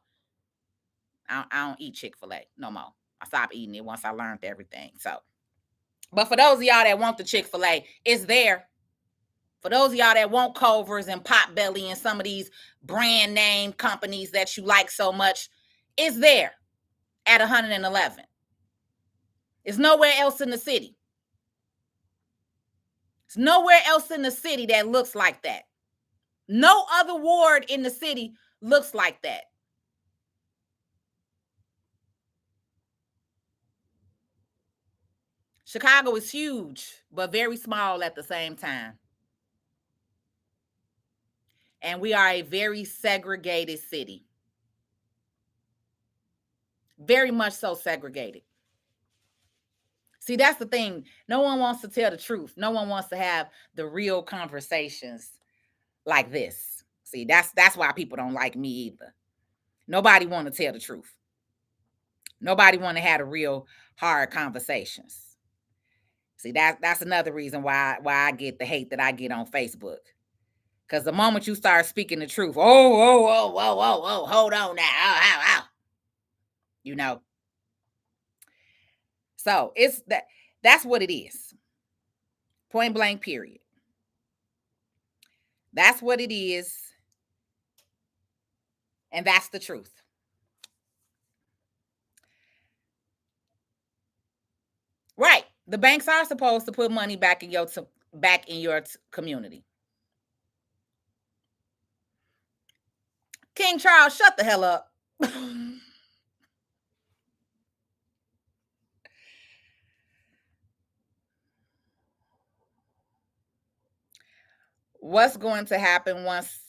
I don't eat Chick-fil-A no more. I stopped eating it once I learned everything. So, but for those of y'all that want the Chick-fil-A, it's there. For those of y'all that want Culver's and Potbelly and some of these brand name companies that you like so much, it's there at 111. It's nowhere else in the city. It's nowhere else in the city that looks like that. No other ward in the city looks like that. Chicago is huge, but very small at the same time. And we are a very segregated city. Very much so segregated. See, that's the thing. No one wants to tell the truth. No one wants to have the real conversations like this. See, that's why people don't like me either. Nobody want to tell the truth. Nobody want to have the real hard conversations. See, that's another reason why I get the hate that I get on Facebook. Because the moment you start speaking the truth, hold on now, you know. So it's that's what it is. Point blank, period. That's what it is. And that's the truth. Right. The banks are supposed to put money back in your community. King Charles, shut the hell up. What's going to happen once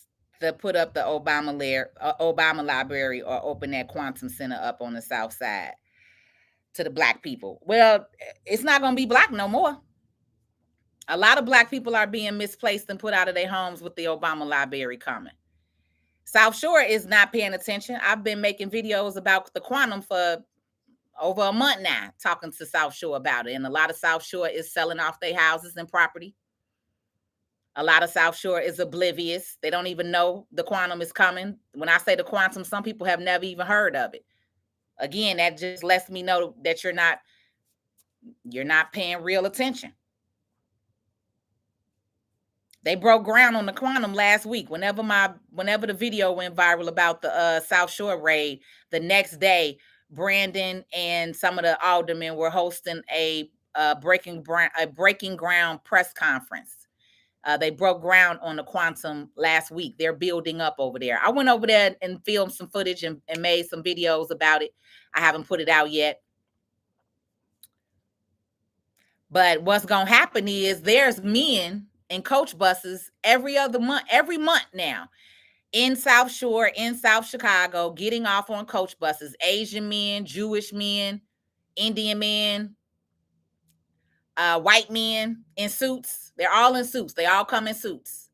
they put up the Obama Library or open that Quantum Center up on the South Side to the Black people? Well, it's not going to be Black no more. A lot of Black people are being misplaced and put out of their homes with the Obama Library coming. South Shore is not paying attention. I've been making videos about the Quantum for over a month now, talking to South Shore about it. And a lot of South Shore is selling off their houses and property. A lot of South Shore is oblivious. They don't even know the Quantum is coming. When I say the Quantum, some people have never even heard of it. Again, that just lets me know that you're not paying real attention. They broke ground on the Quantum last week. Whenever the video went viral about the South Shore raid, the next day, Brandon and some of the aldermen were hosting a breaking ground press conference. They broke ground on the Quantum last week. They're building up over there. I went over there and filmed some footage and made some videos about it. I haven't put it out yet. But what's going to happen is there's men in coach buses every month now in South Shore, in South Chicago, getting off on coach buses. Asian men, Jewish men, Indian men, white men in suits. They're all in suits. They all come in suits.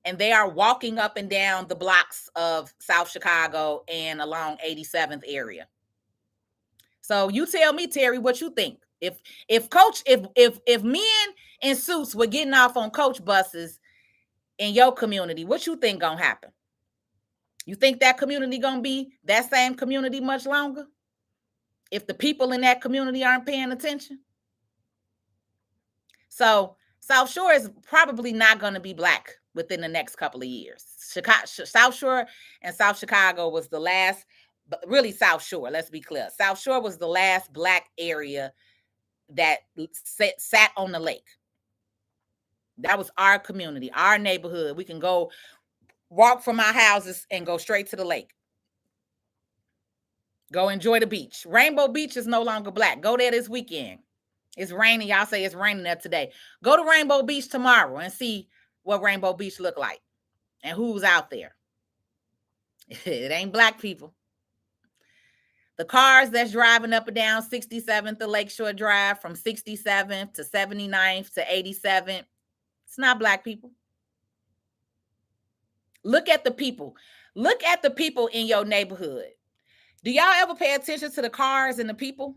And they are walking up and down the blocks of South Chicago and along 87th area. So you tell me, Terry, what you think. If men in suits were getting off on coach buses in your community, what you think gonna happen? You think that community gonna be that same community much longer? If the people in that community aren't paying attention? So South Shore is probably not going to be Black within the next couple of years. South Shore and South Chicago was the last, really South Shore, let's be clear. South Shore was the last Black area that sat on the lake. That was our community, our neighborhood. We can go walk from our houses and go straight to the lake. Go enjoy the beach. Rainbow Beach is no longer Black. Go there this weekend. It's raining. Y'all say it's raining there today. Go to Rainbow Beach tomorrow and see what Rainbow Beach look like and who's out there. It ain't Black people. The cars that's driving up and down 67th to Lakeshore Drive from 67th to 79th to 87th, it's not Black people. Look at the people. Look at the people in your neighborhood. Do y'all ever pay attention to the cars and the people?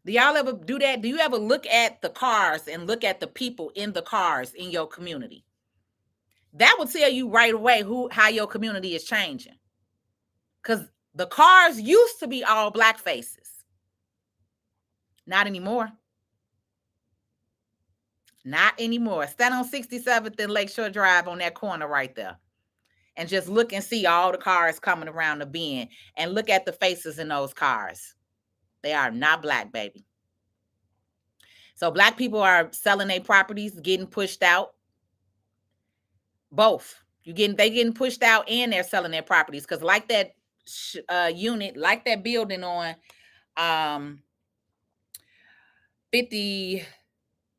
Do y'all ever do that? Do you ever look at the cars and look at the people in the cars in your community? That will tell you right away how your community is changing. Because the cars used to be all Black faces. Not anymore. Not anymore. Stand on 67th and Lakeshore Drive on that corner right there. And just look and see all the cars coming around the bend. And look at the faces in those cars. They are not Black, baby. So Black people are selling their properties, getting pushed out. Both. They getting pushed out and they're selling their properties. Because like that unit, like that building on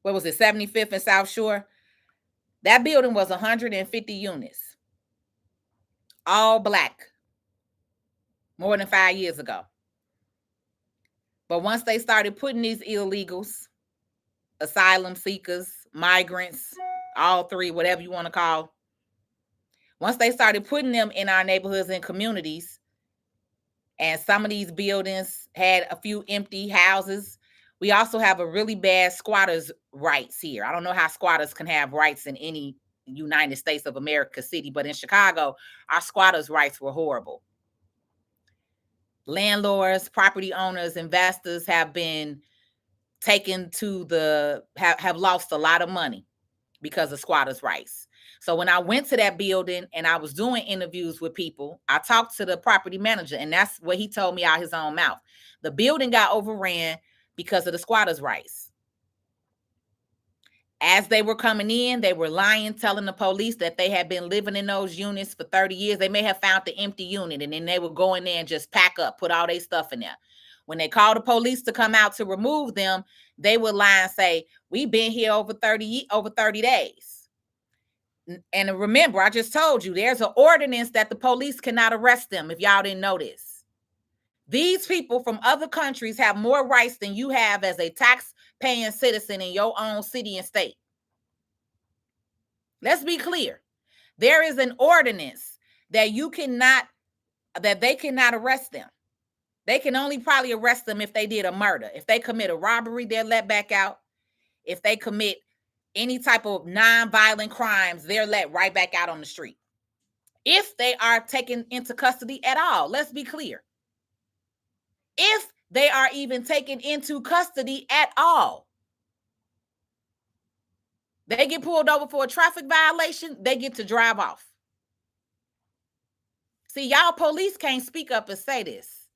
75th and South Shore, that building was 150 units. All Black. More than 5 years ago. But once they started putting these illegals, asylum seekers, migrants, all three, whatever you want to call, once they started putting them in our neighborhoods and communities, and some of these buildings had a few empty houses, we also have a really bad squatters' rights here. I don't know how squatters can have rights in any United States of America city, but in Chicago, our squatters' rights were horrible. Landlords, property owners, investors have been taken to have lost a lot of money because of squatters' rights. So when I went to that building and I was doing interviews with people, I talked to the property manager, and that's what he told me out his own mouth. The building got overran because of the squatters' rights. As they were coming in, they were lying, telling the police that they had been living in those units for 30 years. They may have found the empty unit, and then they would go in there and just pack up, put all their stuff in there. When they called the police to come out to remove them, they would lie and say, we've been here over 30 days. And remember, I just told you, there's an ordinance that the police cannot arrest them, if y'all didn't know this. These people from other countries have more rights than you have as a tax-paying citizen in your own city and state. Let's be clear. There is an ordinance that they cannot arrest them. They can only probably arrest them if they did a murder. If they commit a robbery, they're let back out. If they commit any type of non-violent crimes, they're let right back out on the street. If they are taken into custody at all, let's be clear. If they are even taken into custody at all, they get pulled over for a traffic violation, they get to drive off. See, y'all police can't speak up and say this.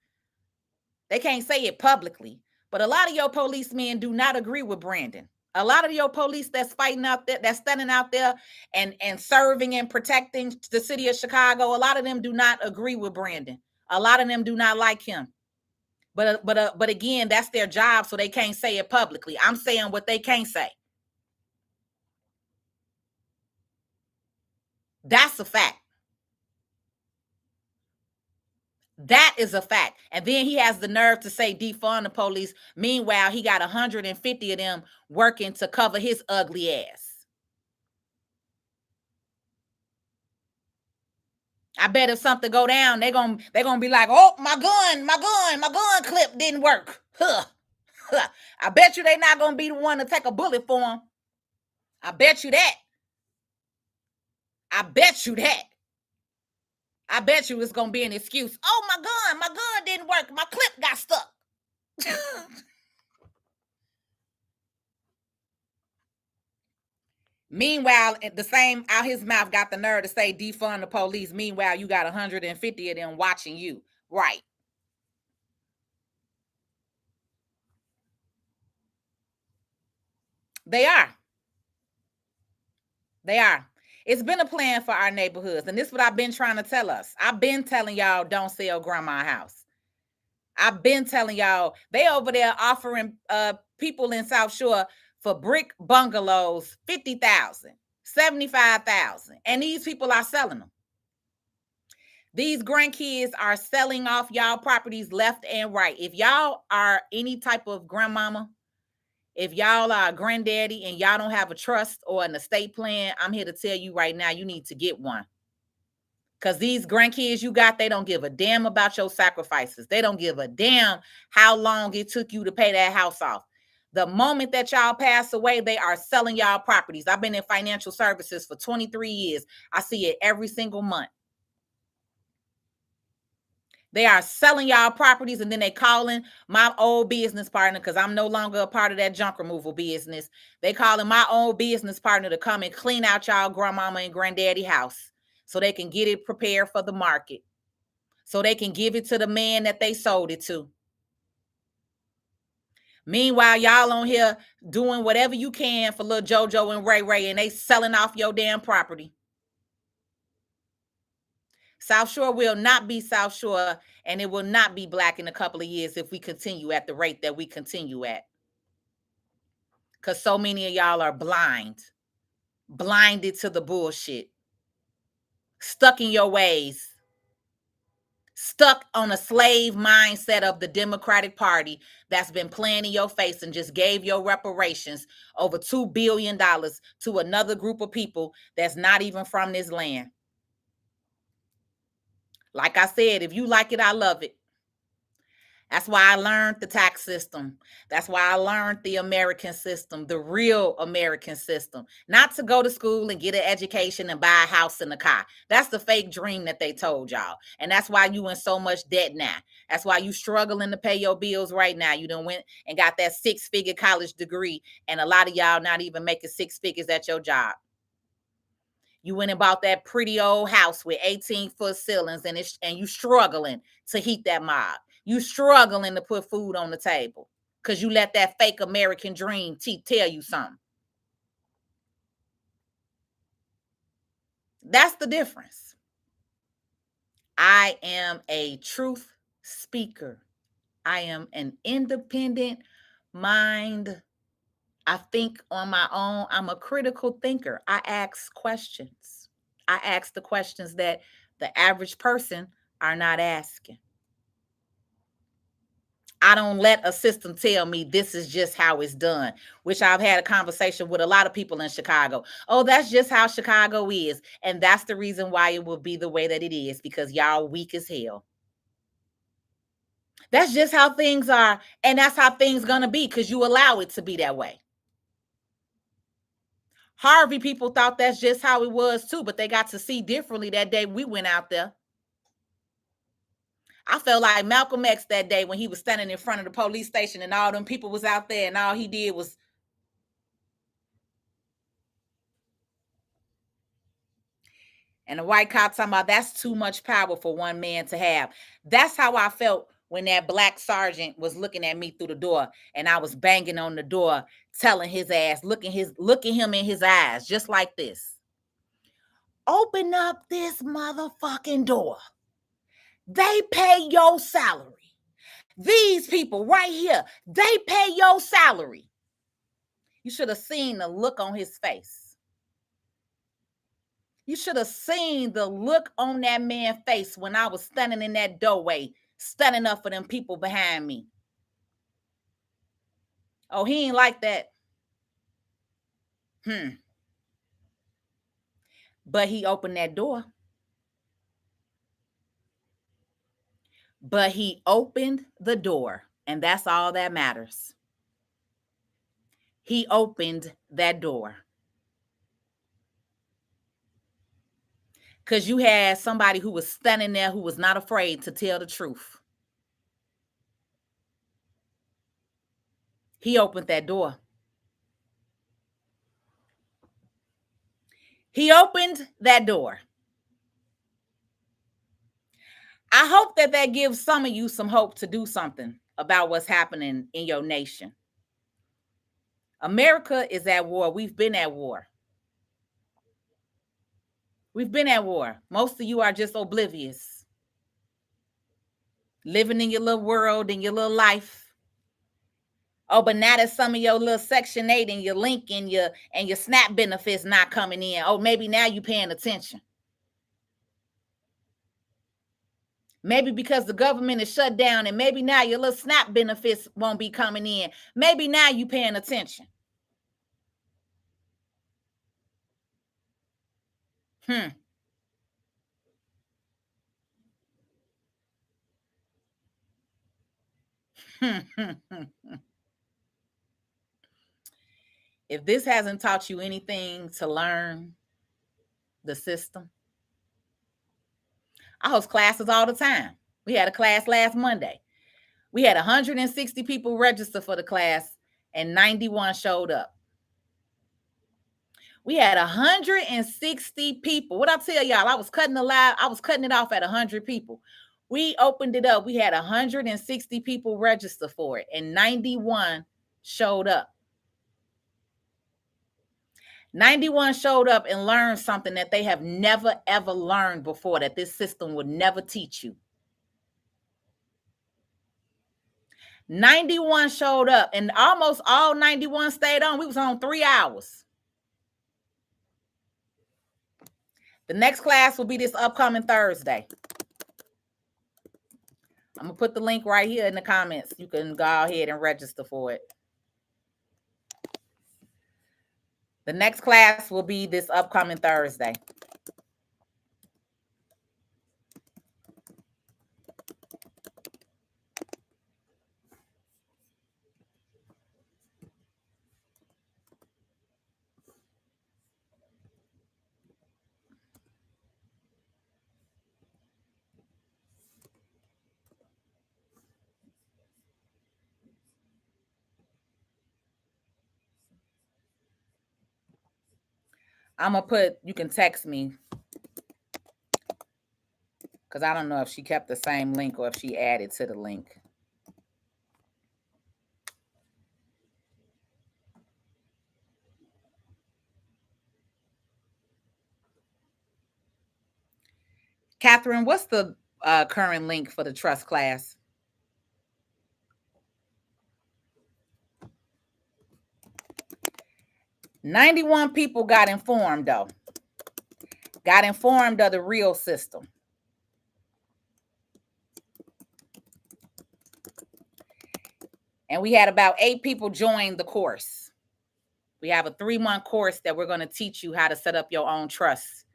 They can't say it publicly, but a lot of your policemen do not agree with Brandon. A lot of your police that's fighting out there, that's standing out there and serving and protecting the city of Chicago, a lot of them do not agree with Brandon. A lot of them do not like him. But again, that's their job, so they can't say it publicly. I'm saying what they can't say. That's a fact. That is a fact. And then he has the nerve to say defund the police. Meanwhile, he got 150 of them working to cover his ugly ass. I bet if something go down, they're gonna be like, oh, my gun clip didn't work. Huh. I bet you they're not gonna be the one to take a bullet for him. I bet you that. I bet you that. I bet you it's gonna be an excuse. Oh, my gun didn't work. My clip got stuck. Meanwhile, the same out his mouth got the nerve to say defund the police. Meanwhile, you got 150 of them watching you. Right. They are. They are. It's been a plan for our neighborhoods. And this is what I've been trying to tell us. I've been telling y'all, don't sell grandma's house. I've been telling y'all, they over there offering people in South Shore for brick bungalows, 50,000, 75,000. And these people are selling them. These grandkids are selling off y'all properties left and right. If y'all are any type of grandmama, if y'all are a granddaddy and y'all don't have a trust or an estate plan, I'm here to tell you right now, you need to get one. Because these grandkids you got, they don't give a damn about your sacrifices. They don't give a damn how long it took you to pay that house off. The moment that y'all pass away, they are selling y'all properties. I've been in financial services for 23 years. I see it every single month. They are selling y'all properties, and then they calling my old business partner, because I'm no longer a part of that junk removal business. They calling my old business partner to come and clean out y'all grandmama and granddaddy house so they can get it prepared for the market, so they can give it to the man that they sold it to. Meanwhile, y'all on here doing whatever you can for little JoJo and Ray Ray, and they selling off your damn property. South Shore will not be South Shore, and it will not be black in a couple of years if we continue at the rate that we continue at. Because so many of y'all are blinded to the bullshit, stuck in your ways, stuck on a slave mindset of the Democratic Party that's been playing in your face and just gave your reparations over $2 billion to another group of people that's not even from this land. Like I said, if you like it, I love it. That's why I learned the tax system. That's why I learned the American system, the real American system. Not to go to school and get an education and buy a house and a car. That's the fake dream that they told y'all. And that's why you in so much debt now. That's why you struggling to pay your bills right now. You done went and got that 6-figure college degree, and a lot of y'all not even making 6 figures at your job. You went and bought that pretty old house with 18-foot ceilings, and you struggling to heat that mob. You struggling to put food on the table because you let that fake American dream tell you something. That's the difference. I am a truth speaker. I am an independent mind. I think on my own. I'm a critical thinker. I ask questions. I ask the questions that the average person are not asking. I don't let a system tell me this is just how it's done, which I've had a conversation with a lot of people in Chicago. Oh, that's just how Chicago is. And that's the reason why it will be the way that it is, because y'all weak as hell. That's just how things are. And that's how things going to be because you allow it to be that way. Harvey people thought that's just how it was too, but they got to see differently that day we went out there. I felt like Malcolm X that day when he was standing in front of the police station and all them people was out there and all he did was and the white cop talking about that's too much power for one man to have. That's how I felt when that black sergeant was looking at me through the door and I was banging on the door, telling his ass, looking him in his eyes, just like this. Open up this motherfucking door. They pay your salary. These people right here, they pay your salary. You should have seen the look on his face. You should have seen the look on that man's face when I was standing in that doorway, standing up for them people behind me. Oh, he ain't like that. But he opened that door. But he opened the door, and that's all that matters. He opened that door. Because you had somebody who was standing there who was not afraid to tell the truth. He opened that door. He opened that door. I hope that gives some of you some hope to do something about what's happening in your nation. America is at war. We've been at war. We've been at war. Most of you are just oblivious. Living in your little world, in your little life. Oh, but now that some of your little Section 8 and your link and your SNAP benefits not coming in. Oh, maybe now you're paying attention. Maybe because the government is shut down and maybe now your little SNAP benefits won't be coming in. Maybe now you're paying attention. If this hasn't taught you anything to learn the system, I host classes all the time. We had a class last Monday. We had 160 people register for the class and 91 showed up. We had 160 people. What I tell y'all, I was cutting it off at 100 people. We opened it up. We had 160 people register for it and 91 showed up. 91 showed up and learned something that they have never, ever learned before, that this system would never teach you. 91 showed up and almost all 91 stayed on. We was on 3 hours. The next class will be this upcoming Thursday. I'm going to put the link right here in the comments. You can go ahead and register for it. The next class will be this upcoming Thursday. I'm going to put, you can text me, because I don't know if she kept the same link or if she added to the link. Catherine, what's the current link for the trust class? $91 people got informed, though. Got informed of the real system. And we had about 8 people join the course. We have a 3-month course that we're going to teach you how to set up your own trust.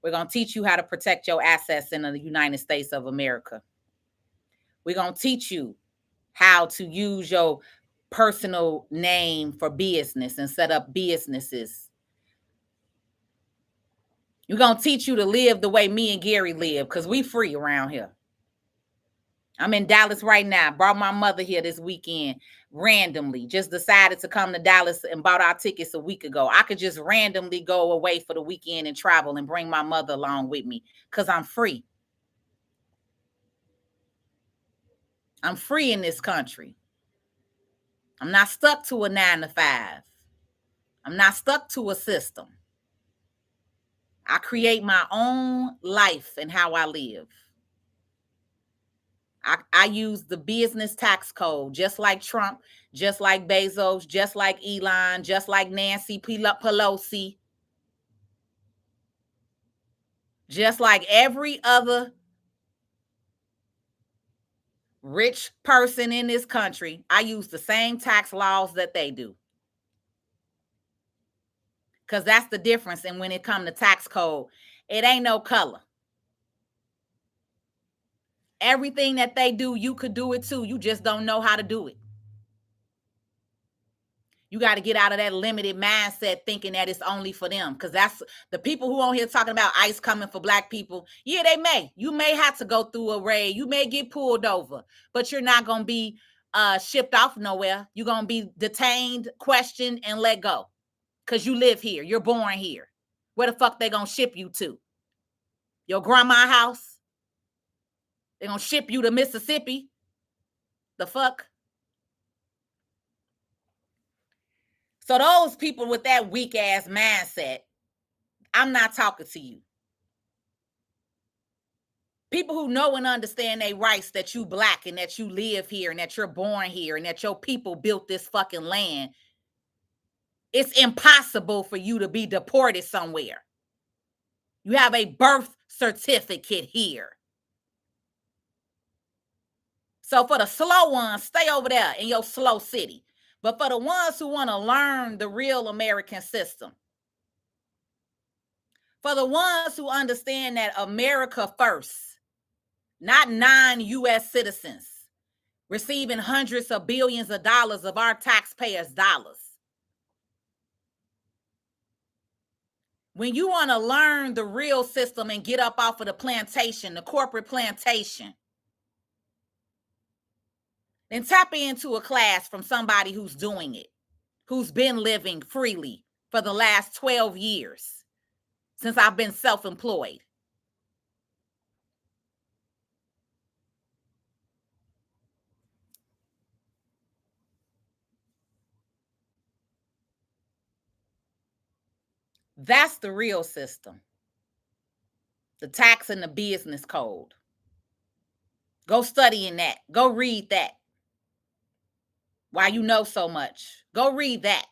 We're going to teach you how to protect your assets in the United States of America. We're going to teach you how to use your personal name for business and set up businesses. We're going to teach you to live the way me and Gary live, because we free around here. I'm in Dallas right now. Brought my mother here this weekend randomly. Just decided to come to Dallas and bought our tickets a week ago. I could just randomly go away for the weekend and travel and bring my mother along with me because I'm free. I'm free in this country. I'm not stuck to a 9 to 5. I'm not stuck to a system. I create my own life and how I live. I use the business tax code, just like Trump, just like Bezos, just like Elon, just like Nancy Pelosi, just like every other rich person in this country. I use the same tax laws that they do. Because that's the difference. And when it comes to tax code, it ain't no color. Everything that they do, you could do it too. You just don't know how to do it. You got to get out of that limited mindset thinking that it's only for them. Because that's the people who on here talking about ICE coming for Black people. Yeah, they may. You may have to go through a raid. You may get pulled over. But you're not going to be shipped off nowhere. You're going to be detained, questioned, and let go. Because you live here. You're born here. Where the fuck they going to ship you to? Your grandma's house? They're going to ship you to Mississippi? The fuck? So those people with that weak ass mindset, I'm not talking to you. People who know and understand their rights, that you Black and that you live here and that you're born here and that your people built this fucking land. It's impossible for you to be deported somewhere. You have a birth certificate here. So for the slow ones, stay over there in your slow city. But for the ones who want to learn the real American system, for the ones who understand that America first, not non-U.S. citizens receiving hundreds of billions of dollars of our taxpayers' dollars. When you want to learn the real system and get up off of the plantation, the corporate plantation, then tap into a class from somebody who's doing it, who's been living freely for the last 12 years since I've been self-employed. That's the real system. The tax and the business code. Go study in that. Go read that. Why you know so much. Go read that.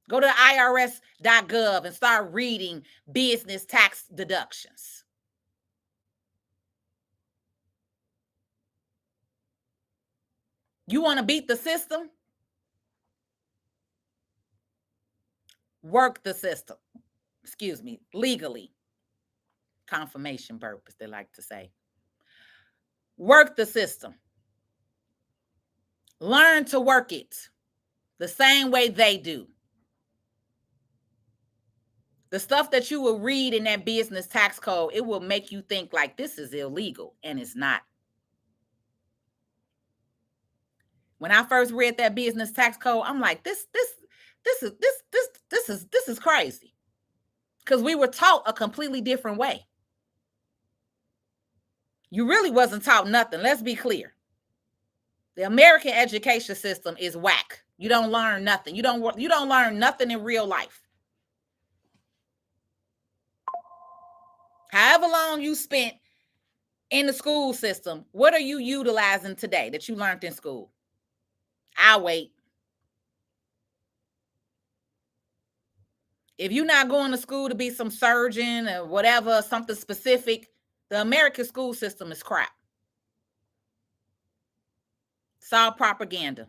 Go to irs.gov and start reading business tax deductions. You want to beat the system? Work the system. Excuse me, legally. Confirmation purpose, they like to say. Work the system. Learn to work it the same way they do. The stuff that you will read in that business tax code, it will make you think like this is illegal, and it's not. When I first read that business tax code, I'm like, this is crazy. Because we were taught a completely different way. You really wasn't taught nothing. Let's be clear. The American education system is whack. You don't learn nothing. You don't learn nothing in real life. However long you spent in the school system, what are you utilizing today that you learned in school? I'll wait. If you're not going to school to be some surgeon or whatever, something specific, the American school system is crap. It's all propaganda.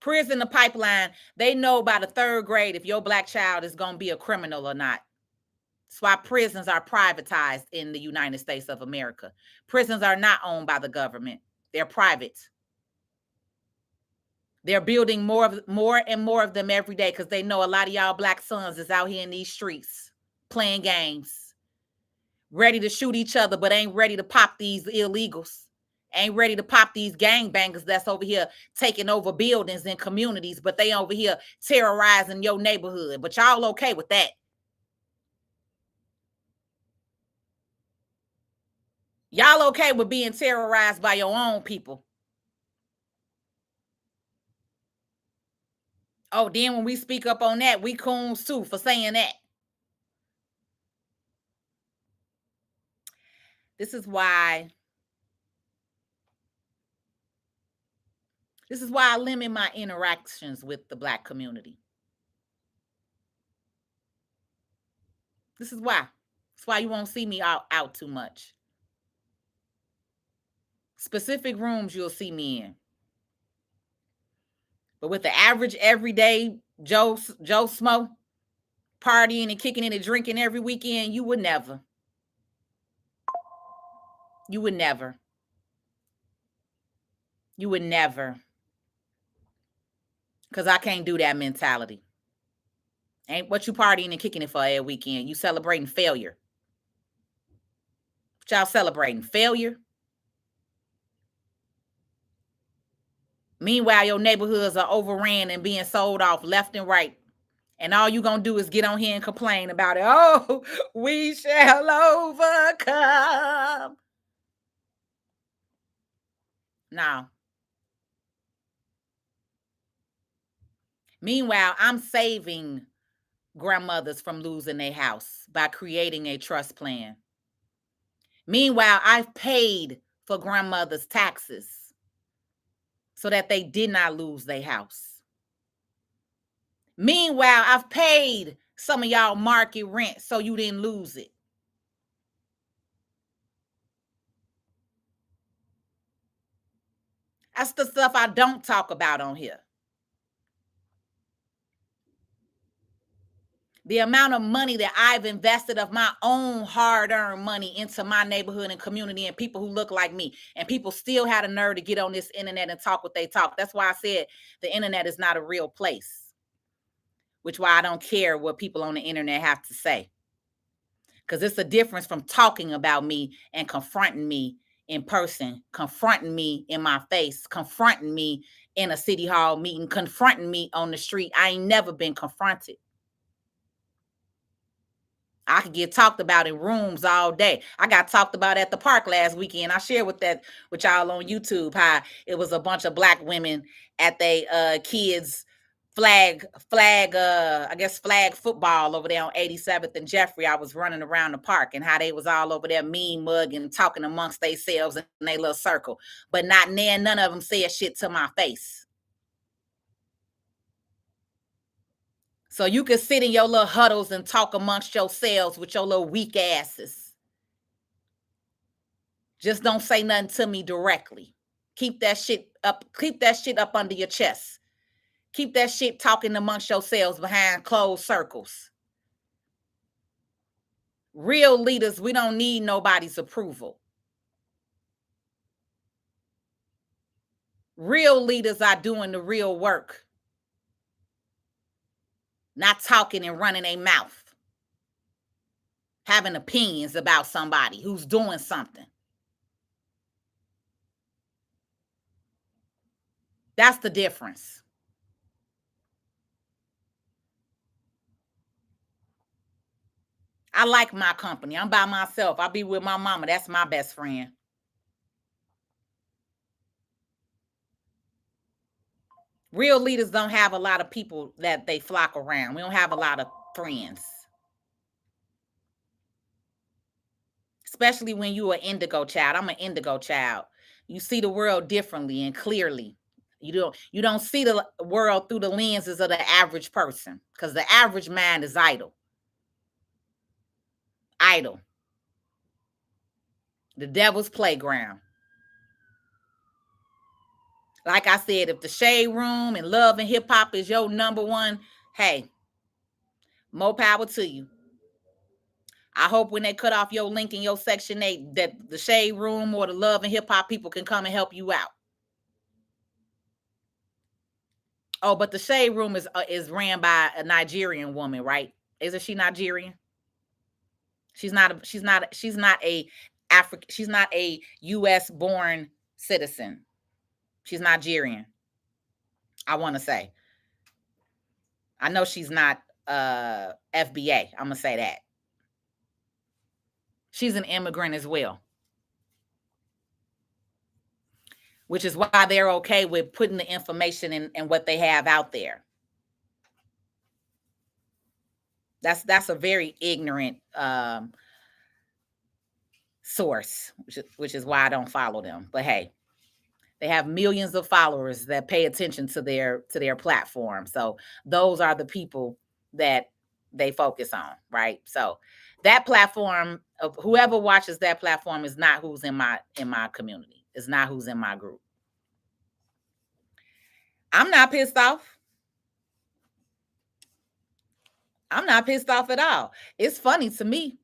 Prison, the pipeline, they know by the third grade if your black child is going to be a criminal or not. That's why prisons are privatized in the United States of America. Prisons are not owned by the government. They're private. They're building more and more of them every day because they know a lot of y'all black sons is out here in these streets playing games, ready to shoot each other, but ain't ready to pop these illegals. Ain't ready to pop these gangbangers that's over here taking over buildings and communities, but they over here terrorizing your neighborhood. But y'all okay with that? Y'all okay with being terrorized by your own people? Oh, then when we speak up on that, we coons too for saying that. This is why I limit my interactions with the black community. This is why. That's why you won't see me out too much. Specific rooms you'll see me in. But with the average everyday Joe Smo partying and kicking it and drinking every weekend, you would never. You would never. You would never. Because I can't do that mentality. Ain't what you partying and kicking it for every weekend. You celebrating failure. What y'all celebrating? Failure? Meanwhile, your neighborhoods are overran and being sold off left and right. And all you gonna do is get on here and complain about it. Oh, we shall overcome. No. Meanwhile, I'm saving grandmothers from losing their house by creating a trust plan. Meanwhile, I've paid for grandmothers' taxes so that they did not lose their house. Meanwhile, I've paid some of y'all market rent so you didn't lose it. That's the stuff I don't talk about on here. The amount of money that I've invested of my own hard-earned money into my neighborhood and community and people who look like me. And people still had a nerve to get on this internet and talk what they talk. That's why I said the internet is not a real place. Which why I don't care what people on the internet have to say. Because it's a difference from talking about me and confronting me in person, confronting me in my face, confronting me in a city hall meeting, confronting me on the street. I ain't never been confronted. I could get talked about in rooms all day. I got talked about at the park last weekend. I shared with y'all on YouTube how it was a bunch of black women at they kids flag football over there on 87th and Jeffrey. I was running around the park and how they was all over there mean mugging and talking amongst themselves in their little circle. But none of them said shit to my face. So you can sit in your little huddles and talk amongst yourselves with your little weak asses. Just don't say nothing to me directly. Keep that shit up. Keep that shit up under your chest. Keep that shit talking amongst yourselves behind closed circles. Real leaders, we don't need nobody's approval. Real leaders are doing the real work, not talking and running their mouth, having opinions about somebody who's doing something. That's the difference. I like my company. I'm by myself. I be with my mama. That's my best friend. Real leaders don't have a lot of people that they flock around. We don't have a lot of friends. Especially when you're an indigo child. I'm an indigo child. You see the world differently and clearly. You don't see the world through the lenses of the average person, because the average mind is idle. Idle. The devil's playground. Like I said, if the Shade Room and Love and Hip Hop is your number one, hey, more power to you. I hope when they cut off your link in your Section 8 that the Shade Room or the Love and Hip Hop people can come and help you out. Oh, but the Shade Room is ran by a Nigerian woman, right? Isn't she Nigerian? She's not a US born citizen. She's Nigerian. I want to say. I know she's not FBA. I'm going to say that. She's an immigrant as well. Which is why they're okay with putting the information in what they have out there. That's a very ignorant source, which is why I don't follow them. But hey, they have millions of followers that pay attention to their platform. So those are the people that they focus on, right? So that platform, whoever watches that platform is not who's in my community. It's not who's in my group. I'm not pissed off. I'm not pissed off at all. It's funny to me.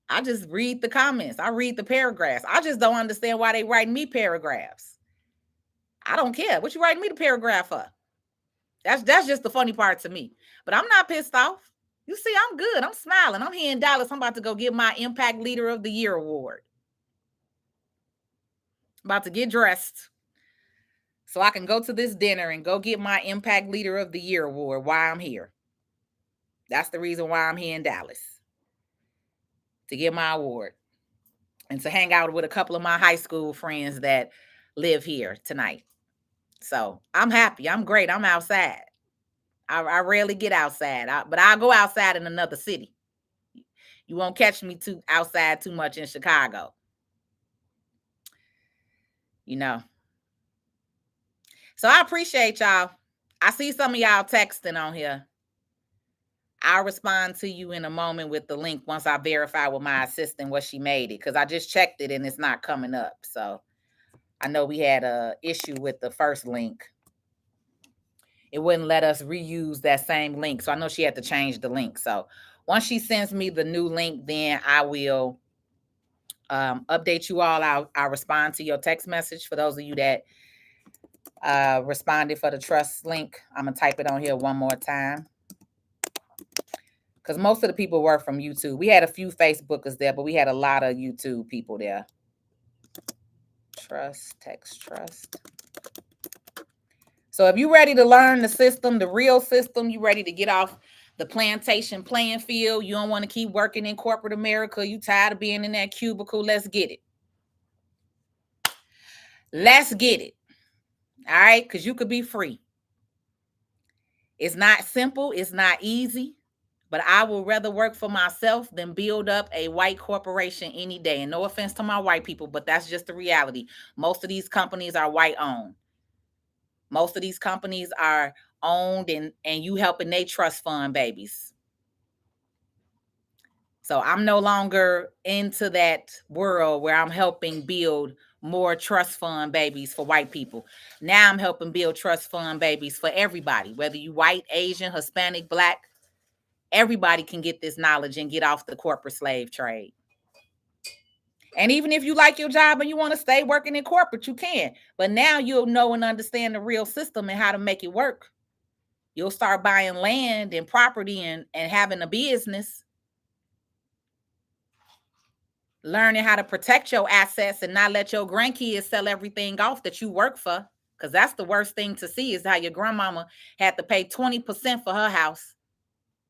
I just read the comments. I read the paragraphs. I just don't understand why they write me paragraphs. I don't care. What you writing me the paragraph for? That's just the funny part to me. But I'm not pissed off. You see, I'm good. I'm smiling. I'm here in Dallas. I'm about to go get my Impact Leader of the Year award. I'm about to get dressed so I can go to this dinner and go get my Impact Leader of the Year award while I'm here. That's the reason why I'm here in Dallas, to get my award and to hang out with a couple of my high school friends that live here tonight. So I'm happy. I'm great. I'm outside. I rarely get outside, but I'll go outside in another city. You won't catch me outside too much in Chicago. You know. So I appreciate y'all. I see some of y'all texting on here. I'll respond to you in a moment with the link once I verify with my assistant what she made it, because I just checked it and it's not coming up. So I know we had a issue with the first link. It wouldn't let us reuse that same link. So I know she had to change the link. So once she sends me the new link, then I will update you all. I'll respond to your text message. For those of you that responded for the trust link, I'm going to type it on here one more time, because most of the people were from YouTube. We had a few Facebookers there, but we had a lot of YouTube people there. Trust, text trust. So if you're ready to learn the system, the real system, you ready to get off the plantation playing field, you don't want to keep working in corporate America, you tired of being in that cubicle, let's get it. Let's get it. All right? Because you could be free. It's not simple. It's not easy. But I will rather work for myself than build up a white corporation any day. And no offense to my white people, but that's just the reality. Most of these companies are white owned. Most of these companies are owned and you helping they trust fund babies. So I'm no longer into that world where I'm helping build more trust fund babies for white people. Now I'm helping build trust fund babies for everybody, whether you white, Asian, Hispanic, Black. Everybody can get this knowledge and get off the corporate slave trade. And even if you like your job and you want to stay working in corporate, you can. But now you'll know and understand the real system and how to make it work. You'll start buying land and property and having a business. Learning how to protect your assets and not let your grandkids sell everything off that you work for. Because that's the worst thing to see is how your grandmama had to pay 20% for her house.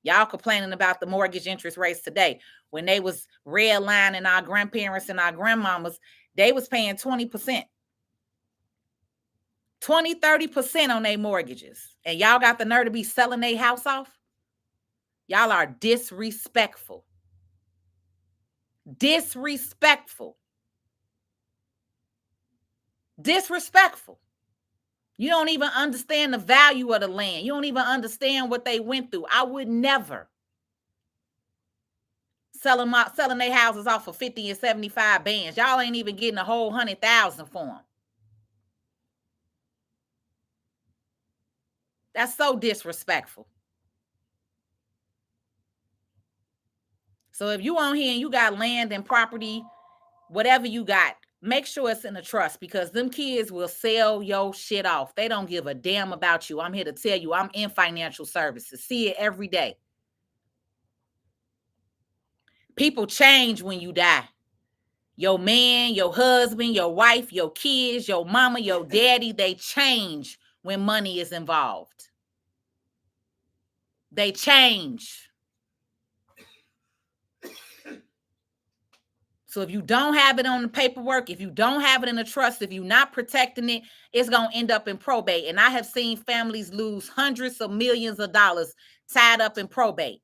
Y'all complaining about the mortgage interest rates today. When they was redlining our grandparents and our grandmamas, they was paying 20%. 20, 30% on their mortgages. And y'all got the nerve to be selling their house off? Y'all are disrespectful. Disrespectful. Disrespectful. You don't even understand the value of the land. You don't even understand what they went through. I would never selling their houses off for 50 and 75 bands. Y'all ain't even getting a whole 100,000 for them. That's so disrespectful. So if you on here and you got land and property, whatever you got, make sure it's in a trust, because them kids will sell your shit off. They don't give a damn about you. I'm here to tell you, I'm in financial services. See it every day. People change when you die. Your man, your husband, your wife, your kids, your mama, your daddy, they change when money is involved. They change. So if you don't have it on the paperwork, if you don't have it in a trust, if you're not protecting it, it's going to end up in probate. And I have seen families lose hundreds of millions of dollars tied up in probate.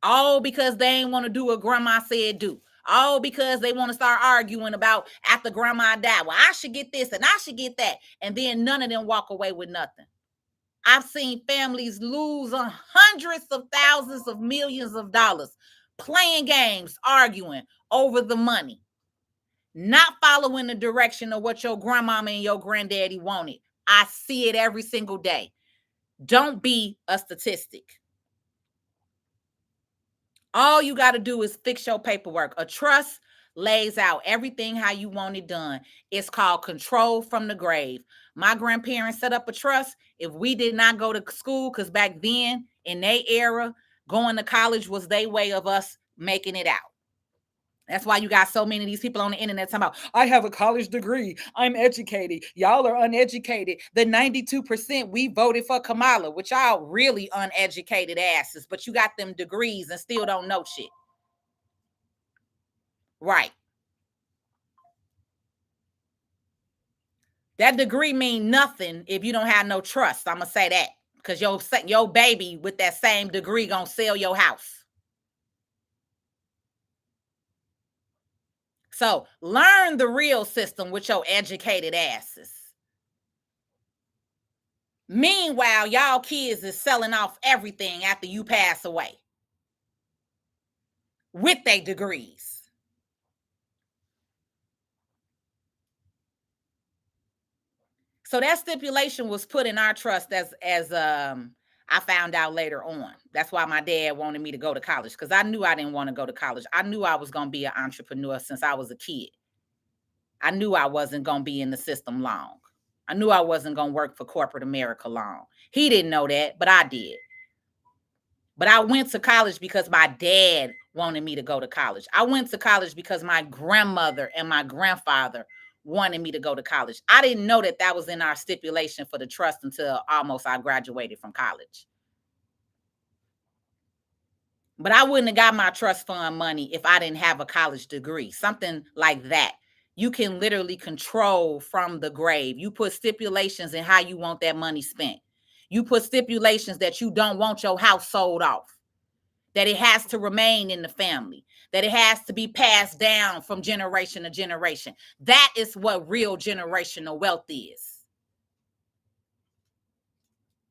All because they ain't want to do what grandma said do. All because they want to start arguing about after grandma died. Well, I should get this and I should get that. And then none of them walk away with nothing. I've seen families lose hundreds of thousands of millions of dollars playing games, arguing over the money, not following the direction of what your grandmama and your granddaddy wanted. I see it every single day. Don't be a statistic. All you got to do is fix your paperwork. A trust lays out everything how you want it done. It's called control from the grave. My grandparents set up a trust. If we did not go to school, because back then in their era, going to college was their way of us making it out. That's why you got so many of these people on the internet talking about, I have a college degree. I'm educated. Y'all are uneducated. The 92% we voted for Kamala, which y'all really uneducated asses, but you got them degrees and still don't know shit. Right. That degree mean nothing if you don't have no trust. I'm going to say that, because your baby with that same degree going to sell your house. So learn the real system with your educated asses. Meanwhile, y'all kids is selling off everything after you pass away with their degrees. So that stipulation was put in our trust as I found out later on. That's why my dad wanted me to go to college, because I knew I didn't want to go to college. I knew I was going to be an entrepreneur since I was a kid. I knew I wasn't going to be in the system long. I knew I wasn't going to work for corporate America long. He didn't know that, but I did. But I went to college because my dad wanted me to go to college. I went to college because my grandmother and my grandfather wanted me to go to college. I didn't know that that was in our stipulation for the trust until almost I graduated from college. But I wouldn't have got my trust fund money if I didn't have a college degree, something like that. You can literally control from the grave. You put stipulations in how you want that money spent. You put stipulations that you don't want your house sold off, that it has to remain in the family, that it has to be passed down from generation to generation. That is what real generational wealth is.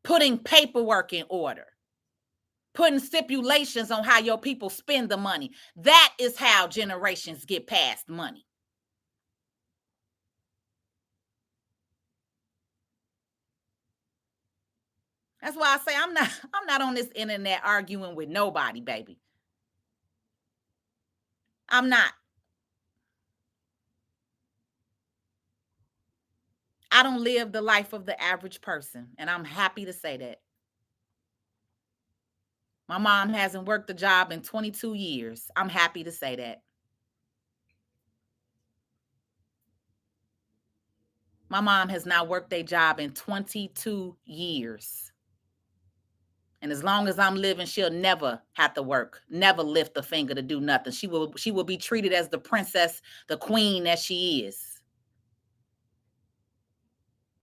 Putting paperwork in order, putting stipulations on how your people spend the money. That is how generations get passed money. That's why I say I'm not on this internet arguing with nobody, baby. I'm not. I don't live the life of the average person, and I'm happy to say that. My mom hasn't worked a job in 22 years. I'm happy to say that. My mom has not worked a job in 22 years. And as long as I'm living, she'll never have to work, never lift a finger to do nothing. She will be treated as the princess, the queen that she is.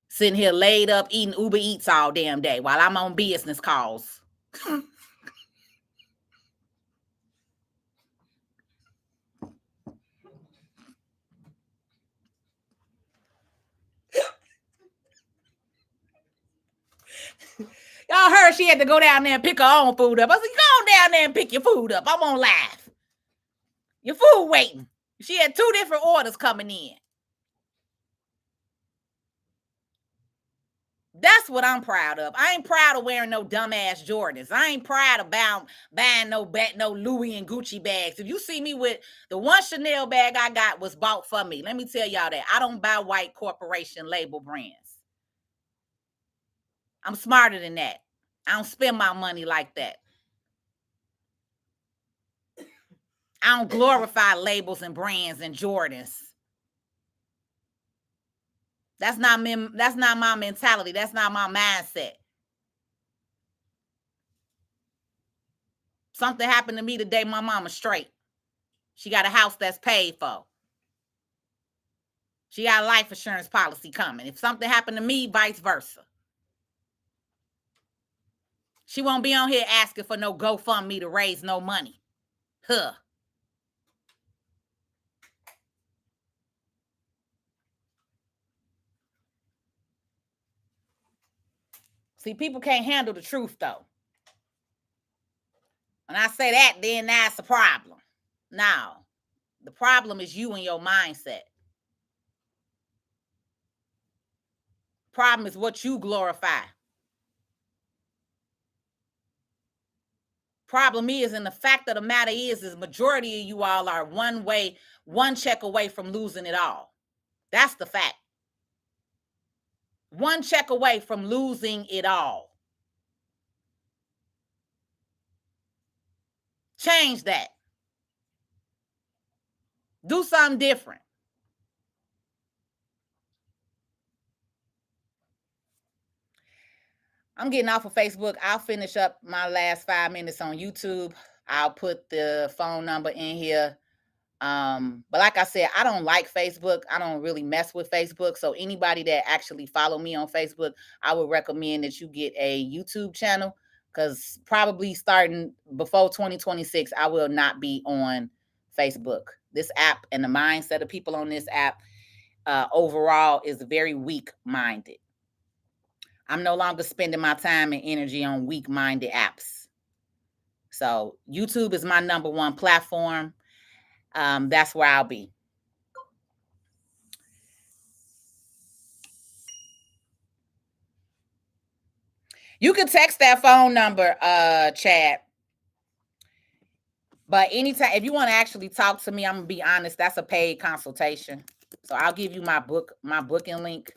Sitting here laid up eating Uber Eats all damn day while I'm on business calls. Y'all heard she had to go down there and pick her own food up. I said, go down there and pick your food up. I'm on live. Your food waiting. She had 2 different orders coming in. That's what I'm proud of. I ain't proud of wearing no dumbass Jordans. I ain't proud of buying no Louis and Gucci bags. If you see me with the one Chanel bag I got was bought for me. Let me tell y'all that. I don't buy white corporation label brands. I'm smarter than that. I don't spend my money like that. I don't glorify labels and brands and Jordans. That's not my mentality. That's not my mindset. Something happened to me today, my mama straight. She got a house that's paid for. She got a life insurance policy coming. If something happened to me, vice versa. She won't be on here asking for no GoFundMe to raise no money. Huh. See, people can't handle the truth, though. When I say that, then that's a problem. Now, the problem is you and your mindset. Problem is what you glorify. Problem is, and the fact of the matter is majority of you all are one check away from losing it all. That's the fact. One check away from losing it all. Change that. Do something different. I'm getting off of Facebook. I'll finish up my last 5 minutes on YouTube. I'll put the phone number in here. But like I said, I don't like Facebook. I don't really mess with Facebook. So anybody that actually follow me on Facebook, I would recommend that you get a YouTube channel, because probably starting before 2026, I will not be on Facebook. This app and the mindset of people on this app overall is very weak-minded. I'm no longer spending my time and energy on weak-minded apps. So YouTube is my number one platform. That's where I'll be. You can text that phone number, Chad. But anytime, if you want to actually talk to me, I'm gonna be honest, that's a paid consultation. So I'll give you my booking link,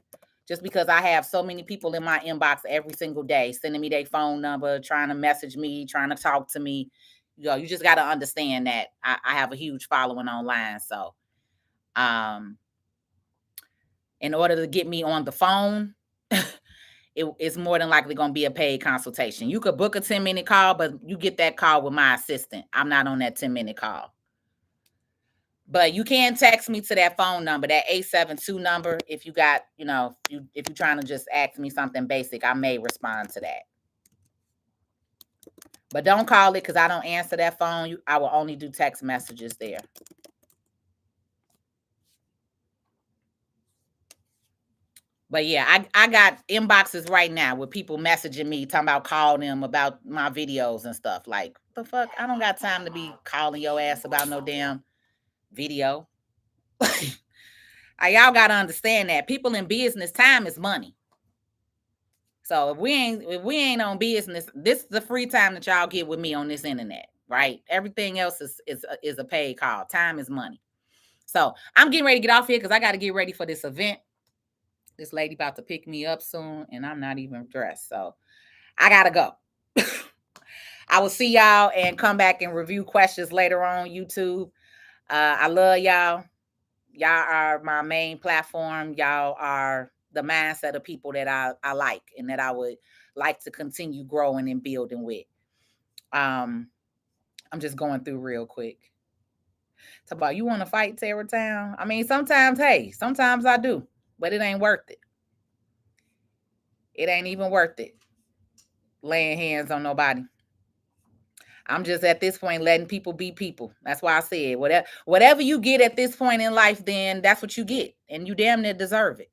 just because I have so many people in my inbox every single day sending me their phone number, trying to message me, trying to talk to me. You just got to understand that I have a huge following online. So in order to get me on the phone, it's more than likely going to be a paid consultation. You could book a 10-minute call, but you get that call with my assistant. I'm not on that 10-minute call. But you can text me to that phone number, that 872 number. If you got, if you're trying to just ask me something basic, I may respond to that. But don't call it, because I don't answer that phone. I will only do text messages there. But yeah, I got inboxes right now with people messaging me, talking about calling them about my videos and stuff. Like, the fuck? I don't got time to be calling your ass about no damn video. Y'all got to understand that people in business, time is money. So if we ain't on business, this is the free time that y'all get with me on this internet, right? Everything else is a paid call. Time is money. So I'm getting ready to get off here because I got to get ready for this event. This lady about to pick me up soon, and I'm not even dressed, so I gotta go. I will see y'all and come back and review questions later on YouTube. I love y'all. Y'all are my main platform. Y'all are the mindset of people that I like and that I would like to continue growing and building with. I'm just going through real quick. It's about, you want to fight Terrortown? I mean, sometimes I do, but it ain't worth it. It ain't even worth it. Laying hands on nobody. I'm just at this point letting people be people. That's why I said whatever you get at this point in life, then that's what you get, and you damn near deserve it.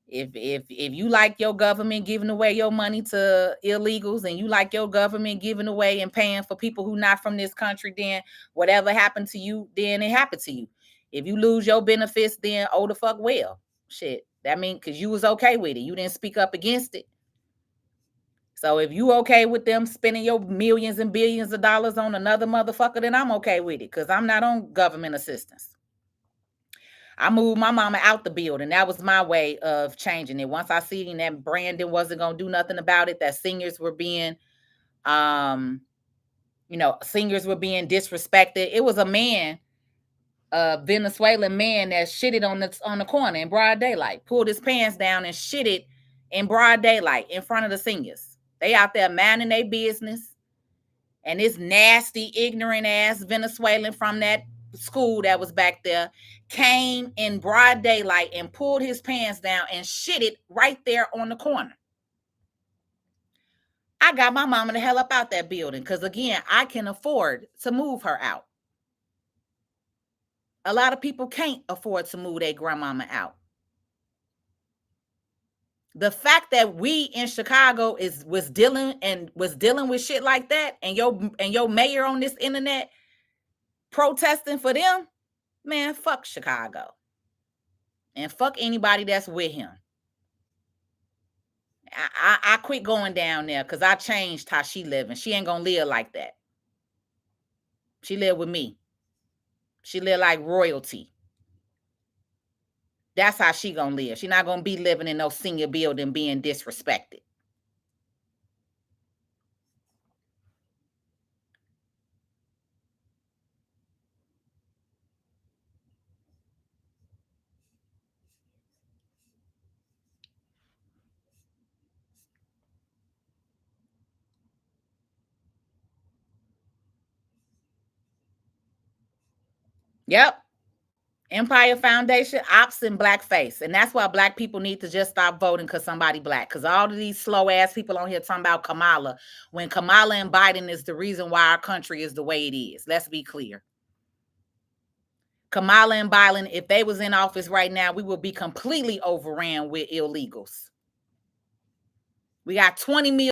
If you like your government giving away your money to illegals, and you like your government giving away and paying for people who not from this country, then whatever happened to you, then it happened to you. If you lose your benefits, then oh the fuck well. Shit. That mean because you was okay with it. You didn't speak up against it. So if you okay with them spending your millions and billions of dollars on another motherfucker, then I'm okay with it because I'm not on government assistance. I moved my mama out the building. That was my way of changing it. Once I seen that Brandon wasn't going to do nothing about it, that seniors were being, seniors were being disrespected. It was a man, a Venezuelan man that shitted on the corner in broad daylight, pulled his pants down and shitted in broad daylight in front of the seniors. They out there minding their business. And this nasty, ignorant ass Venezuelan from that school that was back there came in broad daylight and pulled his pants down and shitted right there on the corner. I got my mama the hell up out that building because, again, I can afford to move her out. A lot of people can't afford to move their grandmama out. The fact that we in Chicago was dealing with shit like that, and your mayor on this internet protesting for them, man, fuck Chicago. And fuck anybody that's with him. I quit going down there because I changed how she living. She ain't gonna live like that. She live with me. She live like royalty. That's how she gonna live. She not gonna be living in no senior building being disrespected. Yep. Empire Foundation, ops, and blackface. And that's why black people need to just stop voting because somebody black. Because all of these slow ass people on here talking about Kamala, when Kamala and Biden is the reason why our country is the way it is. Let's be clear. Kamala and Biden, if they was in office right now, we would be completely overran with illegals. We got 20 million